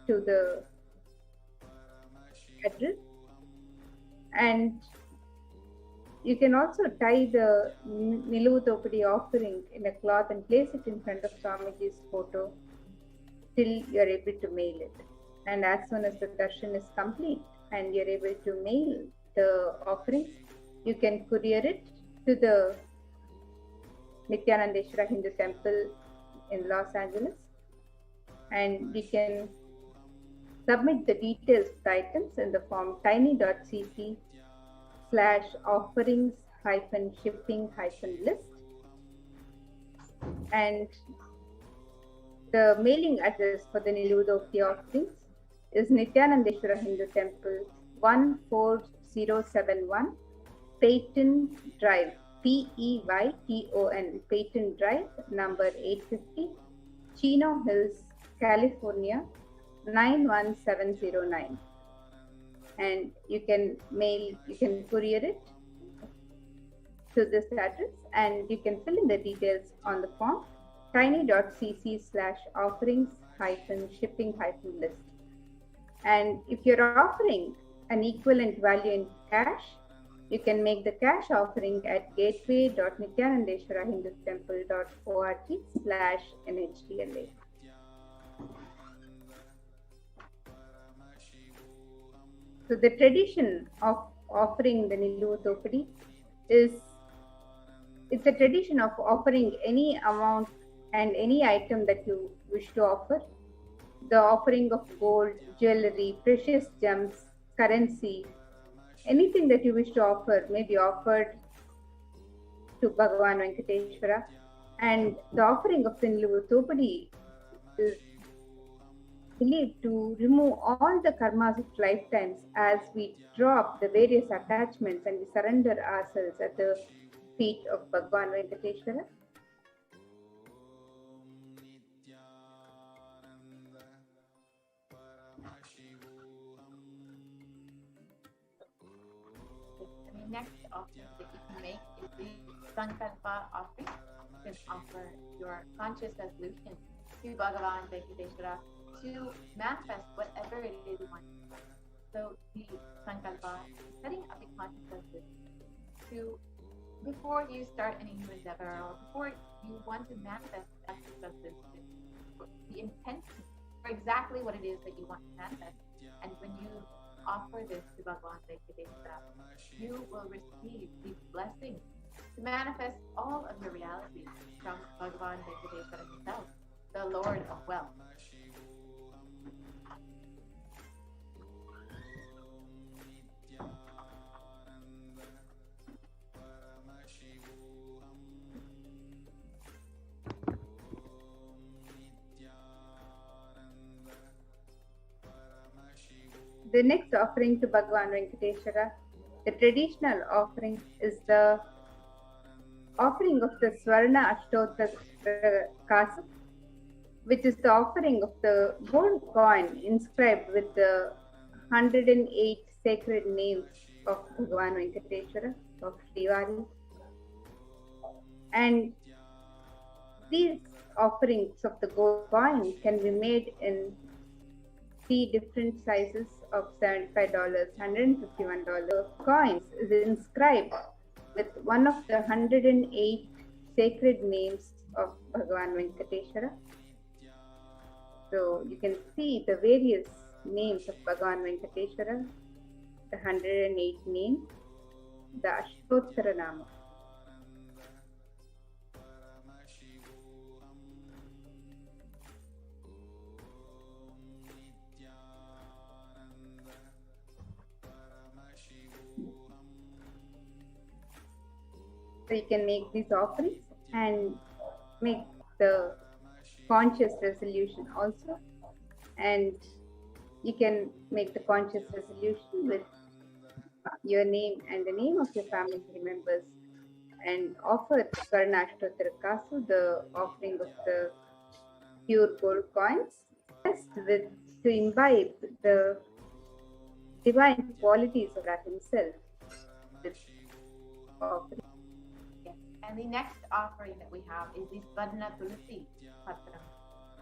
to the address. And you can also tie the Niluvudopadi offering in a cloth and place it in front of Swamiji's photo till you're able to mail it. And as soon as the darshan is complete and you're able to mail the offerings, you can courier it to the Nithyanandeshwara Hindu Temple in Los Angeles, and you can submit the details of the items in the form tiny.cc/offerings-shipping-list. And the mailing address for the Niluvudopadi offerings is Nithyanandeshwara Hindu Temple, 14071 Peyton Drive, Peyton, Peyton Drive, number 850, Chino Hills, California, 91709. And you can courier it to this address, and you can fill in the details on the form tiny.cc/offerings-shipping-list. And if you're offering an equivalent value in cash, you can make the cash offering at gateway.nithyanandeshwarahindutemple.org/NHDLA. So the tradition of offering the Niluvudopadi it's a tradition of offering any amount and any item that you wish to offer. The offering of gold, jewelry, precious gems, currency, anything that you wish to offer may be offered to Bhagavan Venkateshwara. And the offering of the Niluvudopadi is believed to remove all the karmas of lifetimes as we drop the various attachments and we surrender ourselves at the feet of Bhagavan Venkateshwara. next offering that you can make is the Sankalpa offering. You can offer your conscious resolution to Bhagavan Venkateshwara to manifest whatever it is you want. So the Sankalpa is setting up a conscious resolution to, before you start any new endeavor or before you want to manifest that resolution, the intention for exactly what it is that you want to manifest. And when you offer this to Bhagavan Venkateshwara, you will receive the blessing to manifest all of your realities from Bhagavan Venkateshwara himself, the Lord of Wealth. The next offering to Bhagavan Venkateshwara, the traditional offering, is the offering of the Swarna Ashtotra Kasa, which is the offering of the gold coin inscribed with the 108 sacred names of Bhagavan Venkateshwara, of Srivari. And these offerings of the gold coin can be made in 3 different sizes of $75, $151 coins is inscribed with one of the 108 sacred names of Bhagavan Venkateshwara. So you can see the various names of Bhagavan Venkateshwara, the 108 names, the Ashtottara Nama. So you can make these offerings and make the conscious resolution also. And you can make the conscious resolution with your name and the name of your family members and offer Swarna Ashtottara Kasu, the offering of the pure gold coins, just with to imbibe the divine qualities of God himself. This offering. And the next offering that we have is the Svadna Tulsi Patram.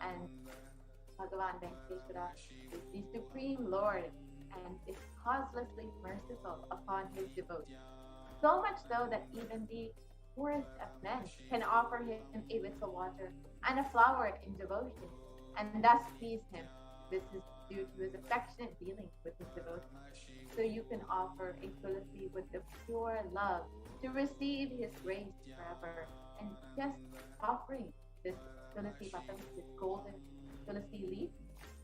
And Bhagavan Venkateshwara is the Supreme Lord and is causelessly merciful upon his devotees. So much so that even the poorest of men can offer him a little water and a flower in devotion and thus please him. This is due to his affectionate dealings with his devotees. So you can offer a tulsi with the pure love to receive his grace forever. And just offering this tulsi patam, this golden tulsi leaf,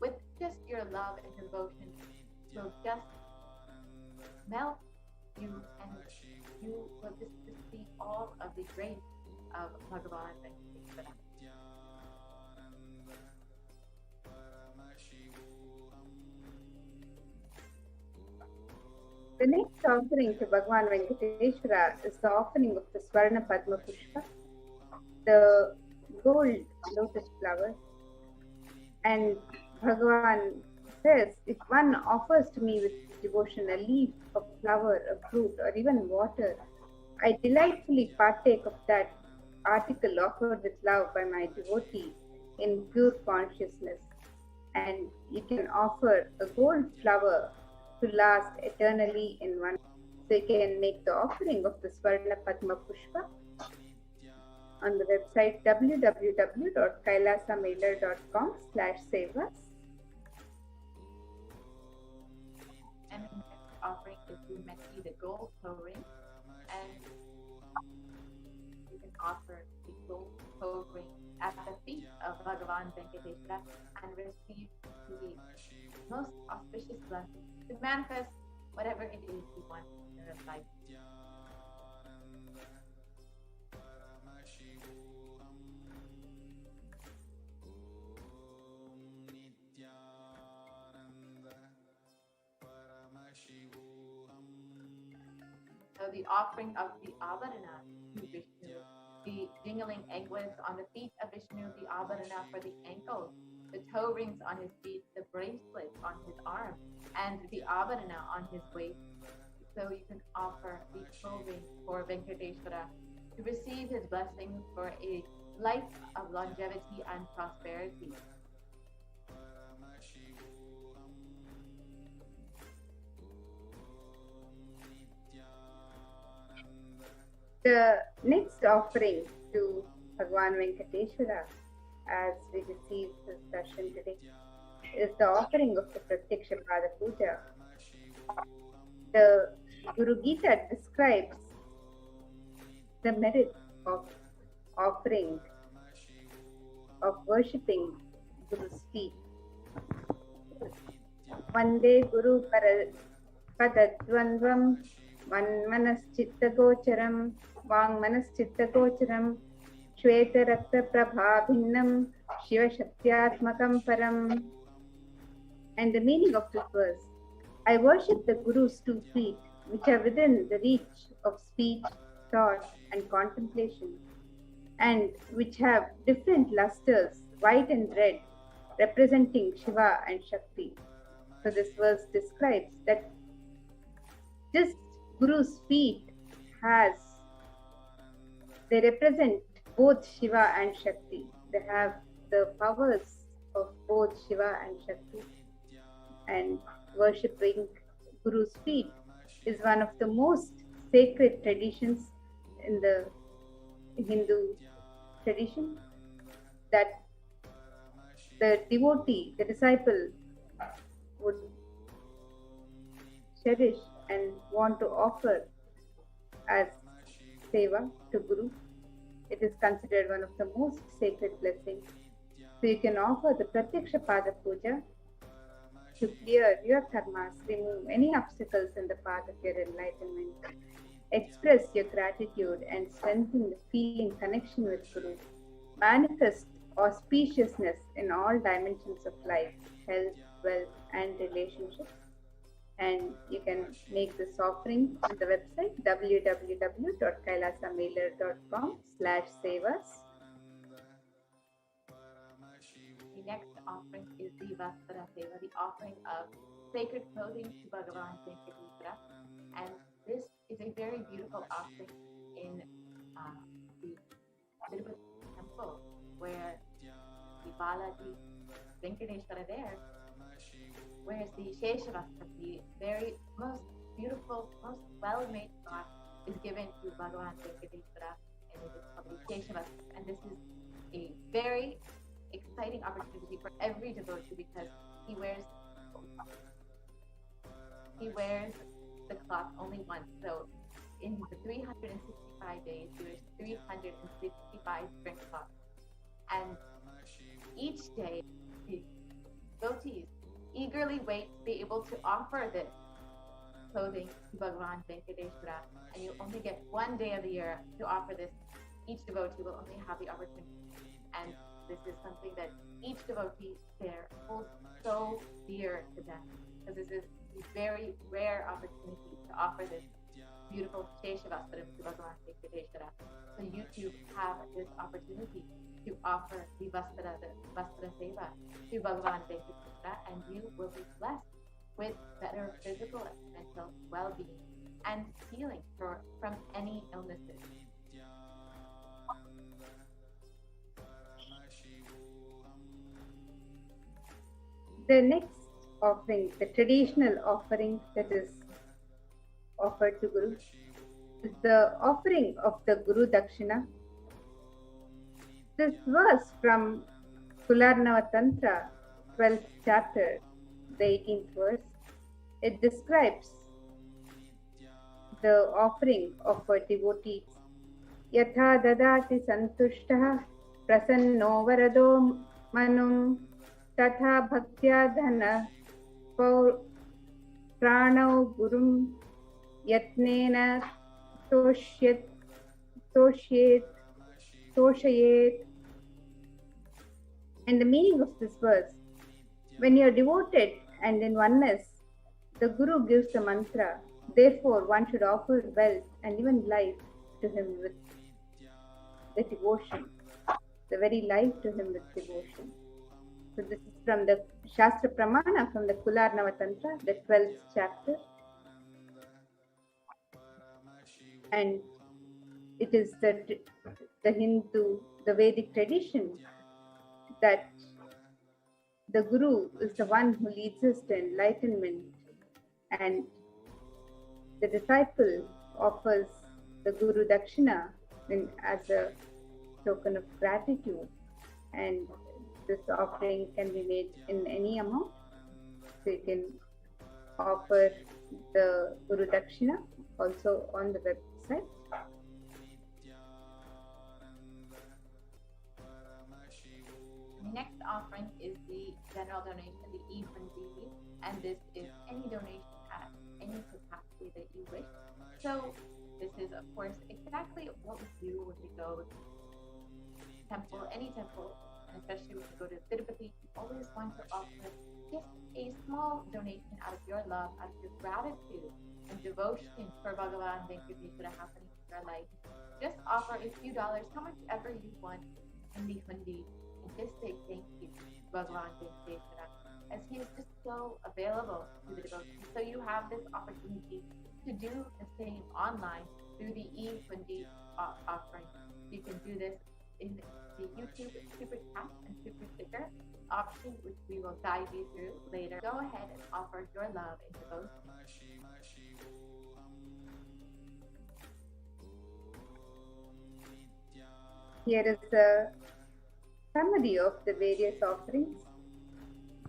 with just your love and devotion will just melt you, and you will just receive all of the grace of Bhagavan Venkateshwara. The next offering to Bhagavan Venkateshwara is the offering of the Swarna Padma Pushpa, the gold lotus flower. And Bhagavan says, if one offers to me with devotion a leaf, a flower, a fruit, or even water, I delightfully partake of that article offered with love by my devotee in pure consciousness. And you can offer a gold flower to last eternally in one. So you can make the offering of the Swarna Padma Pushpa on the website www.kailasamailer.com/sevas. And the next offering is the Meti, the gold toe ring. And you can offer the gold toe ring at the feet of Bhagavan Venkateshwara and receive the most auspicious blessings to manifest whatever it is you want in your life. So the offering of the Abharana to Vishnu, the jingling anklets on the feet of Vishnu, the Abharana for the ankles, the toe rings on his feet, the bracelet on his arm, and the Abharana on his waist. so you can offer the clothing for Venkateshwara to receive his blessings for a life of longevity and prosperity. The next offering to Bhagwan Venkateshwara, as we receive this darshan today, is the offering of the Pratyaksha Pada Puja. The Guru Gita describes the merit of offering, of worshipping Guru's feet. Vande Guru Padadvandvam Manmanaschittagocharam Vangmanaschittagocharam Shweta Rakta Prabhabhinnam Shiva Shaktyatmakam Param. And the meaning of this verse: I worship the Guru's 2 feet, which are within the reach of speech, thought, and contemplation, and which have different lusters, white and red, representing Shiva and Shakti. So this verse describes that this Guru's feet they represent both Shiva and Shakti. They have the powers of both Shiva and Shakti. And worshipping Guru's feet is one of the most sacred traditions in the Hindu tradition, that the devotee, the disciple, would cherish and want to offer as seva to Guru. It is considered one of the most sacred blessings. So you can offer the Pratyaksha Pada Puja to clear your karmas, remove any obstacles in the path of your enlightenment, express your gratitude and strengthen the feeling connection with Guru, manifest auspiciousness in all dimensions of life, health, wealth, and relationships. And you can make this offering on the website www.kailasamailer.com/sevas. The next offering is the Vastra Seva, the offering of sacred clothing to Bhagavan Venkateshwara. And this is a very beautiful offering in the Tirupati temple, where the Balaji Venkateshwara there wears the Sheshavastra, the very most beautiful, most well-made cloth is given to Bhagavan Venkateshwara, and it is called the Sheshavastra. And this is a very exciting opportunity for every devotee, because he wears the cloth only once. So in the 365 days, he wears 365 different cloths. And each day, the devotees eagerly wait to be able to offer this clothing to Bhagavan Venkateshwara. And you only get 1 day of the year to offer this. Each devotee will only have the opportunity. And this is something that each devotee there holds so dear to them, because this is a very rare opportunity to offer this beautiful Sheshavastra to Bhagavan Venkateshwara. So you too have this opportunity to offer the Vastra Seva to Bhagavan Venkateshwara, and you will be blessed with better physical and mental well-being and healing from any illnesses. The next offering, the traditional offering that is offered to Guru, is the offering of the Guru Dakshina. This verse from Kularnava Tantra, 12th chapter, the 18th verse, it describes the offering of a devotee. Yatha dadati santushtah prasanno varado manum tatha bhaktya dhana pranau gurum yatnena toshayet. And the meaning of this verse: when you are devoted and in oneness, the Guru gives the mantra. Therefore, one should offer wealth and even life to him with the devotion, the very life to him with devotion. So this is from the Shastra Pramana, from the Kularnava Tantra, the 12th chapter. And it is the Hindu, the Vedic tradition that the Guru is the one who leads us to enlightenment, and the disciple offers the Guru Dakshina as a token of gratitude, and this offering can be made in any amount. So you can offer the Guru Dakshina also on the website. The next offering is the general donation, the e-hundi, and this is any donation at any capacity that you wish. So this is, of course, exactly what we do when we go to temple, any temple, and especially when you go to Tirupati. You always want to offer just a small donation out of your love, out of your gratitude and devotion for Bhagavan Venkateshwara happening in your life. Just offer a few dollars, how much ever you want, in the hundi, and just say thank you to Bhagavan Venkateshwara, as he is just so available to the devotees. So you have this opportunity to do the same online through the e-hundi offering. You can do this in the YouTube Super Chat and Super Sticker option, which we will guide you through later. Go ahead and offer your love and devotion. Here is a summary of the various offerings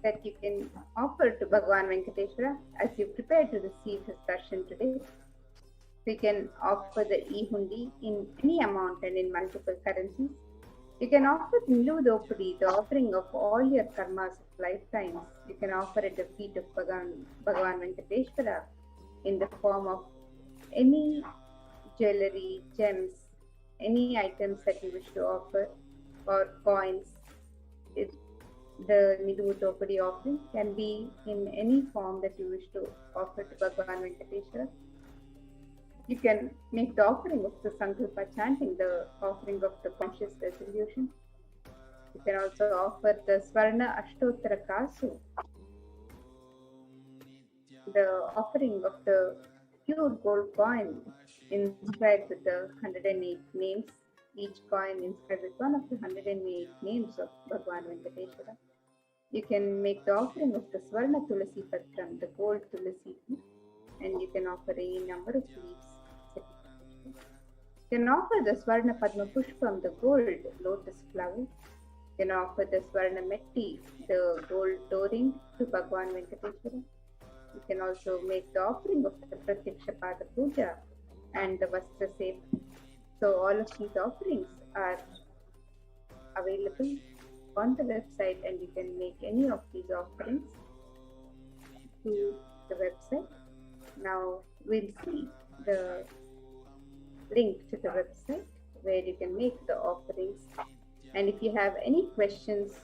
that you can offer to Bhagavan Venkateshwara as you prepare to receive his darshan today. You can offer the e-hundi in any amount and in multiple currencies. You can offer Nilu Dopadi, the offering of all your karmas of lifetimes. You can offer at the feet of Bhagavan Venkateshwara in the form of any jewelry, gems, any items that you wish to offer, or coins. The Nilu Dopadi offering can be in any form that you wish to offer to Bhagavan Venkateshwara. You can make the offering of the Sankalpa chanting, the offering of the conscious resolution. You can also offer the Swarna Ashtottara Kasu, the offering of the pure gold coin inscribed with the 108 names, each coin inscribed with one of the 108 names of Bhagavan Venkateshwara. You can make the offering of the Swarna Tulasi Patram, the gold Tulasi, and you can offer any number of leaves. You can offer the Swarna Padma Pushpam, the gold lotus flower. You can offer the Swarna Metti, the gold door-ring, to Bhagavan Venkateshwara. You can also make the offering of the Pratyaksha Pada Puja and the Vastra Seva. So all of these offerings are available on the website, and you can make any of these offerings to the website. Now we'll see the link to the website where you can make the offerings. And if you have any questions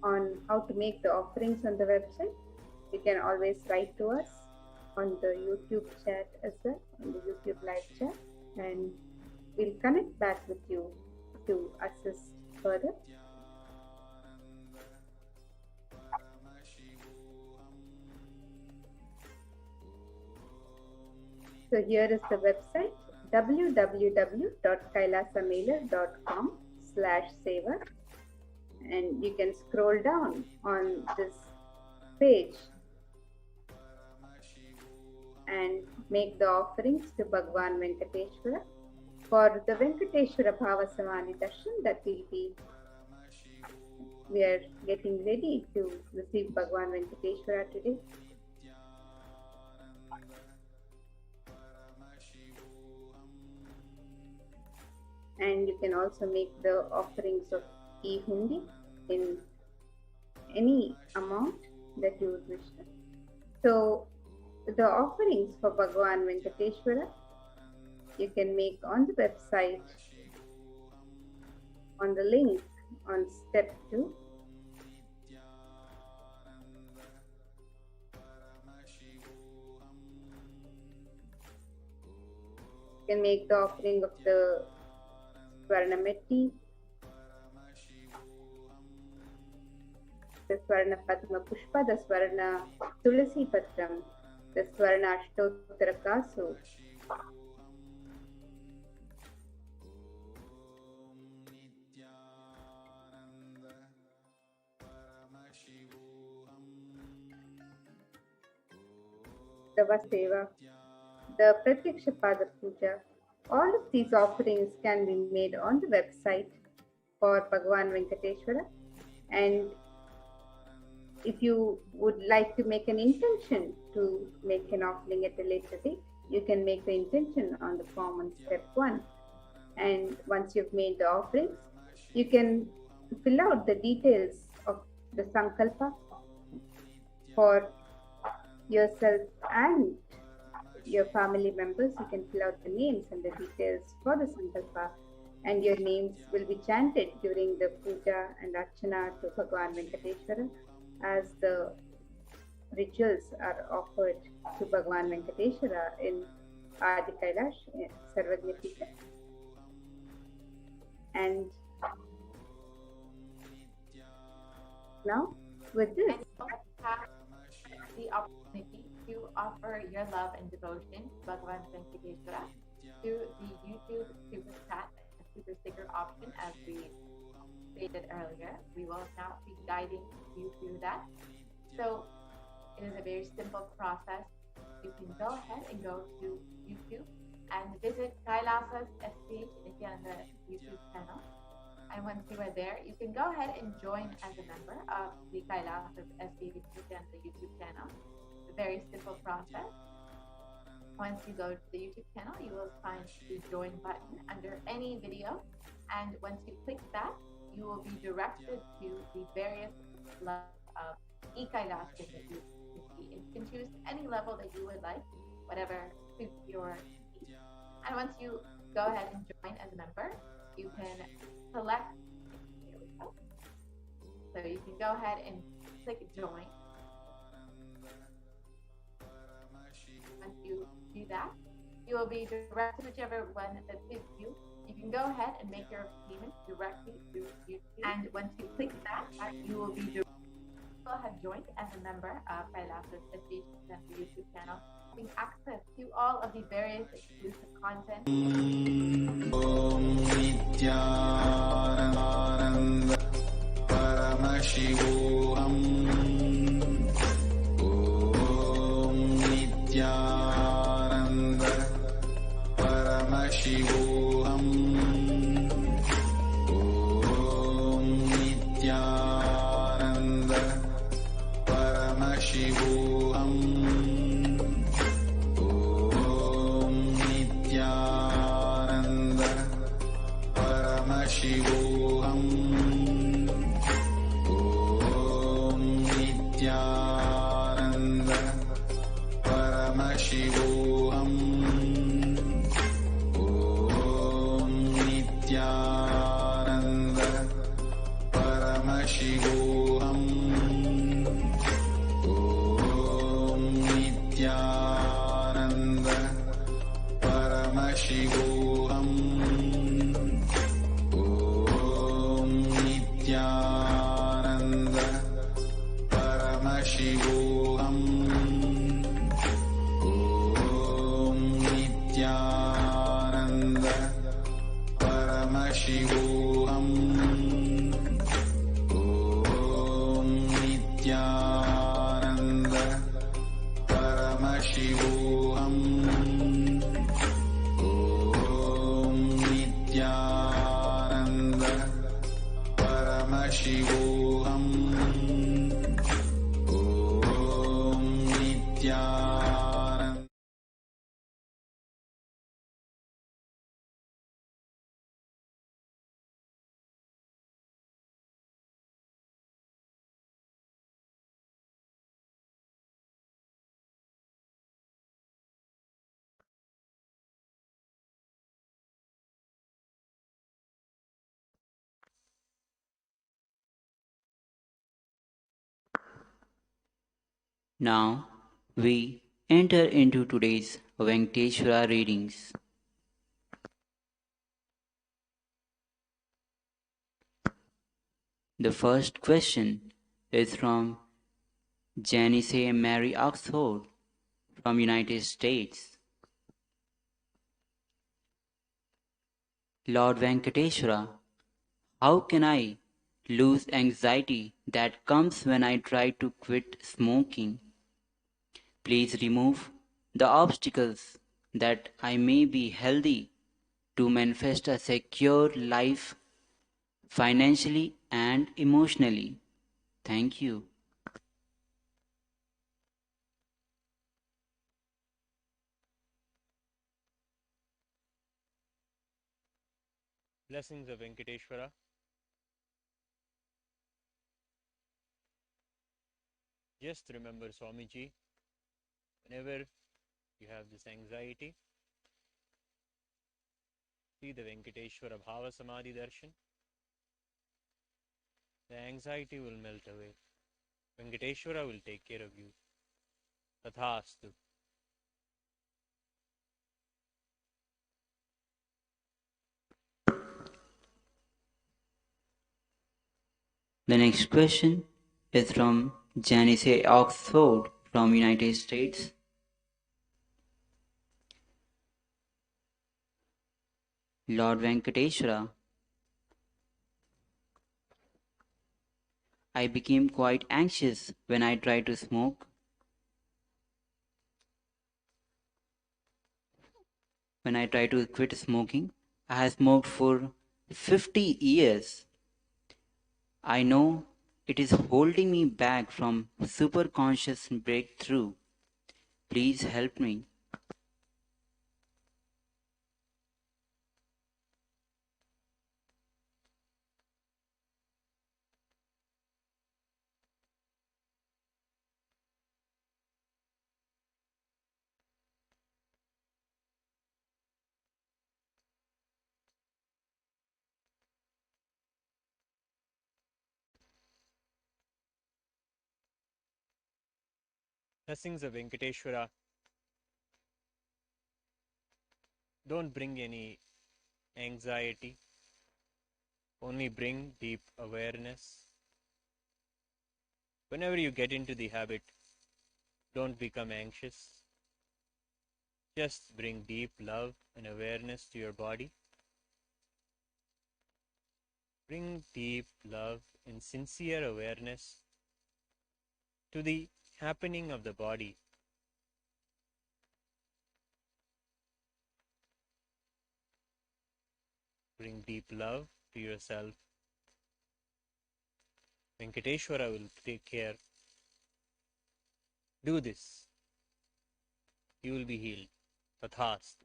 on how to make the offerings on the website, you can always write to us on the YouTube chat as well, on the YouTube live chat, and we'll connect back with you to assist further. So here is the website, www.kailasamailer.com/seva, and you can scroll down on this page and make the offerings to Bhagavan Venkateshwara for the Venkateshwara Bhava Samadhi Darshan that we are getting ready to receive Bhagavan Venkateshwara today. And you can also make the offerings of e-hundi in any amount that you would wish to. So the offerings for Bhagavan Venkateshwara you can make on the website on the link on step 2. You can make the offering of the Swarna Metti, the Swarna Padma Pushpa, the Swarna Tulasi Patram, the Swarnashtottara Kasu. The Vaseva, the Pratyakshapada Puja, all of these offerings can be made on the website for Bhagavan Venkateshwara. And if you would like to make an intention to make an offering at a later date, you can make the intention on the form on step 1. And once you've made the offerings, you can fill out the details of the Sankalpa for yourself and your family members. You can fill out the names and the details for the Sankalpa, and your names will be chanted during the puja and archana to Bhagavan Venkateshwara as the rituals are offered to Bhagavan Venkateshwara in Adi Kailash, Sarvagya Pita. And now, with this, have the opportunity to offer your love and devotion to Bhagavan Venkateshwara through the YouTube Super Chat and Super Sticker option, as we stated earlier. We will now be guiding you through that. So it is a very simple process. You can go ahead and go to YouTube and visit Kailasa's HDH Nithyananda YouTube channel. And once you are there, you can go ahead and join as a member of the Kailasa's HDH Nithyananda YouTube channel. It's a very simple process. Once you go to the YouTube channel, you will find the join button under any video. And once you click that, you will be directed to the various levels of e-Kailash that you can see. And you can choose any level that you would like, whatever suits your needs. And once you go ahead and join as a member, you can select, here we go. So you can go ahead and click join. Once you do that, you will be directed to whichever one that suits you. You can go ahead and make your payment directly through YouTube. And once you click that, you will be directed. People have joined as a member of Kailasa's HDH YouTube channel, having access to all of the various exclusive content. Nithyananda Paramashivoham. Om Nithyananda Paramashivoham. Om Nithyananda Paramashivoham. Om Nithyananda Paramashivoham. Om Nithyananda Paramashivoham. Om Nithyananda Paramashivoham. Om Nithyananda Paramashivoham. Om Nithyananda Paramashivoham. Om Nithyananda Paramashivoham. Om Nithyananda Paramashivoham. Om Nithyananda Paramashivoham. Om Nithyananda. Now we enter into today's Venkateshwara readings. The first question is from Janice Mary Oxford from United States. Lord Venkateshwara, how can I lose anxiety that comes when I try to quit smoking? Please remove the obstacles that I may be healthy to manifest a secure life financially and emotionally. Thank you. Blessings of Venkateshwara. Just remember Swamiji, whenever you have this anxiety, see the Venkateshwara Bhava Samadhi Darshan. The anxiety will melt away. Venkateshwara will take care of you. Tathastu. The next question is from Janice Oxford from United States. Lord Venkateshwara, I became quite anxious when I tried to smoke. When I tried to quit smoking, I have smoked for 50 years. I know it is holding me back from super conscious breakthrough. Please help me. Blessings of Venkateshwara. Don't bring any anxiety. Only bring deep awareness. Whenever you get into the habit, don't become anxious. Just bring deep love and awareness to your body. Bring deep love and sincere awareness to the happening of the body. Bring deep love to yourself. Venkateshwara will take care. Do this. You will be healed. Tathastu.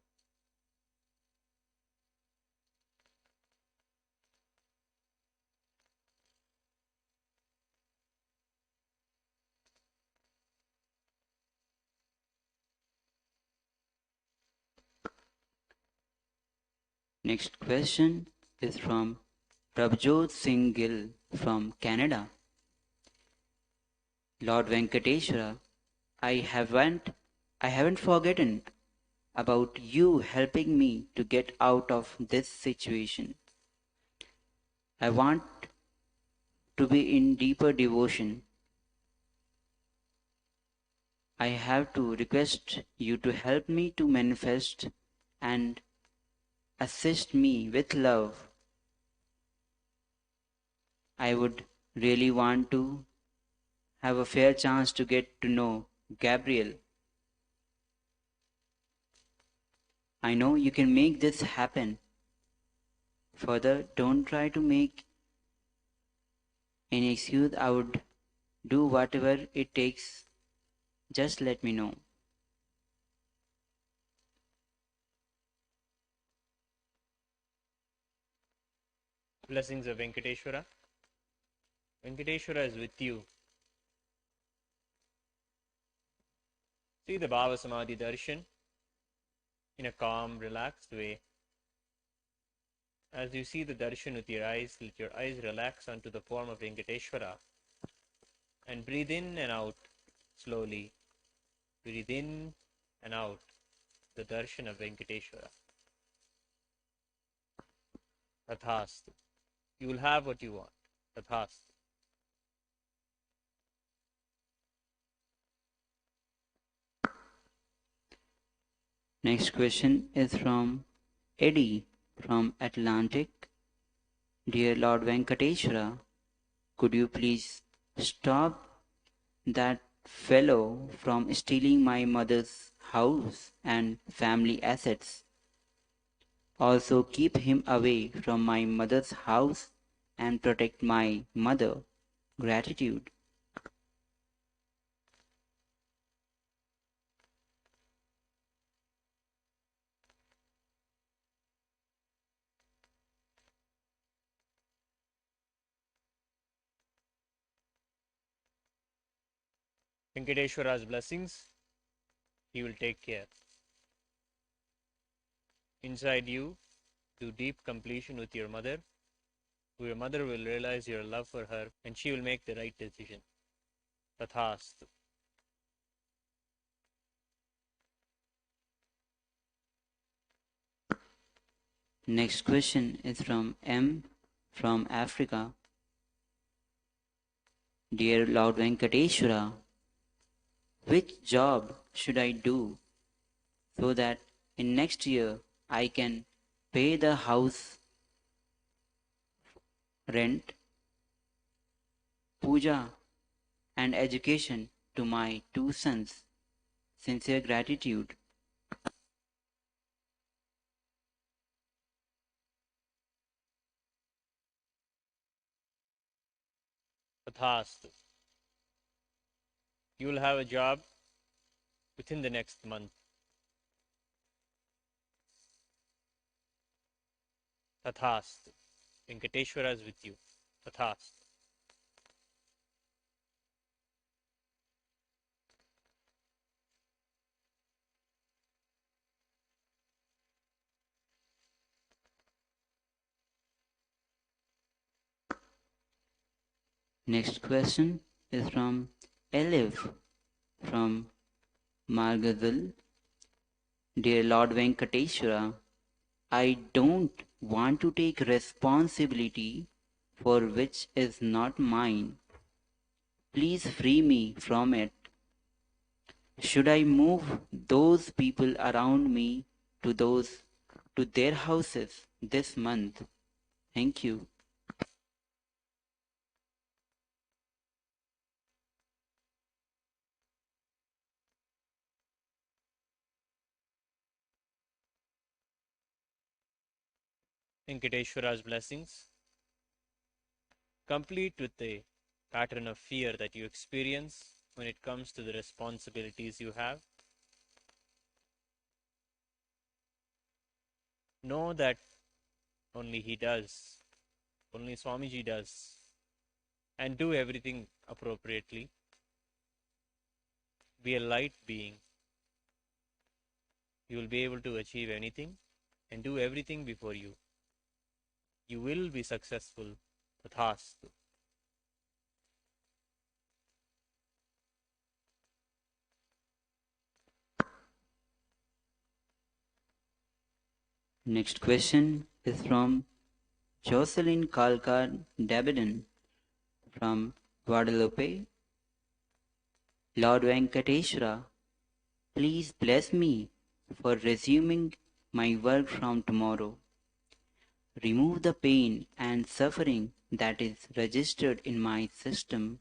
Next question is from Prabjot Singh Gill from Canada. Lord Venkateshwara, I haven't forgotten about you helping me to get out of this situation. I want to be in deeper devotion. I have to request you to help me to manifest and assist me with love. I would really want to have a fair chance to get to know Gabriel. I know you can make this happen. Further, don't try to make any excuse. I would do whatever it takes. Just let me know. Blessings of Venkateshwara. Venkateshwara is with you. See the Bhava Samadhi Darshan in a calm, relaxed way. As you see the darshan with your eyes, let your eyes relax onto the form of Venkateshwara and breathe in and out slowly. Breathe in and out the darshan of Venkateshwara. Tathastu. You will have what you want. Tathastu. Next question is from Eddie from Atlantic. Dear Lord Venkateshwara, could you please stop that fellow from stealing my mother's house and family assets? Also keep him away from my mother's house and protect my mother. Gratitude. Venkateshwara's blessings, he will take care. Inside you, do deep completion with your mother. Your mother will realize your love for her and she will make the right decision. Tathastu. Next question is from M from Africa. Dear Lord Venkateshwara, which job should I do so that in next year I can pay the house rent, puja and education to my two sons? Sincere gratitude. Tathastu. You will have a job within the next month. Tathastu. Venkateshwara is with you. Tathastu. Next question is from Elif from Margazal. Dear Lord Venkateshwara, I don't want to take responsibility for which is not mine. Please free me from it. Should I move those people around me to their houses this month? Thank you. Venkateshwara's blessings, complete with the pattern of fear that you experience when it comes to the responsibilities you have. Know that only he does, only Swamiji does, and do everything appropriately. Be a light being. You will be able to achieve anything and do everything before you. You will be successful. Tathastu. Next question is from Jocelyn Kalkar Dabiden from Guadalupe. Lord Venkateshwara, please bless me for resuming my work from tomorrow. Remove the pain and suffering that is registered in my system.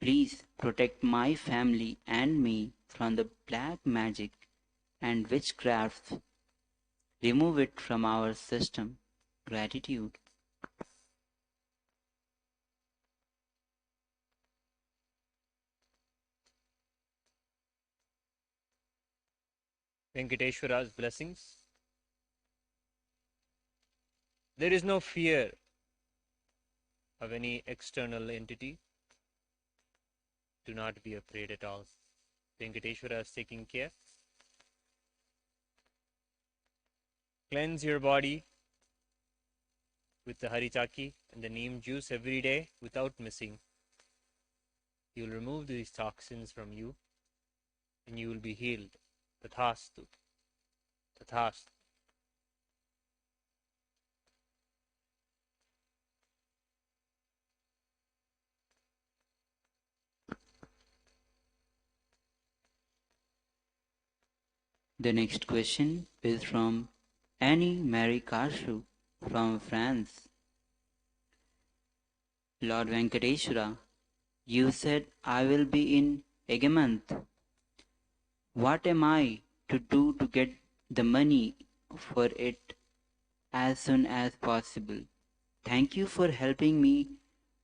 Please protect my family and me from the black magic and witchcraft. Remove it from our system. Gratitude. Venkateshwara's blessings. There is no fear of any external entity. Do not be afraid at all. Venkateshwara is taking care. Cleanse your body with the haritaki and the neem juice every day without missing. You will remove these toxins from you and you will be healed. Tathastu. Tathastu. The next question is from Annie Marie Karshu from France. Lord Venkateshwara, you said I will be in a month. What am I to do to get the money for it as soon as possible? Thank you for helping me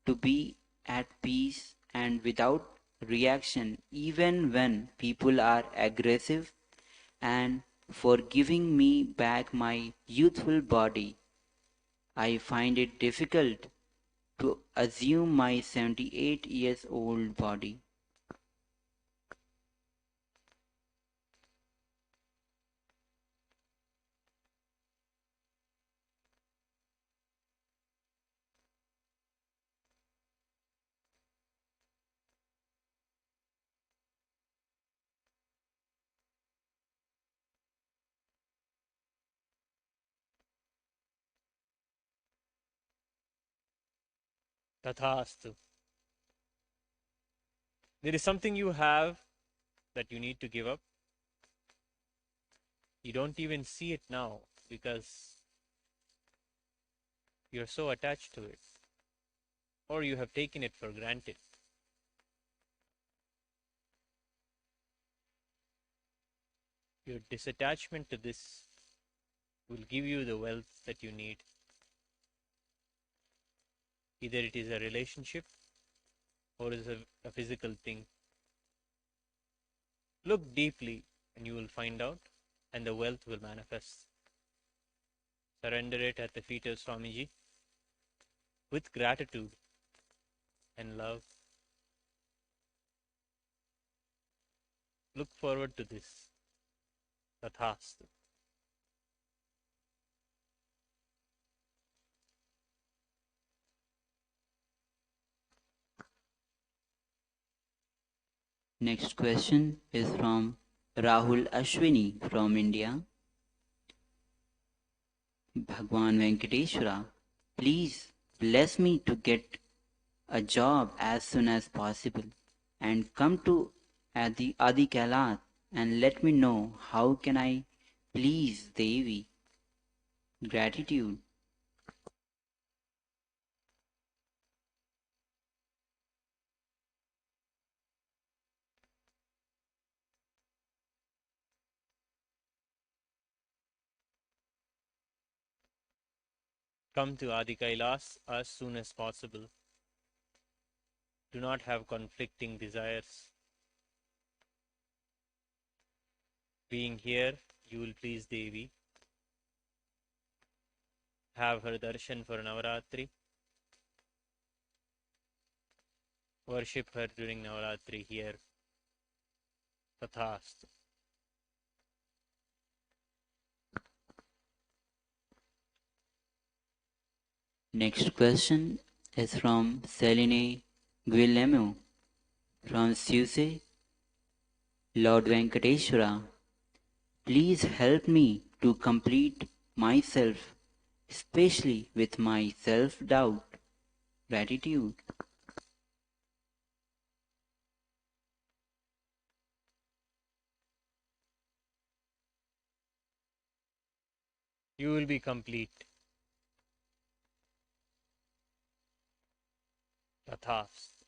to be at peace and without reaction even when people are aggressive, and for giving me back my youthful body. I find it difficult to assume my 78 years old body. Tathastu. There is something you have that you need to give up. You don't even see it now because you're so attached to it, or you have taken it for granted. Your disattachment to this will give you the wealth that you need. Either it is a relationship or is a physical thing. Look deeply and you will find out, and the wealth will manifest. Surrender it at the feet of Swamiji with gratitude and love. Look forward to this. Tathastu. Next question is from Rahul Ashwini from India. Bhagwan Venkateshwara, please bless me to get a job as soon as possible and come to Adi Kailath and let me know how can I please Devi. Gratitude. Come to Adi Kailas as soon as possible. Do not have conflicting desires. Being here, you will please Devi. Have her darshan for Navaratri. Worship her during Navaratri here. Tathastu. Next question is from Celine Guillemot from Suisse. Lord Venkateshwara, please help me to complete myself, especially with my self-doubt. Gratitude. You will be complete. Tathastu.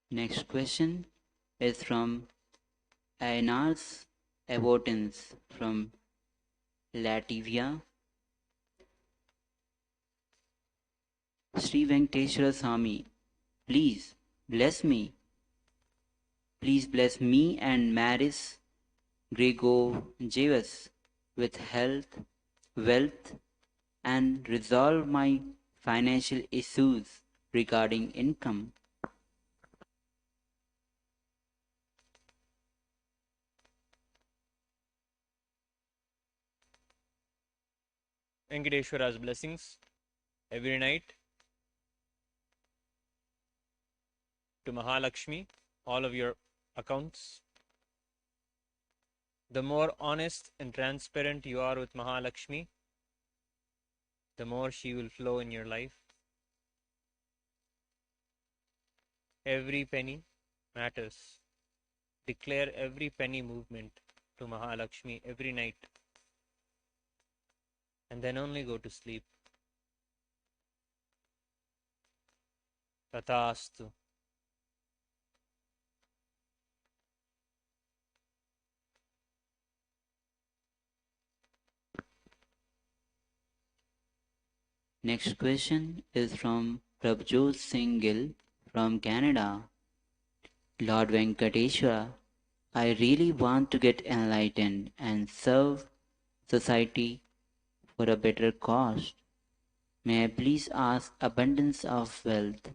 Next question is from Ainars Abotins from Latvia. Sri Venkateshwara Swami, please bless me. Please bless me and Maris Gregorjevas with health, wealth, and resolve my financial issues regarding income. Venkateshwara's blessings every night to Mahalakshmi, all of your accounts The more honest and transparent you are with Mahalakshmi, the more she will flow in your life. Every penny matters. Declare every penny movement to Mahalakshmi every night, and then only go to sleep. Tathastu. Next question is from Prabhjot Singh Gill from Canada. Lord Venkateshwara, I really want to get enlightened and serve society for a better cause. May I please ask abundance of wealth?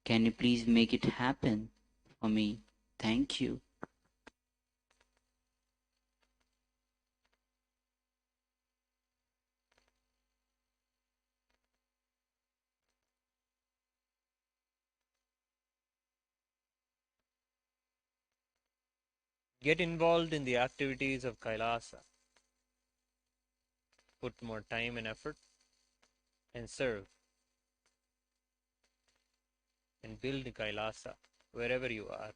Can you please make it happen for me? Thank you. Get involved in the activities of Kailasa. Put more time and effort and serve. And build Kailasa wherever you are.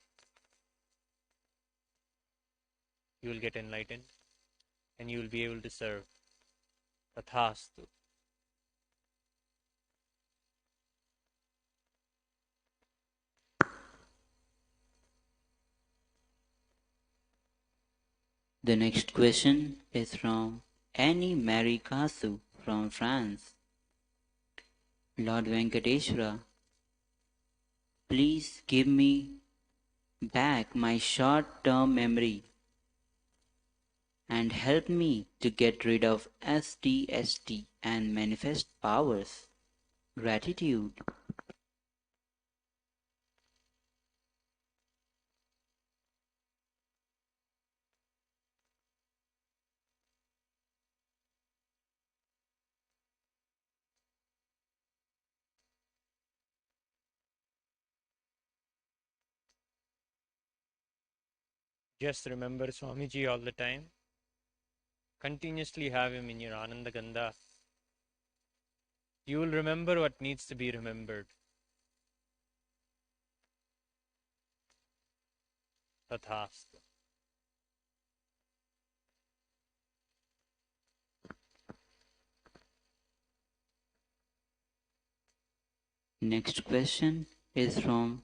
You will get enlightened and you will be able to serve. Tathastu. The next question is from Annie Marie Kasu from France. Lord Venkateshwara, please give me back my short-term memory and help me to get rid of SDHT and manifest powers. Gratitude. Just remember Swamiji all the time. Continuously have him in your Ananda Gandha. You will remember what needs to be remembered. Tathastu. Next question is from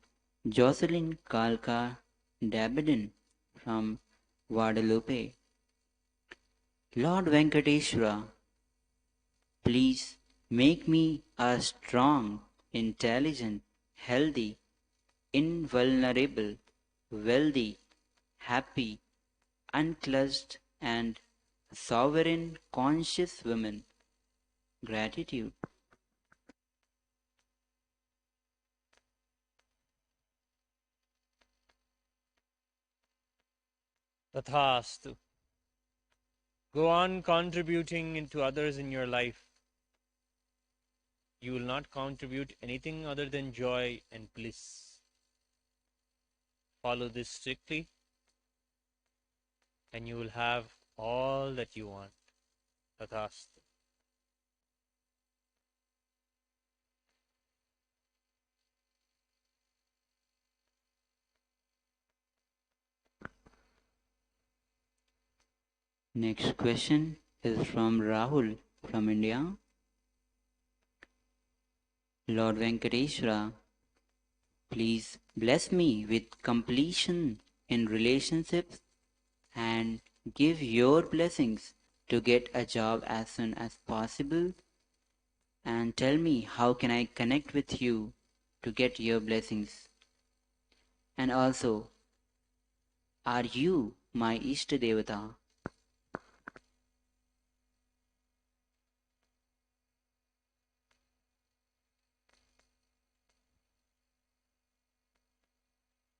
Jocelyn Kalka Dabadin from Guadalupe. Lord Venkateshwara, please make me a strong, intelligent, healthy, invulnerable, wealthy, happy, unclutched, and sovereign conscious woman. Gratitude. Tathastu. Go on contributing into others in your life. You will not contribute anything other than joy and bliss. Follow this strictly, and you will have all that you want. Tathastu. Next question is from Rahul from India. Lord Venkateshwara, please bless me with completion in relationships and give your blessings to get a job as soon as possible, and tell me how can I connect with you to get your blessings. And also, are you my Ishta Devata?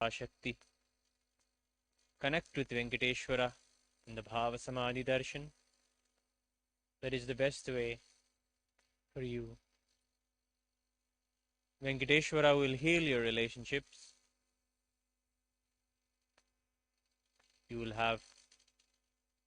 Parashakti. Connect with Venkateshwara in the Bhava Samadhi Darshan. That is the best way for you. Venkateshwara will heal your relationships. You will have